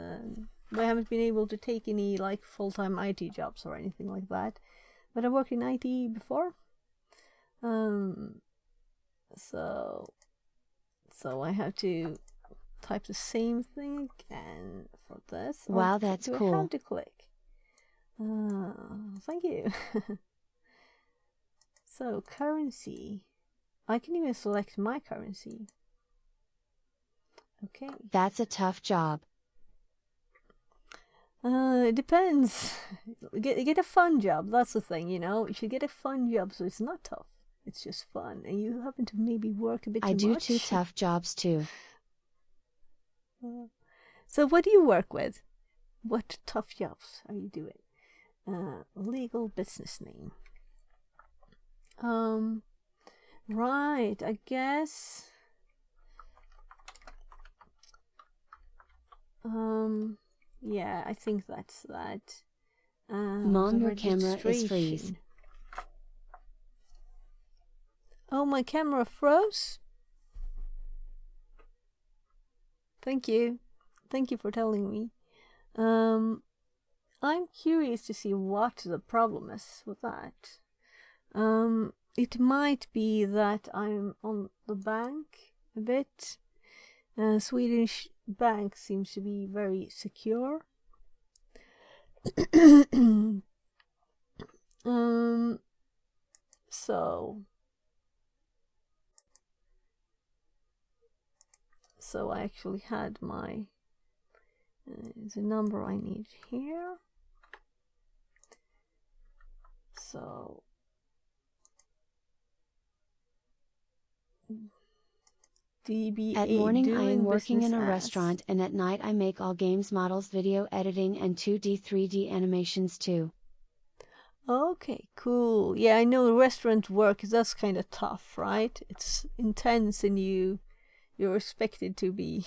I haven't been able to take any like full-time IT jobs or anything like that, but I worked in IT before, so I have to type the same thing again for this. Wow, that's cool. I have to click? Thank you. So currency, I can even select my currency. Okay. That's a tough job. It depends. Get a fun job. That's the thing, you know. You should get a fun job so it's not tough. It's just fun, and you happen to maybe work a bit too much. I do 2 tough jobs too. So what do you work with? What tough jobs are you doing? Legal business name. Right, I guess. Yeah, I think that's that. Mom, your camera is freeze. Oh, my camera froze? Thank you. Thank you for telling me. I'm curious to see what the problem is with that. It might be that I'm on the bank a bit, Swedish bank seems to be very secure. So I actually had my the number I need here. So DBA. At morning I am working in a as. restaurant, and at night I make all games models, video editing, and 2D 3D animations too. Okay, cool. Yeah, I know restaurant work, that's kind of tough, right? It's intense and you're expected to be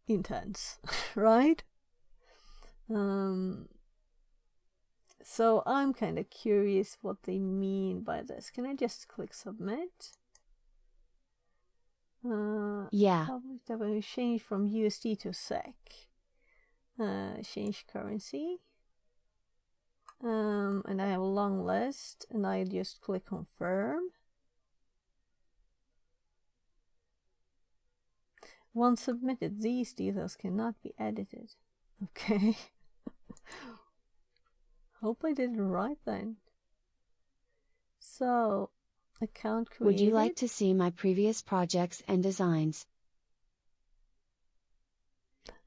intense, right? So I'm kind of curious what they mean by this. Can I just click submit? Yeah. Public W change from USD to SEK. Change currency. And I have a long list, and I just click confirm. Once submitted, these details cannot be edited. Okay. Hope I did it right then. So, account created. Would you like to see my previous projects and designs?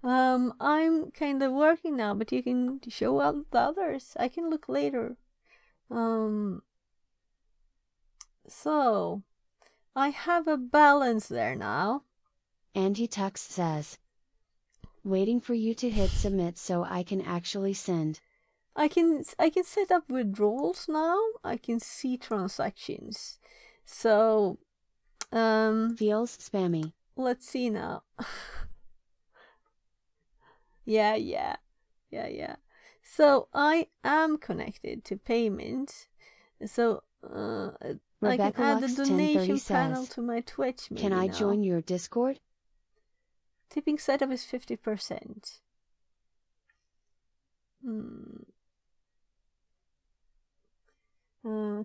I'm kind of working now, but you can show out the others. I can look later. So, I have a balance there now. Andy Tux says. Waiting for you to hit submit so I can actually send. I can set up withdrawals now. I can see transactions. So, Feels spammy. let's see now. Yeah. So I am connected to payment. So I can add the donation panel to my Twitch. Maybe can I now. join your Discord? Tipping setup is 50%.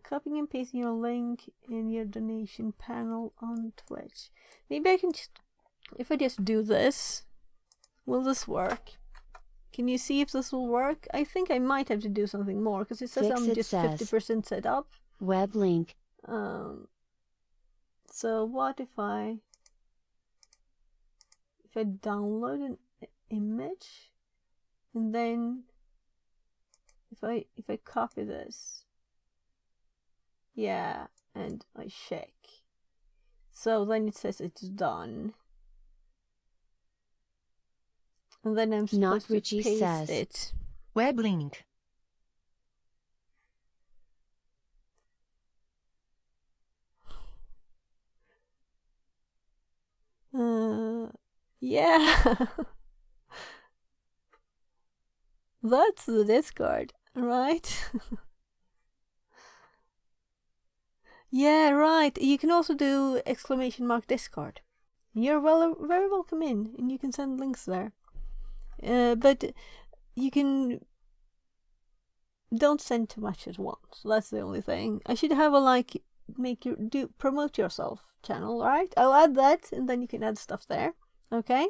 Copying and pasting your link in your donation panel on Twitch. Maybe I can just, if I just do this, will this work? Can you see if this will work? I think I might have to do something more because it says I'm just 50% set up. Web link. So what if I download an image and then if I copy this, yeah, and I check, so then it says it's done, and then I'm supposed to paste it. Web link. Yeah. That's the Discord, right? Yeah, right. You can also do !Discord. You're very welcome in, and you can send links there. But you can don't send too much at once. That's the only thing. I should have a promote yourself channel, right? I'll add that, and then you can add stuff there. Okay.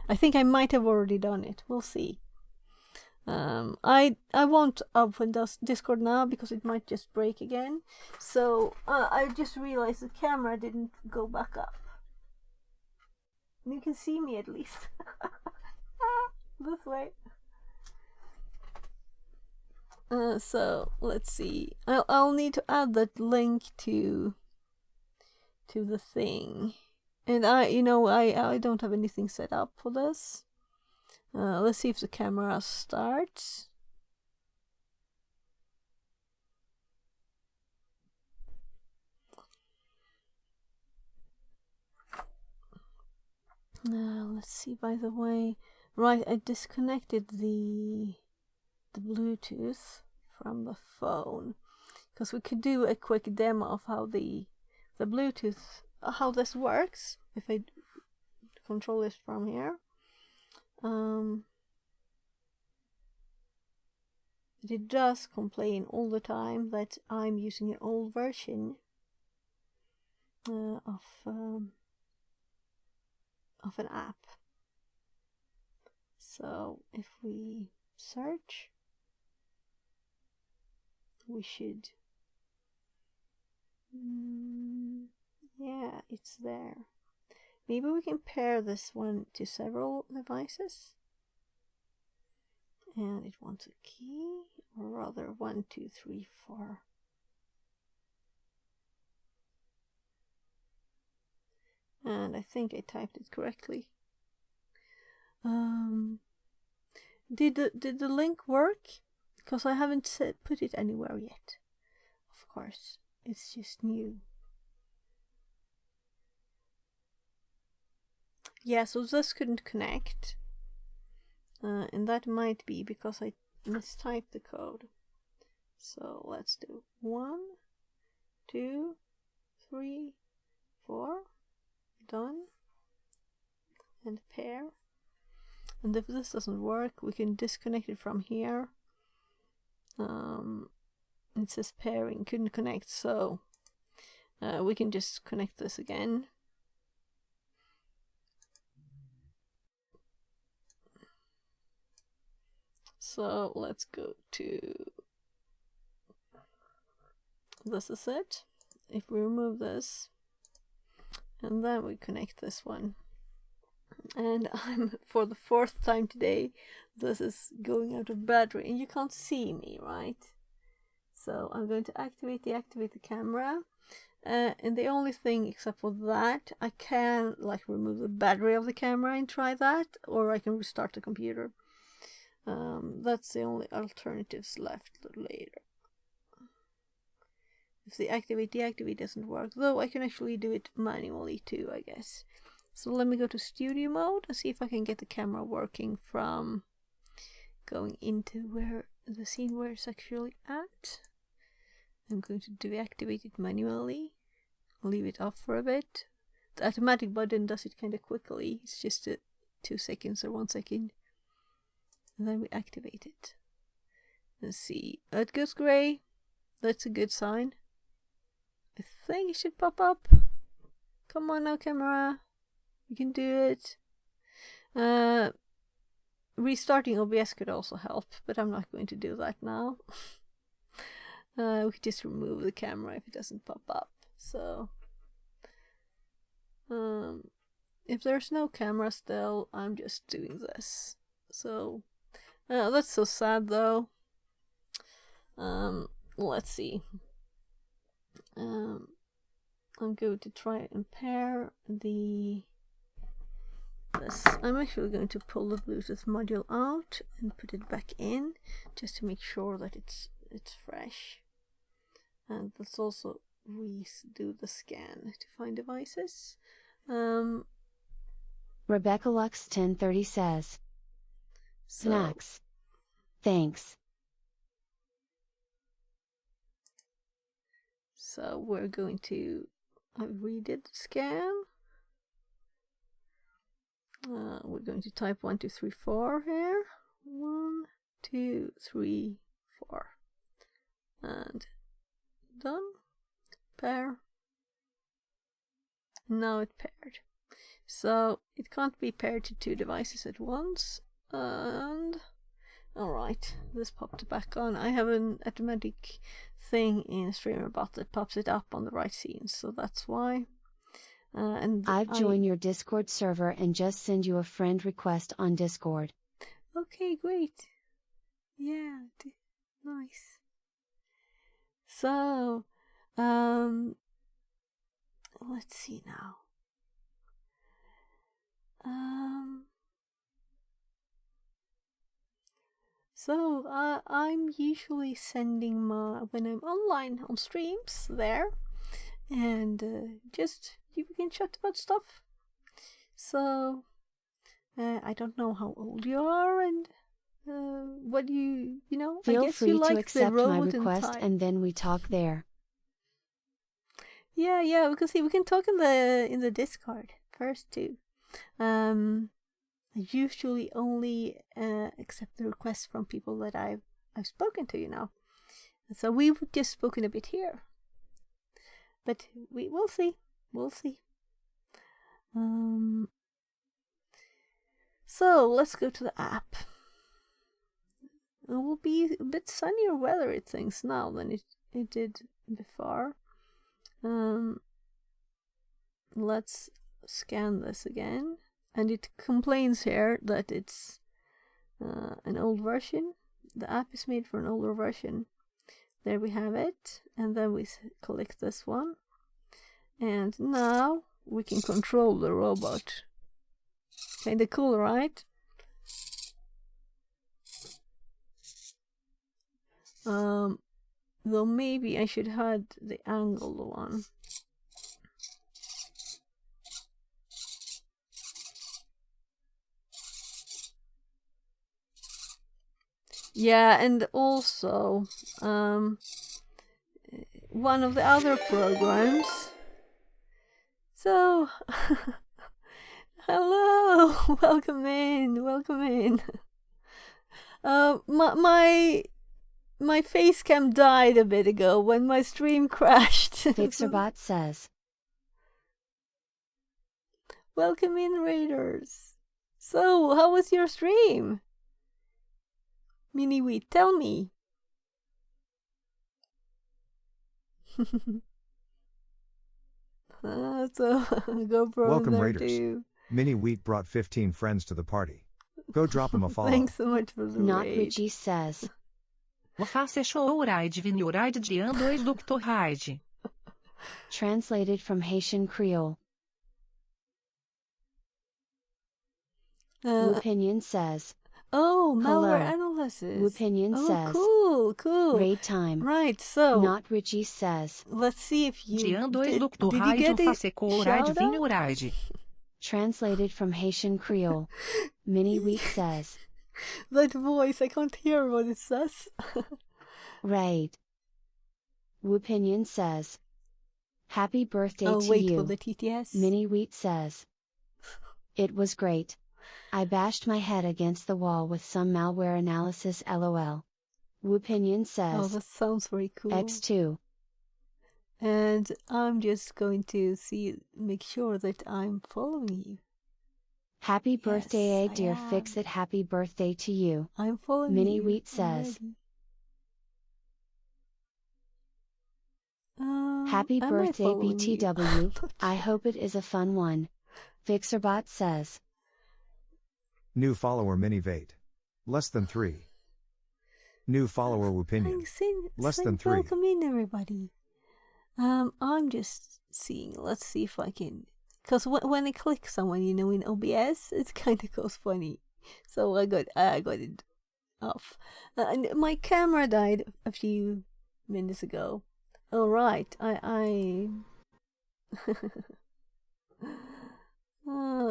I think I might have already done it. We'll see. I won't open Discord now because it might just break again. So I just realized the camera didn't go back up. You can see me at least. This way. So let's see. I'll need to add that link to the thing, and I don't have anything set up for this. Let's see if the camera starts. Let's see, by the way. Right, I disconnected the Bluetooth from the phone because we could do a quick demo of how the Bluetooth, how this works if I control this from here. It does complain all the time that I'm using an old version of of an app. So if we search, we should, yeah, it's there. Maybe we can pair this one to several devices. And it wants a key, or rather 1, 2, 3, 4. And I think I typed it correctly. Did the link work? Because I haven't put it anywhere yet. Of course, it's just new. Yeah, so this couldn't connect. And that might be because I mistyped the code. So let's do 1, 2, 3, 4. Done. And pair. And if this doesn't work, we can disconnect it from here. It says pairing couldn't connect, so we can just connect this again. So let's go to, this is it. If we remove this, and then we connect this one. And I'm, for the 4th time today, this is going out of battery, and you can't see me, right? So I'm going to deactivate the camera. And the only thing except for that, I can like remove the battery of the camera and try that, or I can restart the computer. That's the only alternatives left later. If the deactivate doesn't work, though I can actually do it manually too, I guess. So let me go to studio mode and see if I can get the camera working from going into where the scene where it's actually at. I'm going to deactivate it manually, leave it off for a bit. The automatic button does it kind of quickly, it's just 2 seconds or 1 second. And then we activate it. Let's see, it goes grey, that's a good sign. I think it should pop up. Come on now, camera. You can do it. Restarting OBS could also help, but I'm not going to do that now. We could just remove the camera if it doesn't pop up. So, if there's no camera still, I'm just doing this. So, that's so sad though. Let's see. I'm going to try and pair this. I'm actually going to pull the Bluetooth module out and put it back in, just to make sure that it's fresh. And let's also redo the scan to find devices. Rebecca Lux 1030 says, snacks. Thanks. So we're going to, I redid the scan. We're going to type 1, 2, 3, 4 here. 1, 2, 3, 4. And done. Pair. Now it paired. So it can't be paired to 2 devices at once. And alright, this popped back on. I have an automatic thing in StreamerBot that pops it up on the right scene, so that's why. And I've joined your Discord server and just send you a friend request on Discord. Okay, great. Yeah, nice. So, let's see now. So I'm usually sending when I'm online on streams there, and just you can chat about stuff. So I don't know how old you are and what you know. Feel I guess free you like to accept the my robot request and then we talk there. Yeah, we can see. We can talk in the Discord first too. I usually only accept the requests from people that I've spoken to, So we've just spoken a bit here, but we'll see. We'll see. So let's go to the app. It will be a bit sunnier weather, it thinks now, than it did before. Let's scan this again, and it complains here that it's an old version. The app is made for an older version. There we have it, and then we click this one, and now we can control the robot. Kinda cool, right? Though maybe I should have the angled one. Yeah, and also one of the other programs. So, hello, welcome in. My face cam died a bit ago when my stream crashed. Fixerbot says, welcome in, Raiders. So, how was your stream? Mini-Wheat, tell me. So, GoPro Welcome, there Raiders. too. Mini-Wheat brought 15 friends to the party. Go drop him a follow. Thanks so much for the Not raid. Richie says, O face show ride vini ride Jean 2 Dr. Hyde. translated from Haitian Creole. Opinion says, Oh, malware Hello. analysis. Opinion says, Cool. raid time. Right, so Not Richie says, let's see if you Jean 2 did Dr. you Hyde get a face show ride shout vini out? ride. translated from Haitian Creole. Mini Wheat says, That voice, I can't hear what it says. raid. Opinion says, happy birthday Oh, to wait for you. the TTS. Mini Wheat says, it was great. I bashed my head against the wall with some malware analysis lol. Opinion Oh, says, that sounds very cool. X2. And I'm just going to make sure that I'm following you. Happy birthday, Yes, I dear am. Fix It. Happy birthday to you. I'm following Mini you. Wheat says, Happy am I birthday, following you? BTW. I hope it is a fun one. Fixerbot says, New follower Minivate. Less than 3. New follower Opinion. Thanks in, Less than 3. Welcome in, everybody. I'm just seeing. Let's see if I can. Because when I click someone, in OBS, it kind of goes funny. So I got it off. And my camera died a few minutes ago. All right, I.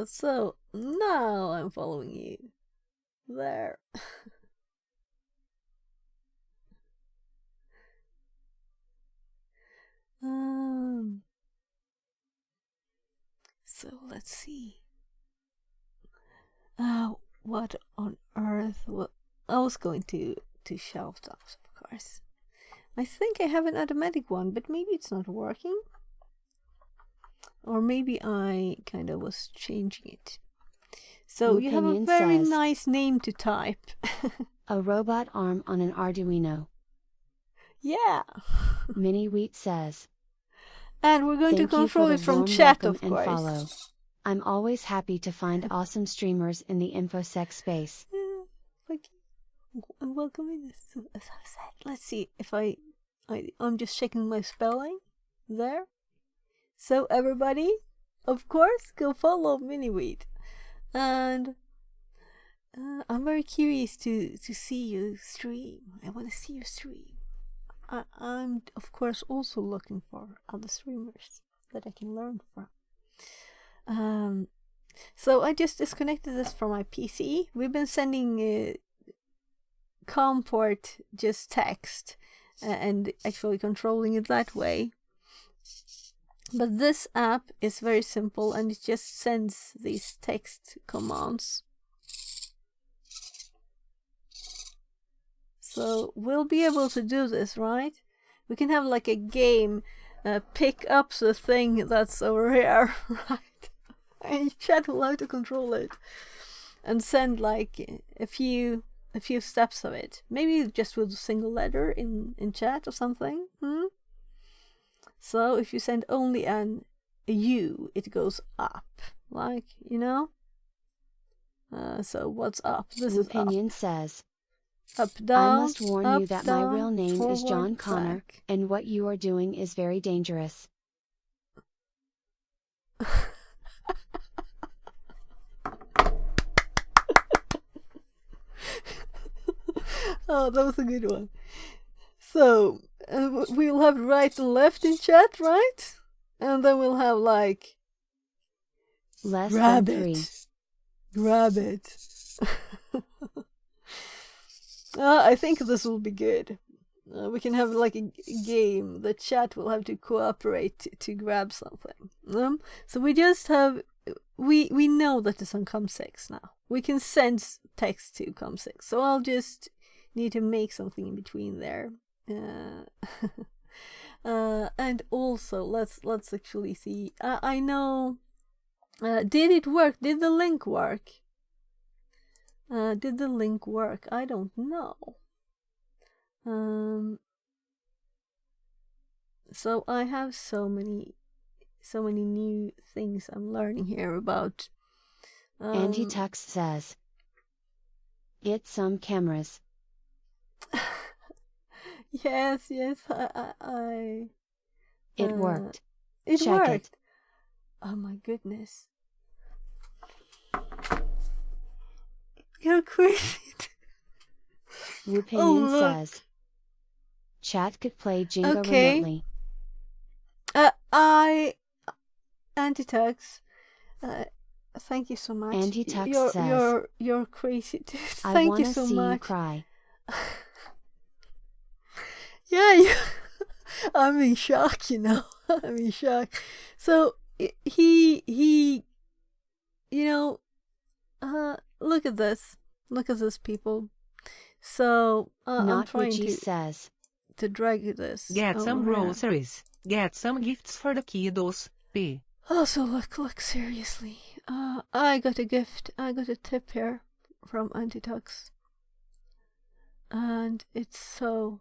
So now I'm following you. There. So let's see. What on earth? What I was going to shelf that, of course. I think I have an automatic one, but maybe it's not working. Or maybe I kind of was changing it. So you have a Opinion very says, nice name to type. a robot arm on an Arduino. Yeah. Mini Wheat says, And we're going thank to you control for it the from warm chat, welcome of and course. follow. I'm always happy to find awesome streamers in the InfoSec space. And welcome in. So, as I said, let's see if I'm just checking my spelling there. So everybody, of course, go follow Mini-Wheat. And I'm very curious to see you stream. I want to see you stream. I'm, of course, also looking for other streamers that I can learn from. So I just disconnected this from my PC. We've been sending ComPort just text and actually controlling it that way. But this app is very simple and it just sends these text commands. So we'll be able to do this, right? We can have like a game, pick up the thing that's over here, right? And chat will have to control it. and send like a few steps of it. Maybe just with a single letter in chat or something. So if you send only a U, it goes up, like, you know. So what's up? This is up. Opinion says, Up, down. I must warn up, you that down, my real name is forward, John Connor, back. and what you are doing is very dangerous. Oh, that was a good one. So we'll have right and left in chat, right? And then we'll have like Less grab than 3. it, grab it. I think this will be good. We can have like a game. The chat will have to cooperate to grab something. So we just have we know that it's on COM6 now. We can send text to COM6. So I'll just need to make something in between there. And also let's actually see. I know. Did it work? Did the link work? Did the link work? I don't know. So I have so many new things I'm learning here about. Andy Tux says, "It's some cameras." Yes, I It worked. It Check worked. it. Oh my goodness. You're crazy. Opinion look. says, "Chat could play Jenga Okay. remotely." Antitux, thank you so much. Antitux says, you're crazy, dude. "I Thank want you to so see much. you cry." Yeah, I'm in shock, you know. I'm in shock. So he, you know, look at this. Look at this, people. So I'm Not trying Richie says, to drag this. Get some over here. groceries. Get some gifts for the kiddos. P. Also, look, seriously. I got a gift. I got a tip here from Antitux. And it's so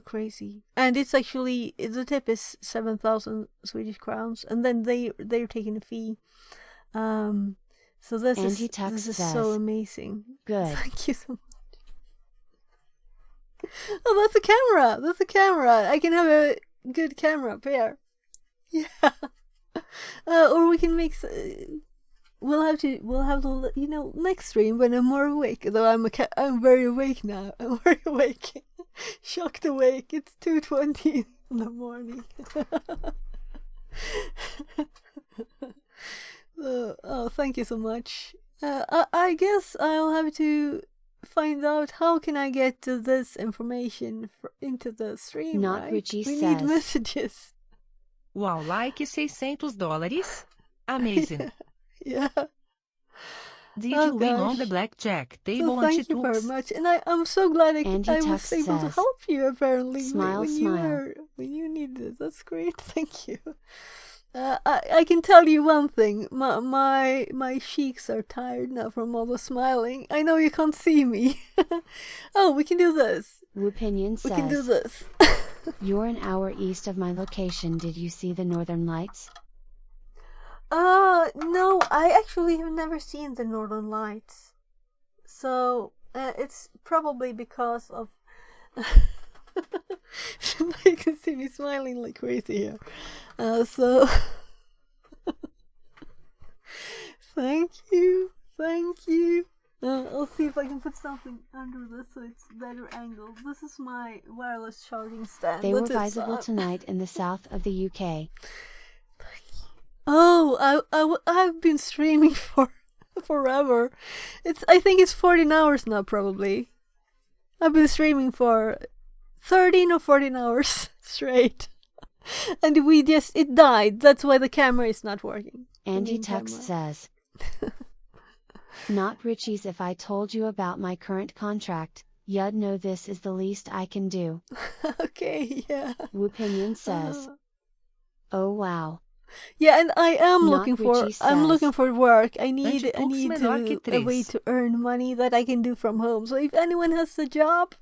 crazy. And it's actually, the tip is 7,000 Swedish crowns. And then they're taking a fee. So this Antitux is says, so amazing. "Good." Thank you so much. Oh, that's a camera. That's a camera. I can have a good camera up here. Yeah. Or we can make. We'll have to. You know, next stream when I'm more awake. Though I'm very awake now. I'm very awake. Shocked awake. It's 2:20 in the morning. Oh, thank you so much. I guess I'll have to find out how can I get this information into the stream. Not right? Richie We says, need messages. Wow, like $600? Amazing. Yeah. Did Oh, you win on gosh. the blackjack table, So thank you very Antitux? much, and I'm so glad I was Antitux able to says, help you. Apparently, "Smile, when smile." you needed it. That's great. Thank you. I can tell you one thing. My cheeks are tired now from all the smiling. I know you can't see me. Oh, we can do this. Opinion We can do says, this. "You're an hour east of my location. Did you see the northern lights?" No, I actually have never seen the Northern Lights. So, it's probably because of... You can see me smiling like crazy here. So... Thank you. I'll see if I can put something under this so it's better angled. This is my wireless charging stand. They were That is, visible tonight in the south of the UK. Oh, I've been streaming for forever. I think it's 14 hours now, probably. I've been streaming for 13 or 14 hours straight. And it died. That's why the camera is not working. Andy main Tux camera. says, "Not Richie's. If I told you about my current contract, you'd know this is the least I can do." Okay, yeah. Opinion says, "Oh wow. Yeah, and I am Not looking for Richie I'm looking says. for work. I need menor que a way 3. to earn money that I can do from home. So if anyone has a job,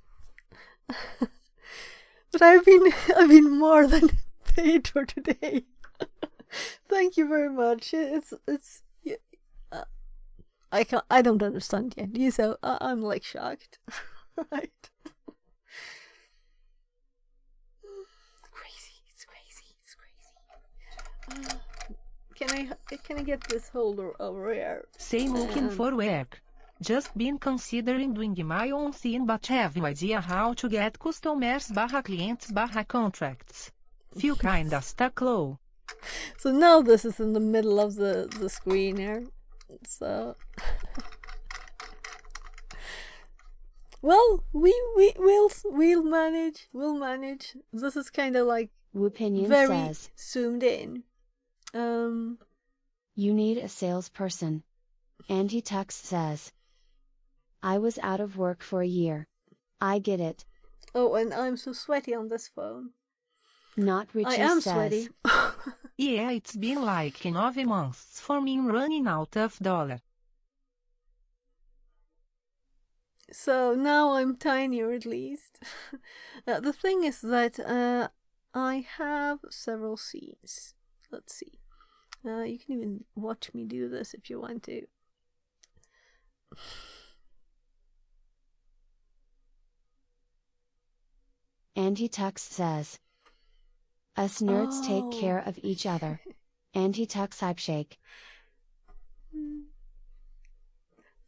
but I've been more than paid for today. Thank you very much. It's yeah, I don't understand yet. You so I'm like shocked. Right. Crazy. It's crazy. It's crazy. Can I get this holder over here? Say looking for work. Just been considering doing my own thing but have no idea how to get customers/clients/contracts. Feel kinda stuck low. So now this is in the middle of the screen here. So well, we'll manage. We'll manage. This is kind of like Woopinion very says. zoomed in. You need a salesperson. Andy Tux says. I was out of work for a year. I get it. Oh, and I'm so sweaty on this phone. Not Richie I am says. sweaty. Yeah, it's been like 9 months for me running out of dollar. So now I'm tinier at least. The thing is that I have several scenes. Let's see. You can even watch me do this if you want to. Andy Tux says. Us nerds take care of each other. Andy Tux hype shake.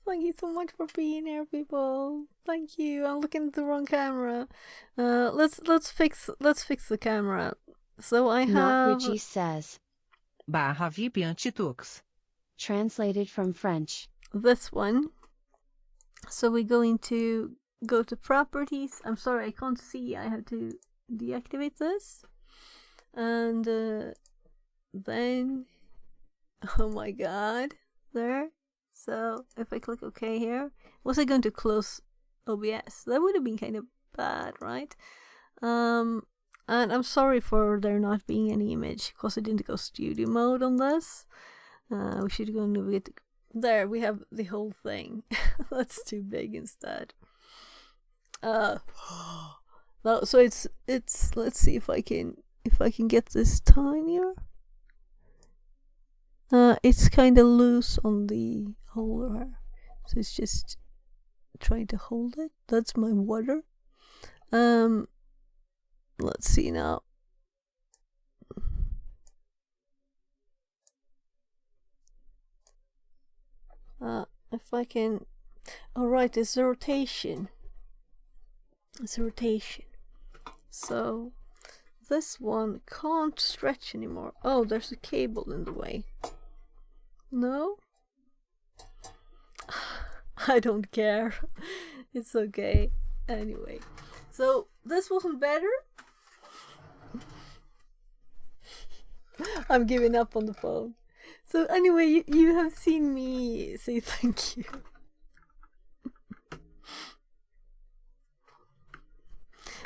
Thank you so much for being here, people. Thank you. I'm looking at the wrong camera. Let's fix the camera. So I have. Not Richie says. /VIP Antitux. Translated from French. This one. So we're going to go to properties. I'm sorry, I can't see. I have to deactivate this. And then, oh my god, there. So if I click OK here, was I going to close OBS? That would have been kind of bad, right? And I'm sorry for there not being any image because I didn't go studio mode on this. We should go navigate. There we have the whole thing. That's too big instead. No, so it's let's see if I can get this tinier. It's kind of loose on the holder, so it's just trying to hold it. That's my water. Let's see now. If I can. Alright, it's a rotation. It's a rotation. So this one can't stretch anymore. Oh, there's a cable in the way. No? I don't care. It's okay. Anyway. So this wasn't better. I'm giving up on the phone. So anyway, you have seen me say thank you.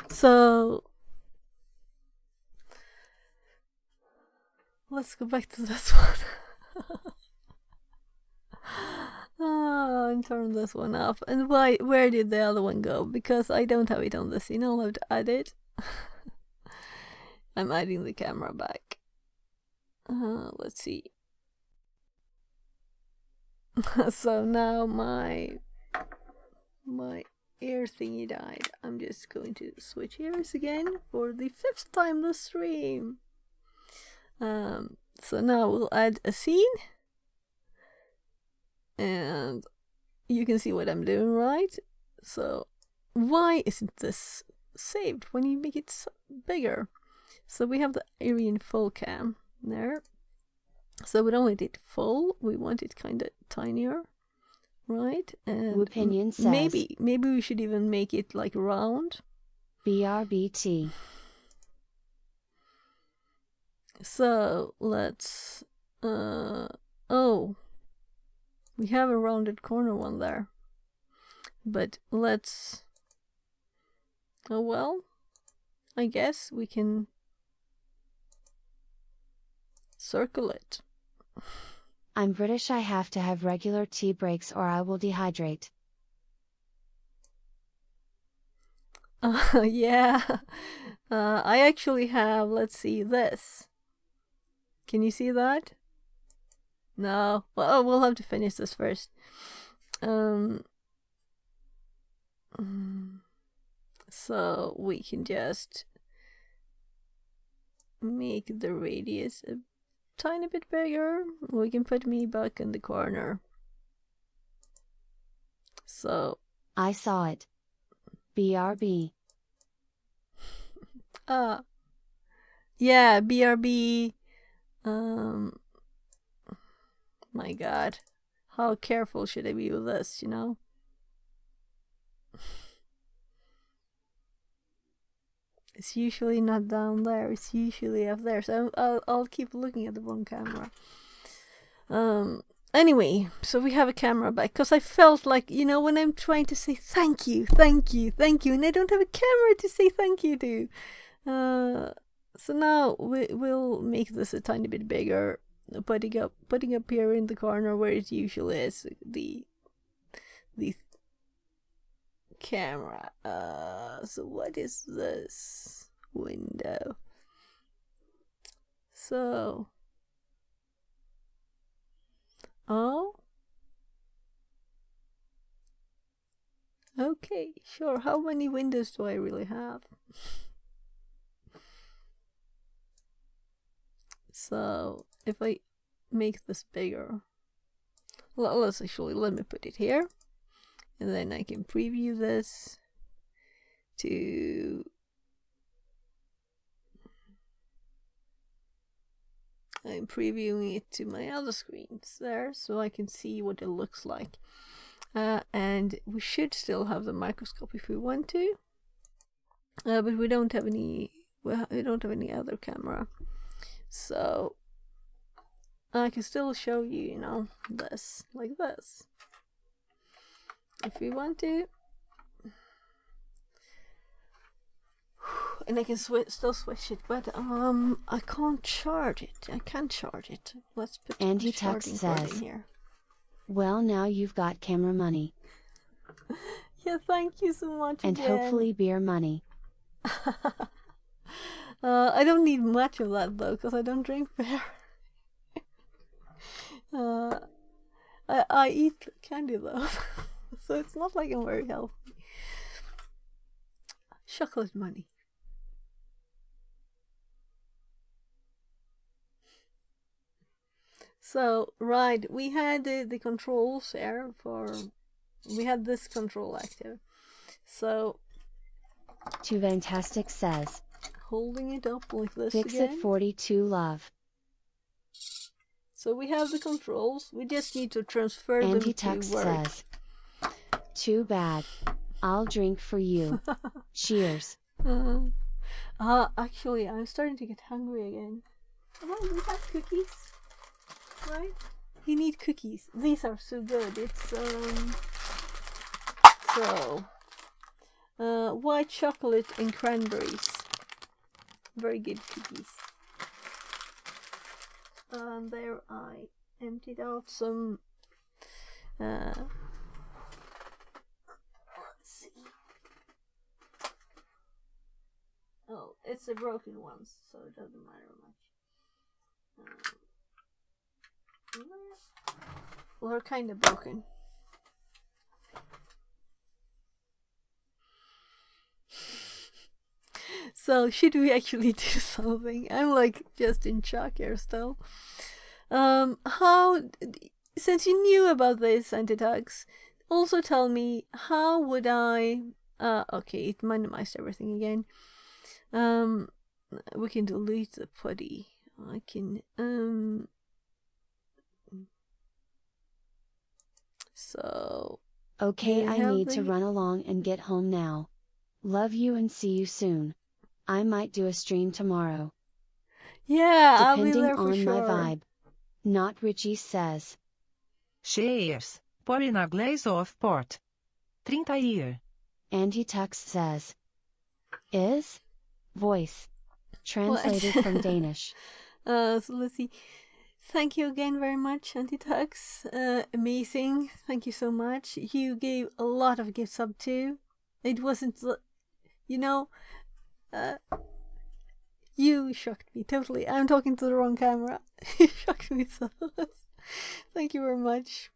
So let's go back to this one. And turn this one off. And where did the other one go? Because I don't have it on the scene. I'll have to add it. I'm adding the camera back. Let's see. So now my ear thingy died. I'm just going to switch ears again for the 5th time this stream. So now we'll add a scene. And you can see what I'm doing, right? So why isn't this saved when you make it bigger? So we have the Arian full cam there. So we don't want it full, we want it kind of tinier, right? And Opinion says. maybe we should even make it like round. BRBT. So let's oh, we have a rounded corner one there, but let's, oh well, I guess we can circle it. I'm British, I have to have regular tea breaks or I will dehydrate. Yeah. I actually have, let's see, this. Can you see that? No. Well, we'll have to finish this first. So we can just make the radius a tiny bit bigger. We can put me back in the corner. So I saw it. BRB. Yeah, BRB. My God, how careful should I be with this, you know? It's usually not down there, it's usually up there, so I'll keep looking at the wrong camera. Anyway, so we have a camera back, because I felt like, you know, when I'm trying to say thank you, and I don't have a camera to say thank you to. So now we'll make this a tiny bit bigger, putting up here in the corner where it usually is, the camera. So what is this window? So, oh, okay, sure. How many windows do I really have? So if I make this bigger, let me put it here, and then I can preview this to I'm previewing it to my other screens there, so I can see what it looks like. And we should still have the microscope if we want to, but we don't have any. We don't have any other camera, so I can still show you, you know, this like this if we want to, and I can still switch it, but I can't charge it. Let's put Andy the charging Tux cord in says, here. well, now you've got camera money. Yeah, thank you so much. And again. hopefully beer money. I don't need much of that though, because I don't drink beer. I eat candy though, so it's not like I'm very healthy. Chocolate money. So, right, we had the controls there we had this control active. So, Too Fantastic says, holding it up like this fix again. it 42 love. So we have the controls. We just need to transfer Andy them Tux to work. says, too bad. I'll drink for you. Cheers. Actually, I'm starting to get hungry again. Oh, we have cookies, right? You need cookies. These are so good. It's white chocolate and cranberries. Very good cookies. There I emptied out some. Let's see. Oh, it's the broken ones, so it doesn't matter much. Well, they're kind of broken. So, should we actually do something? I'm like just in shock here still. Since you knew about this, Antitax, also tell me, how would I, okay, it minimized everything again. We can delete the putty. I can, so. Okay, I need to run along and get home now. Love you and see you soon. I might do a stream tomorrow. Yeah, I'll be depending there for on sure. my vibe. Not Richie says. Cheers. Pour in a glass of port. 30 year. Andy Tux says. Is? Voice. Translated from Danish. So let's see. Thank you again very much, Antitux. Amazing. Thank you so much. You gave a lot of gifts up too. It wasn't, you know, you shocked me totally. I'm talking to the wrong camera. You shocked me so much. Thank you very much.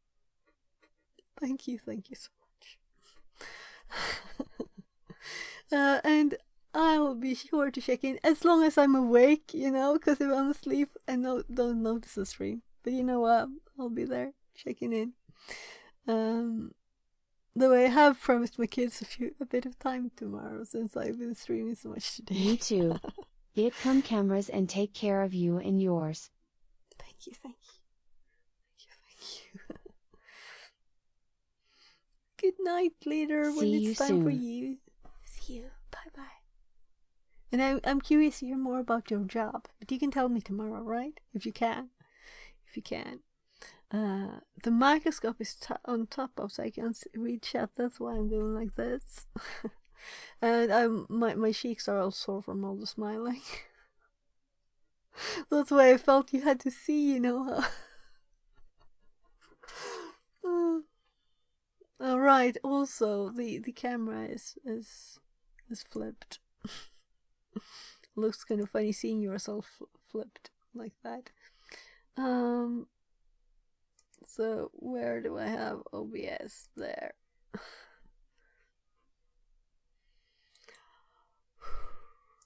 Thank you so much. And I'll be sure to check in as long as I'm awake, because if I'm asleep, I don't notice the stream. But you know what? I'll be there checking in. Though I have promised my kids a bit of time tomorrow since I've been streaming so much today. Me too. Get come cameras and take care of you and yours. Thank you. Good night, later when it's time for you. See you. Bye. And I'm curious to hear more about your job, but you can tell me tomorrow, right? If you can. The microscope is on top of, so I can't read chat. That's why I'm doing like this. And my cheeks are all sore from all the smiling. That's why I felt you had to see, how. Alright, also the camera is flipped. Looks kind of funny seeing yourself flipped like that. So where do I have OBS? There.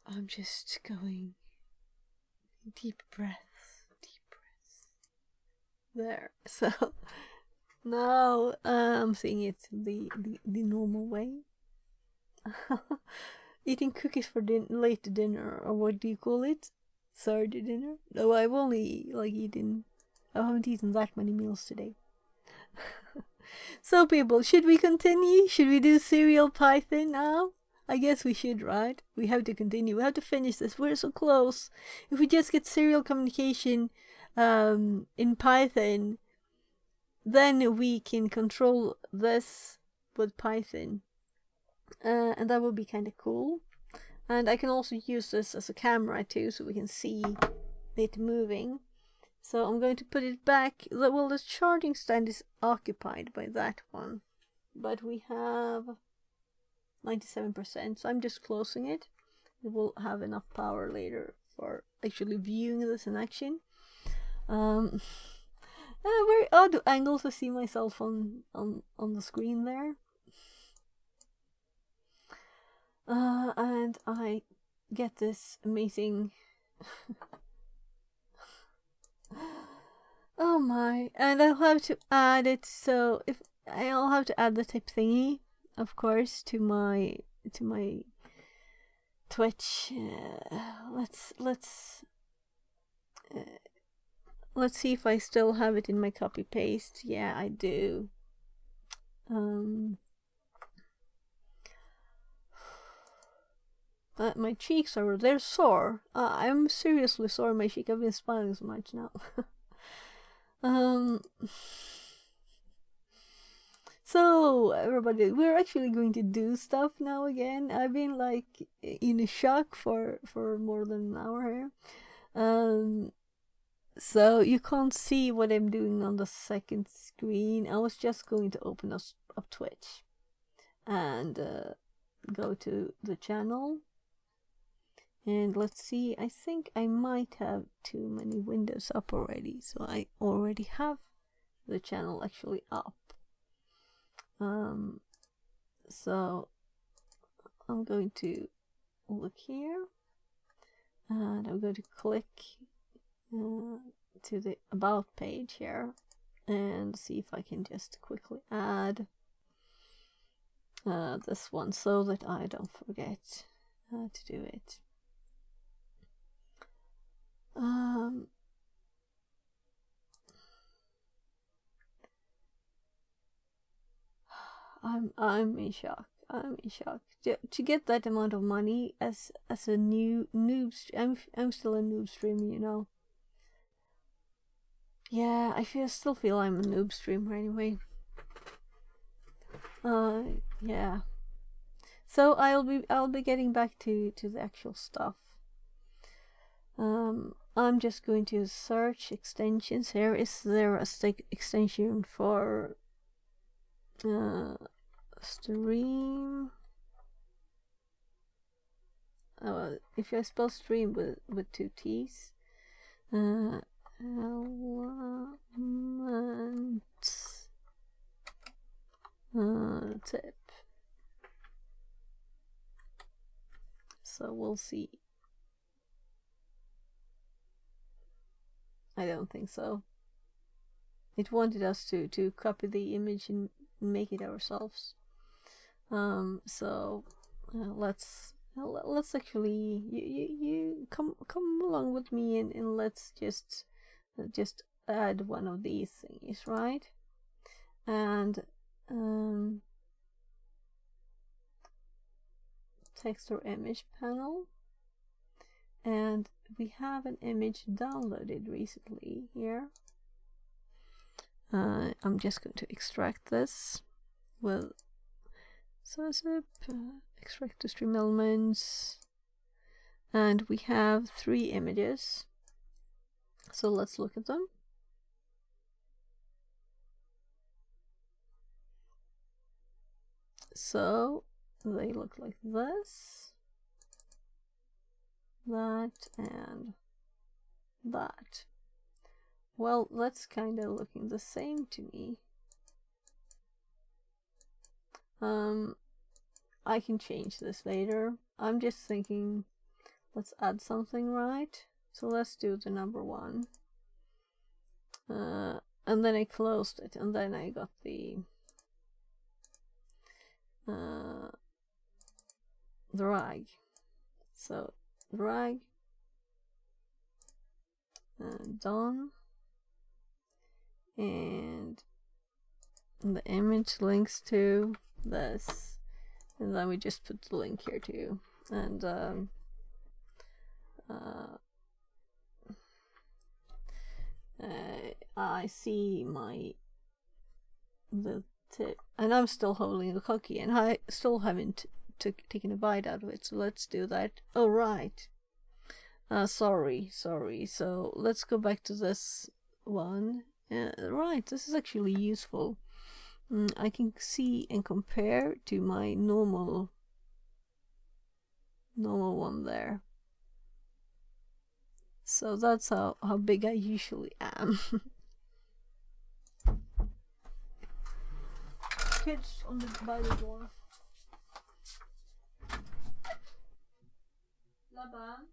I'm just going deep breaths. There. So now I'm seeing it the normal way. Eating cookies for late dinner, or what do you call it? Saturday dinner? No, I haven't eaten that many meals today. So people, should we continue? Should we do Serial Python now? I guess we should, right? We have to continue. We have to finish this. We're so close. If we just get serial communication in Python, then we can control this with Python. And that would be kind of cool. And I can also use this as a camera too, so we can see it moving. So I'm going to put it back. Well, the charging stand is occupied by that one, but we have 97%, so I'm just closing it. It will have enough power later for actually viewing this in action. Very odd angle to see myself on the screen there. And I get this amazing oh my, and I'll have to add it, so if I'll have to add the tip thingy, of course, to my Twitch. Let's see if I still have it in my copy paste. Yeah, I do. My cheeks they're sore. I'm seriously sore. My cheek. I've been smiling so much now. So everybody, we're actually going to do stuff now again. I've been in a shock for more than an hour here. So you can't see what I'm doing on the second screen. I was just going to open up Twitch and go to the channel. And let's see, I think I might have too many windows up already, so I already have the channel actually up. So I'm going to look here, and I'm going to click to the About page here, and see if I can just quickly add this one so that I don't forget to do it. I'm in shock. To get that amount of money as a new noob, I'm still a noob streamer, Yeah, I still feel I'm a noob streamer anyway. Yeah. So I'll be getting back to the actual stuff. I'm just going to search extensions here. Is there a extension for stream? If I spell stream with two T's, element tip. So we'll see. I don't think so. It wanted us to copy the image and make it ourselves. So let's actually you come along with me and let's just add one of these things, right? And text or image panel, and we have an image downloaded recently here. I'm just going to extract this with zip, extract to stream elements, and we have 3 images. So let's look at them. So they look like this, that, and that. Well, that's kind of looking the same to me. I can change this later. I'm just thinking, let's add something, right? So let's do the number 1. And then I closed it, and then I got the drag. So drag, done, and the image links to this, and then we just put the link here too. And I see the tip, and I'm still holding the cookie, and I still haven't taken a bite out of it. So let's do that. Oh right. Sorry. So let's go back to this one. Right, this is actually useful. I can see and compare to my normal one there. So that's how big I usually am. Kids by the door. Laban.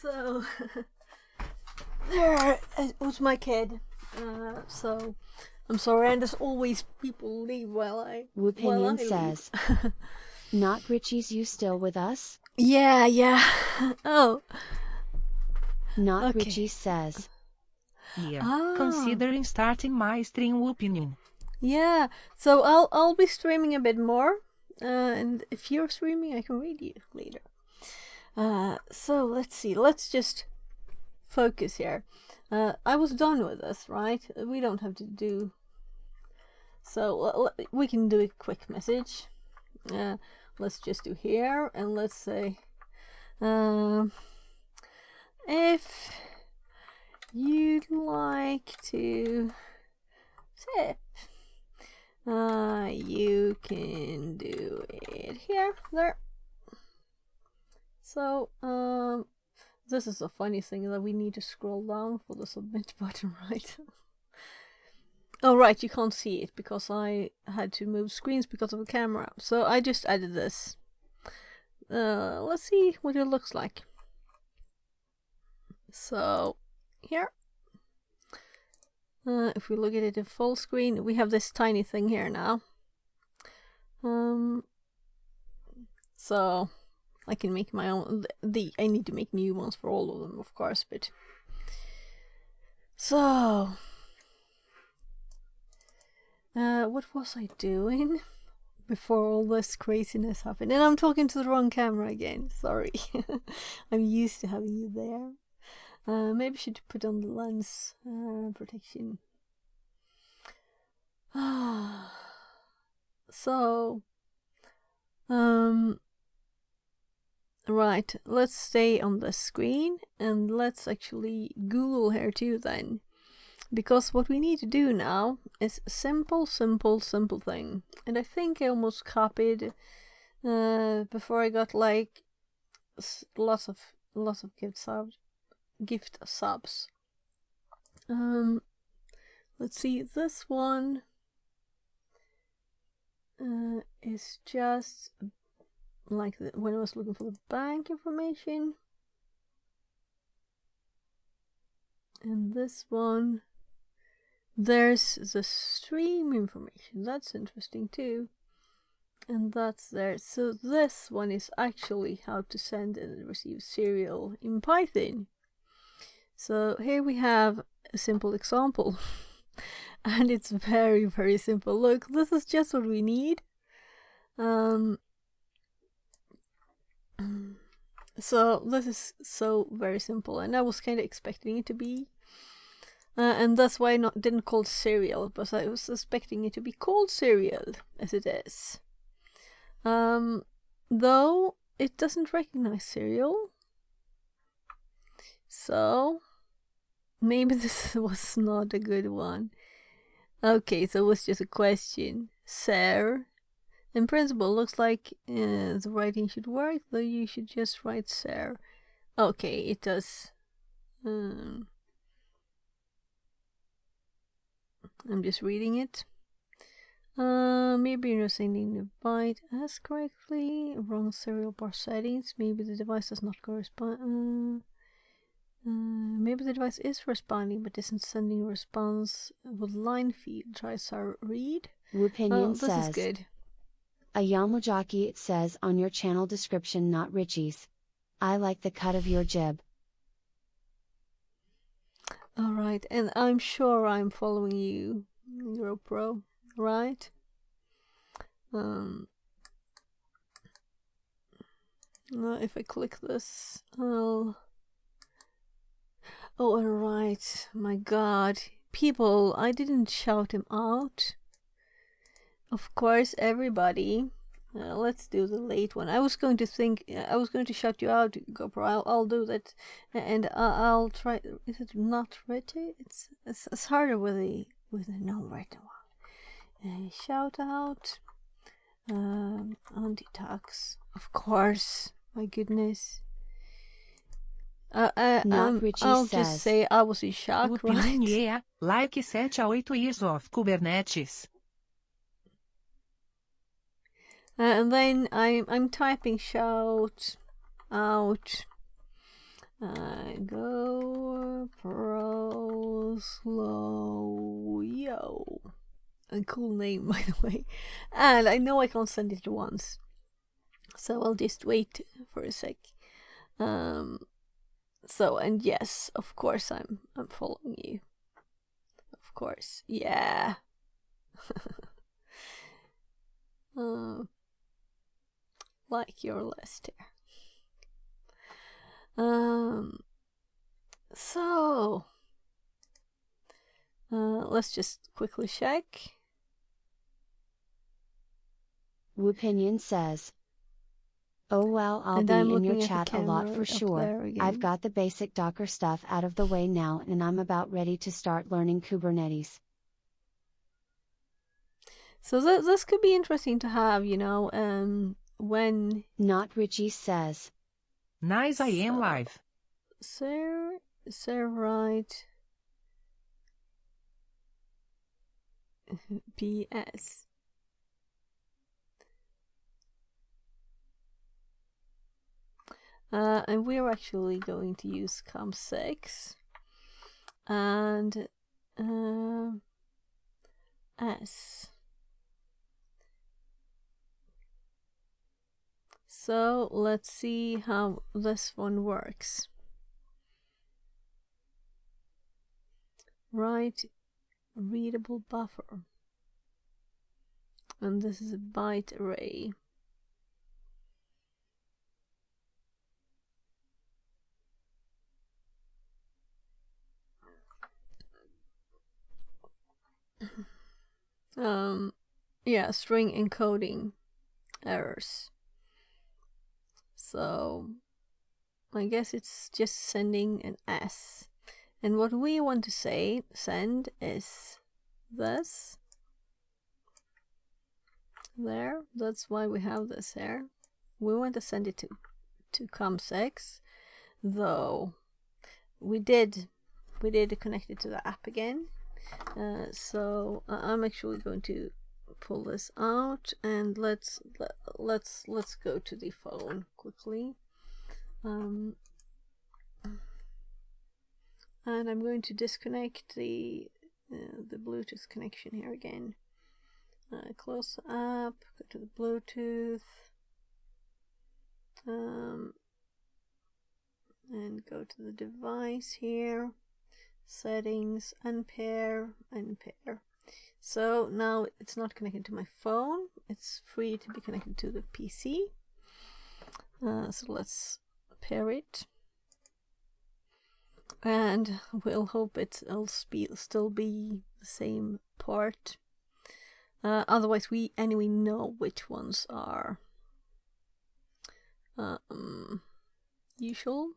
So there it was my kid. So I'm sorry, and as always, people leave while I Woopinion leave. says, Not Richie's, you still with us? Yeah. Oh, Not okay. Richie says, Yeah. Considering starting my stream opinion. Yeah. So I'll be streaming a bit more, and if you're streaming, I can read you later. So let's see. Let's just focus here. I was done with this, right? We don't have to do. So we can do a quick message. Let's just do here, and let's say, if you'd like to tip, you can do it here, there. So, this is a funny thing that we need to scroll down for the submit button, right? Oh, right, you can't see it because I had to move screens because of the camera. So I just added this. Let's see what it looks like. So, here. If we look at it in full screen, we have this tiny thing here now. So I can make my own. I need to make new ones for all of them, of course, but so what was I doing before all this craziness happened? And I'm talking to the wrong camera again. Sorry. I'm used to having you there. Maybe I should put on the lens protection. So, right, let's stay on the screen and let's actually Google here too then. Because what we need to do now is simple thing. And I think I almost copied before I got like lots of gift subs. Let's see, this one is just like when I was looking for the bank information, and this one, there's the stream information. That's interesting too, and that's there. So this one is actually how to send and receive serial in Python. So here we have a simple example. And it's very simple. Look, this is just what we need. So this is so very simple, and I was kind of expecting it to be, and that's why I didn't call it serial, but I was expecting it to be called serial as it is. Though it doesn't recognize serial, so maybe this was not a good one. Okay, so it was just a question. Ser. In principle, looks like the writing should work, though you should just write ser. Okay, it does. I'm just reading it. Maybe you're not sending the byte as correctly. Wrong serial bar settings. Maybe the device does not correspond. Maybe the device is responding but isn't sending a response with line feed. Try SAR read. Woopinion this says, is good. A Yamajaki, it says on your channel description, not Richie's. I like the cut of your jib. Alright, and I'm sure I'm following you, GoPro, right? If I click this, I'll... Oh, alright, my god. People, I didn't shout him out. Of course, everybody. Let's do the late one. I was going to shout you out, GoPro. I'll do that, and I'll try. Is it not written? It's harder with the non-written one. Shout out, Antitax. Of course. My goodness. I'll just say I was in shock, right? Yeah, like 7 a 8 years of Kubernetes. And then I'm typing shout out Go Pro Slow Yo. A cool name, by the way. And I know I can't send it at once, so I'll just wait for a sec. So, and yes, of course I'm following you. Of course, yeah. Like your list here. So let's just quickly check. Woopinion says, "Oh well, I'll And be I'm in your looking at the chat a lot camera for up sure. there again. I've got the basic Docker stuff out of the way now and I'm about ready to start learning Kubernetes." So this could be interesting to have, you know, when Not Richie says, Nice, I am live. serve right PS. And we're actually going to use COM6 and S. So let's see how this one works. Write readable buffer. And this is a byte array. Yeah, string encoding errors. So I guess it's just sending an S. And what we want to send is this. There, that's why we have this here. We want to send it to COM6, though we did connect it to the app again. So I'm actually going to pull this out and let's go to the phone quickly. And I'm going to disconnect the Bluetooth connection here again. Close the app, go to the Bluetooth, and go to the device here, settings, unpair. So now it's not connected to my phone, it's free to be connected to the PC. So let's pair it. And we'll hope it'll still be the same port. Otherwise, we anyway know which ones are usual.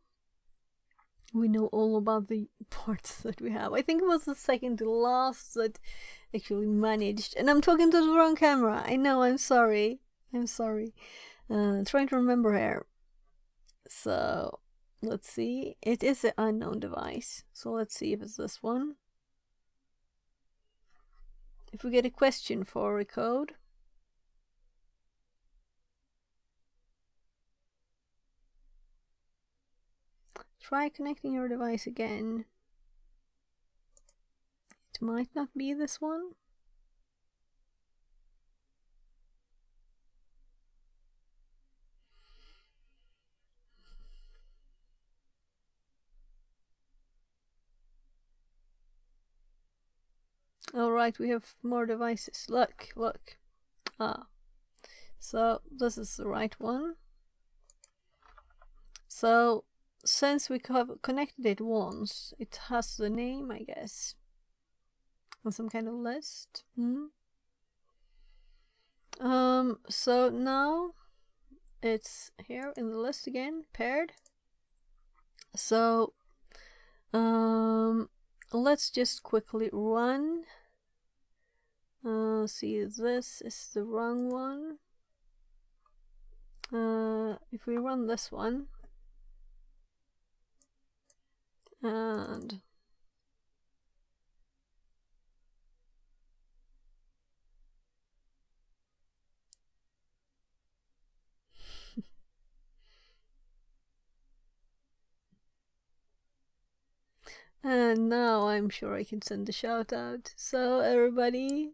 We know all about the ports that we have. I think it was the second to last that actually managed. And I'm talking to the wrong camera. I know, I'm sorry. Trying to remember here. So, let's see. It is an unknown device. So let's see if it's this one. If we get a question for a code. Try connecting your device again. It might not be this one. Alright, we have more devices. Look. So this is the right one. So since we have connected it once, it has the name, I guess, on some kind of list. So now it's here in the list again, paired. So let's just quickly run. See, this is the wrong one. If we run this one and And now I'm sure I can send a shout out. So everybody,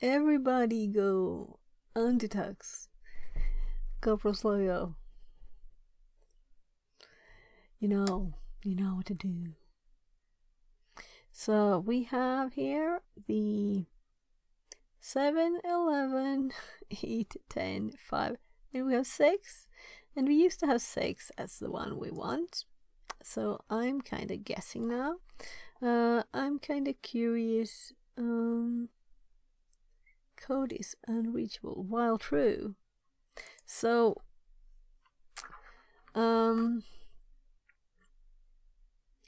everybody go Antitux, go Prosloyo. You know what to do. So we have here the 7, 11, 8, 10, 5, and we have 6. And we used to have 6 as the one we want. So I'm kind of guessing now. I'm kind of curious. Code is unreachable while true. So, I'm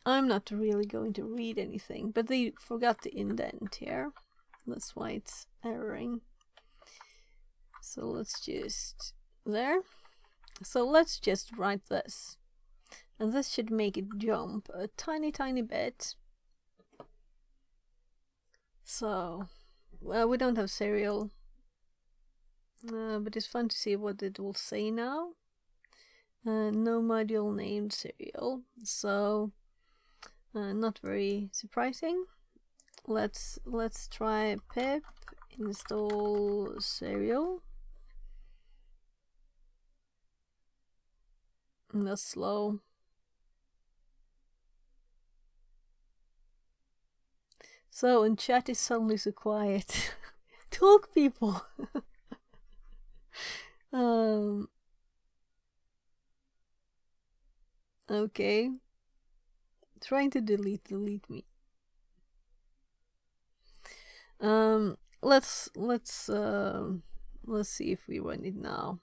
not really going to read anything, but they forgot the indent here. That's why it's erroring. So let's just there. So let's just write this, and this should make it jump a tiny bit. So, well, we don't have serial, but it's fun to see what it will say now. No module named serial, so not very surprising. Let's try pip install serial. And that's slow. So, and chat is suddenly so quiet. Talk, people. Okay. Trying to delete me. Let's see if we run it now.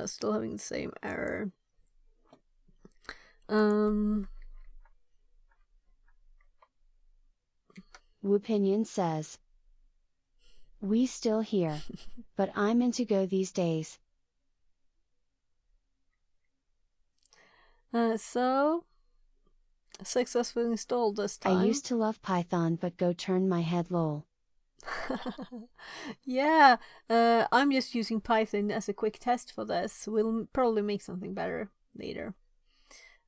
Still having the same error. Woopinion says, "We still here, but I'm into Go these days." So successfully installed this time. I used to love Python, but Go turned my head lol. Yeah, I'm just using Python as a quick test for this. We'll probably make something better later.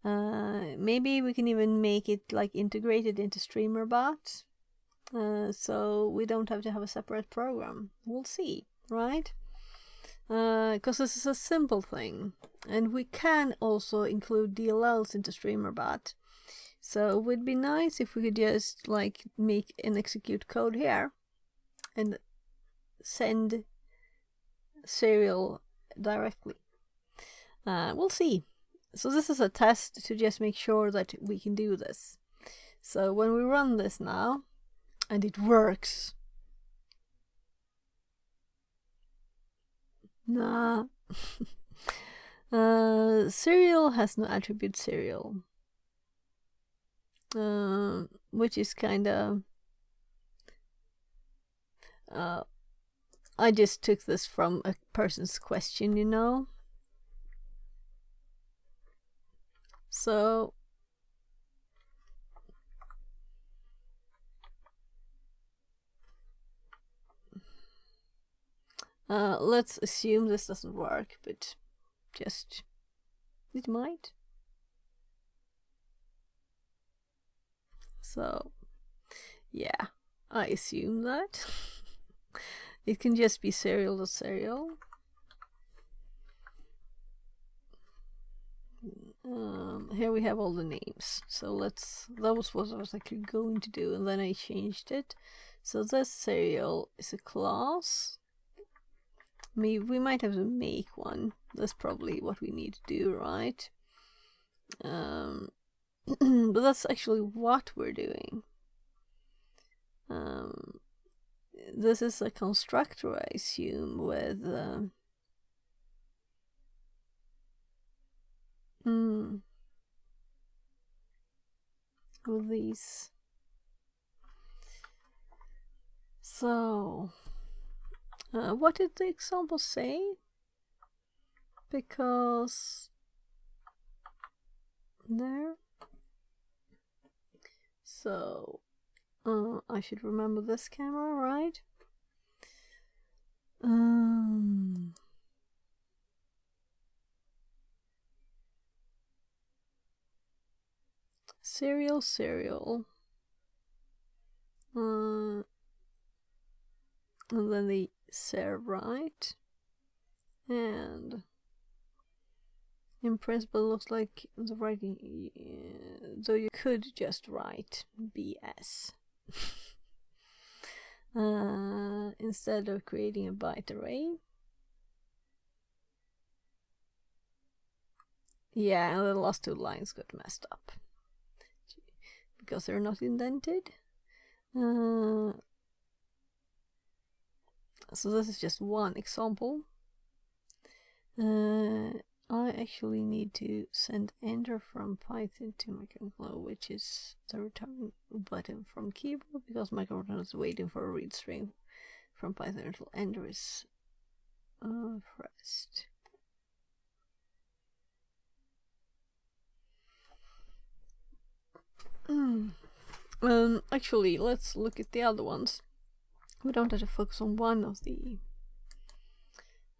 Maybe we can even make it like integrated into StreamerBot, so we don't have to have a separate program. We'll see, right? Because this is a simple thing, and we can also include DLLs into StreamerBot. So it would be nice if we could just like make and execute code here and send serial directly. We'll see. So this is a test to just make sure that we can do this. So when we run this now, and it works. Nah. Serial has no attribute serial. Which is kind of... I just took this from a person's question, you know? So... let's assume this doesn't work, but just... it might. So, yeah, I assume that. It can just be serial to serial. Here we have all the names. So that was what I was actually going to do, and then I changed it. So this serial is a class. We might have to make one. That's probably what we need to do, right? But that's actually what we're doing. This is a constructor, I assume, with with these. So, what did the example say? Because there. So, I should remember this camera, right? serial. And then the ser right. And in principle, looks like the writing, though you could just write BS instead of creating a byte array. Yeah, and the last two lines got messed up because they're not indented. So this is just one example. I actually need to send enter from Python to microcontroller, which is the return button from keyboard, because microcontroller is waiting for a read string from Python until enter is pressed. Actually, let's look at the other ones. We don't have to focus on one of the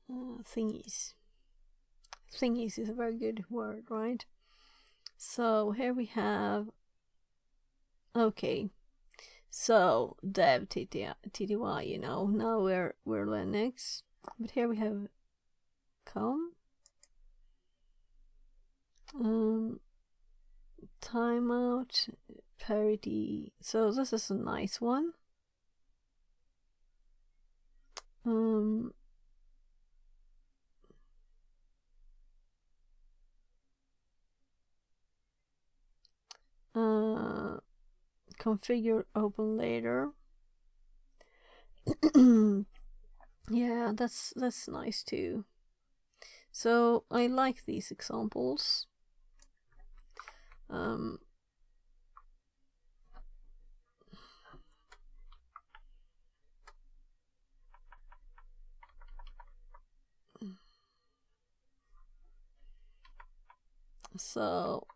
thingies. Thingies is a very good word, right? So here we have, okay, so dev tty, you know, now we're Linux, but here we have com, timeout, parity. So this is a nice one. Configure open later. Yeah, that's nice too. So I like these examples. So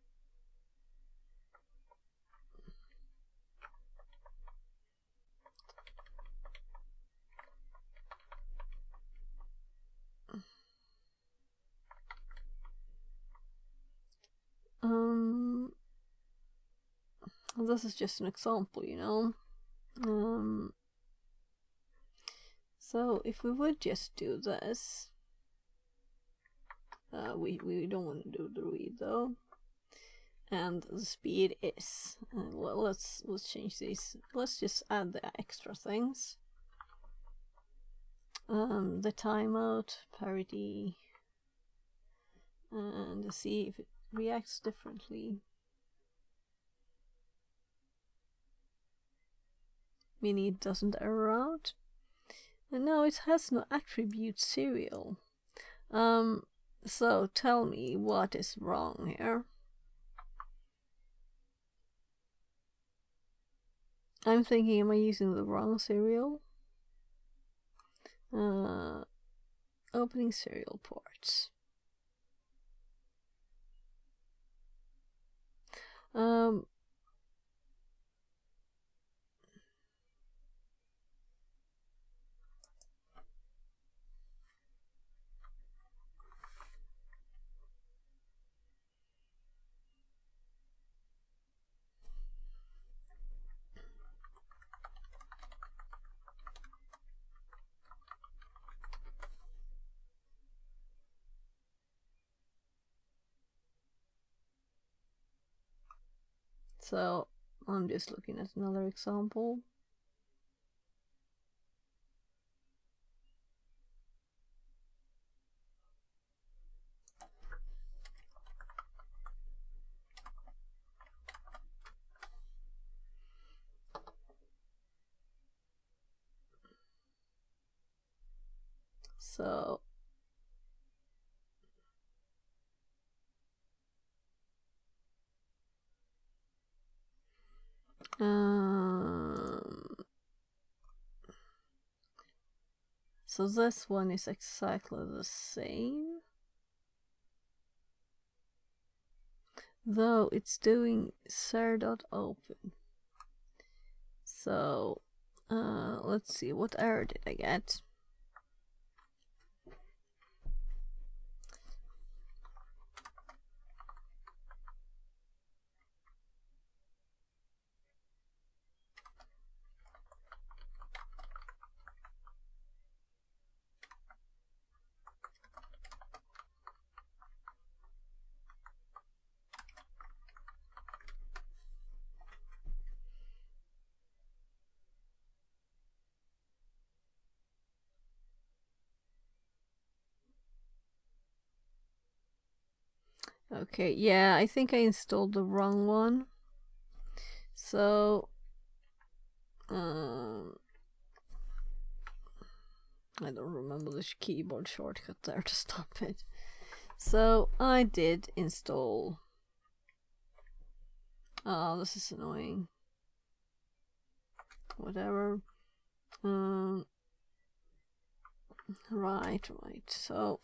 this is just an example, you know. So if we would just do this, we don't want to do the read though, and the speed is, well, let's change these. Let's just add the extra things. The timeout, parity, and see if it reacts differently. Meaning it doesn't error out. And now it has no attribute serial. So tell me what is wrong here. I'm thinking, am I using the wrong serial? Opening serial ports. So I'm just looking at another example. So so this one is exactly the same, though it's doing ser.open. So let's see, what error did I get? Okay, yeah, I think I installed the wrong one. So, I don't remember the keyboard shortcut there to stop it. So, I did install. Oh, this is annoying. Whatever. Right. So,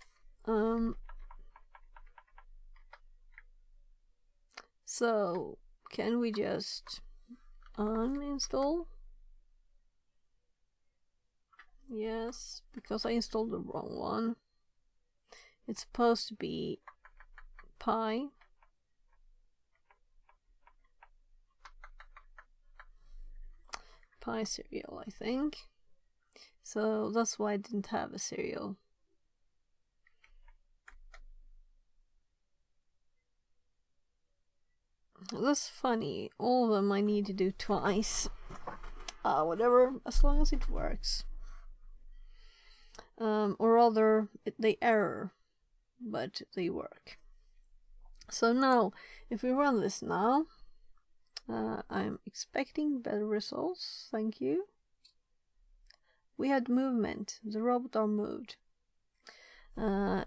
so can we just uninstall? Yes, because I installed the wrong one. It's supposed to be Pi. Pi serial, I think. So that's why I didn't have a serial. That's funny. All of them I need to do twice. Whatever, as long as it works. Or rather, they error, but they work. So now, if we run this now, I'm expecting better results. Thank you. We had movement. The robot arm moved.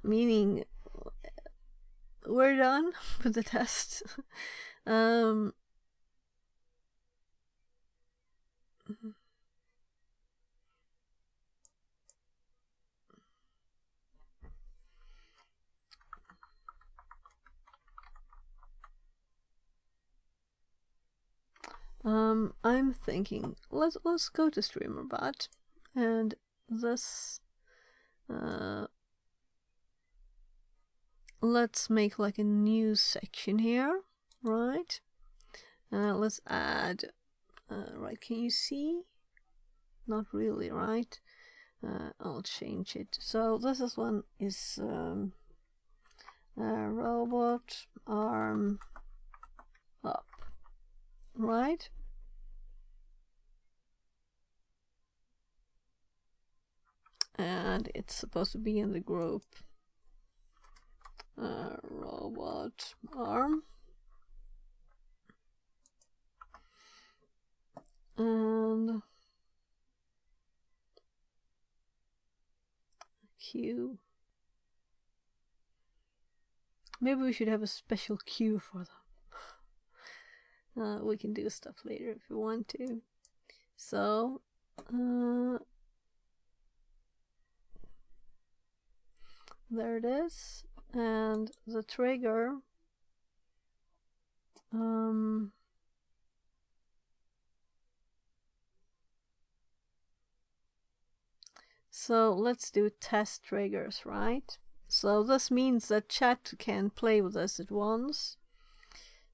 Meaning we're done with the test. I'm thinking let's go to StreamerBot and this let's make like a new section here, right? Let's add right, can you see? Not really, right? I'll change it. So this is one is robot arm up, right? And it's supposed to be in the group robot arm and queue. Maybe we should have a special queue for them. We can do stuff later if we want to. So there it is, and the trigger so let's do test triggers, right? So this means that chat can play with us at once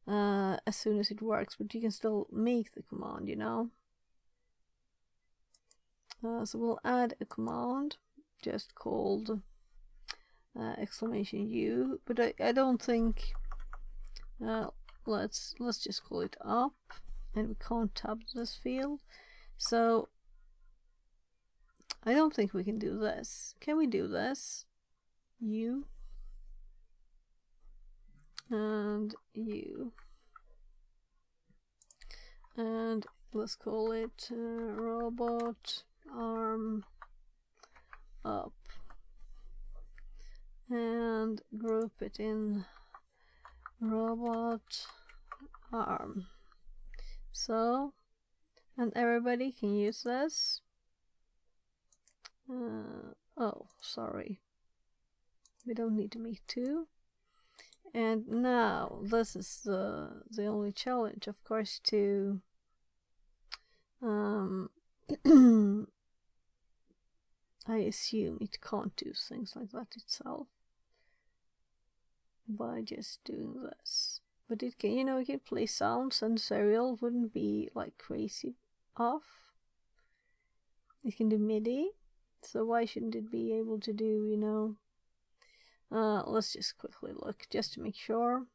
as soon as it works, but you can still make the command, you know. So we'll add a command just called exclamation U, but I don't think let's just call it up, and we can't tab this field, so I don't think we can do this. Can we do this? U and U, and let's call it robot arm up and group it in robot arm. So, and everybody can use this. Oh, sorry, we don't need to make two. And now this is the only challenge, of course, to I assume it can't do things like that itself by just doing this. But it can, you know, it can play sounds, and serial wouldn't be like crazy off. It can do MIDI, so why shouldn't it be able to do, you know? Let's just quickly look just to make sure.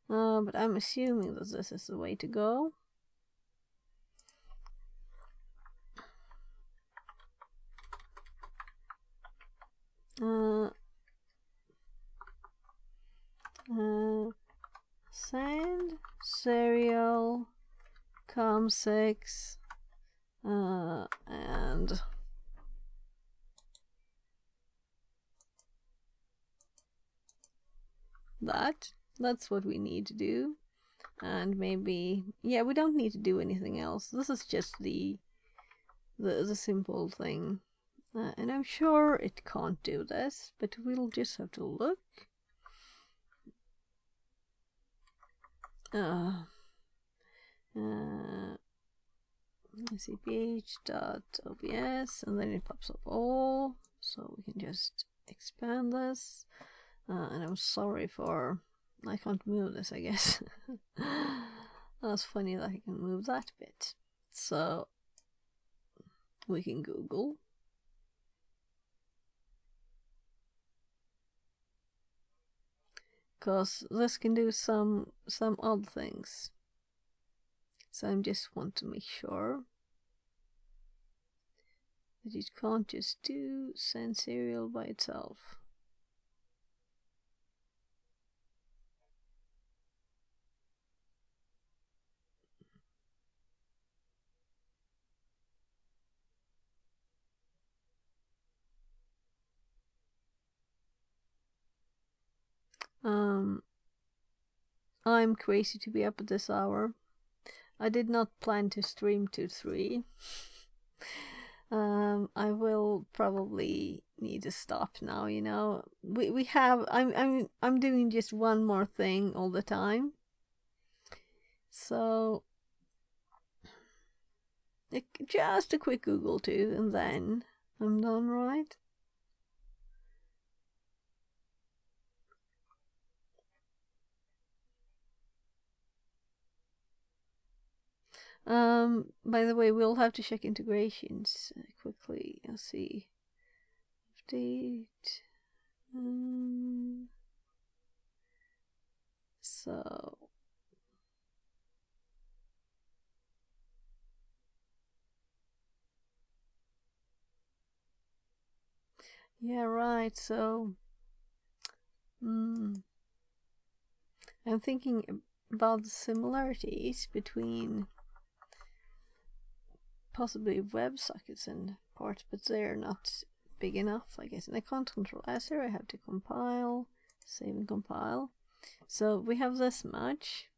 But I'm assuming that this is the way to go. Send serial com6 and that's what we need to do. And maybe, yeah, we don't need to do anything else. This is just the simple thing. And I'm sure it can't do this, but we'll just have to look. cph.obs, and then it pops up all, so we can just expand this. And I'm sorry for I can't move this, I guess. That's funny that I can move that bit. So we can Google. Because this can do some odd things. So I just want to make sure that it can't just do send serial by itself. I'm crazy to be up at this hour. I did not plan to stream to 3. I will probably need to stop now, you know. We have I'm doing just one more thing all the time. So just a quick Google too, and then I'm done, right? By the way, we'll have to check integrations quickly. Let's see. Update. So. Yeah, right. So. I'm thinking about the similarities between possibly WebSockets and ports, but they're not big enough, I guess. And I can't control Azure. I have to compile, save and compile. So we have this much.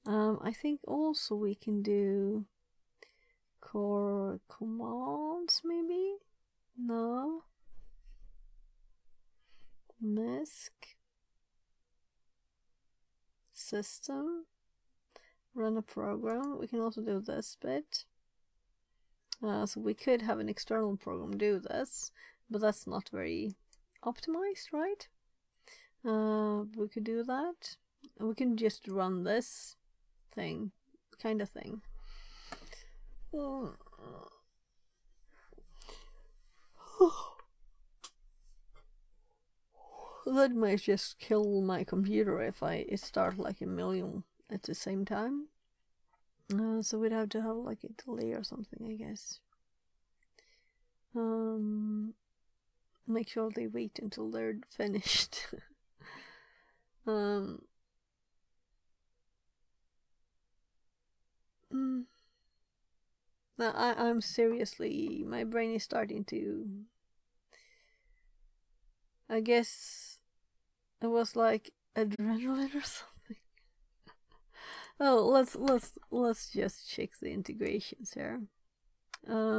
I think also we can do core commands, maybe? No. MISC. System. Run a program. We can also do this bit. So we could have an external program do this, but that's not very optimized, right? We could do that. We can just run this thing, kind of thing. That might just kill my computer if I start like a million at the same time. So we'd have to have like a delay or something, I guess. Make sure they wait until they're finished. I'm seriously, my brain is starting to, I guess it was like adrenaline or something. Oh, let's just check the integrations here.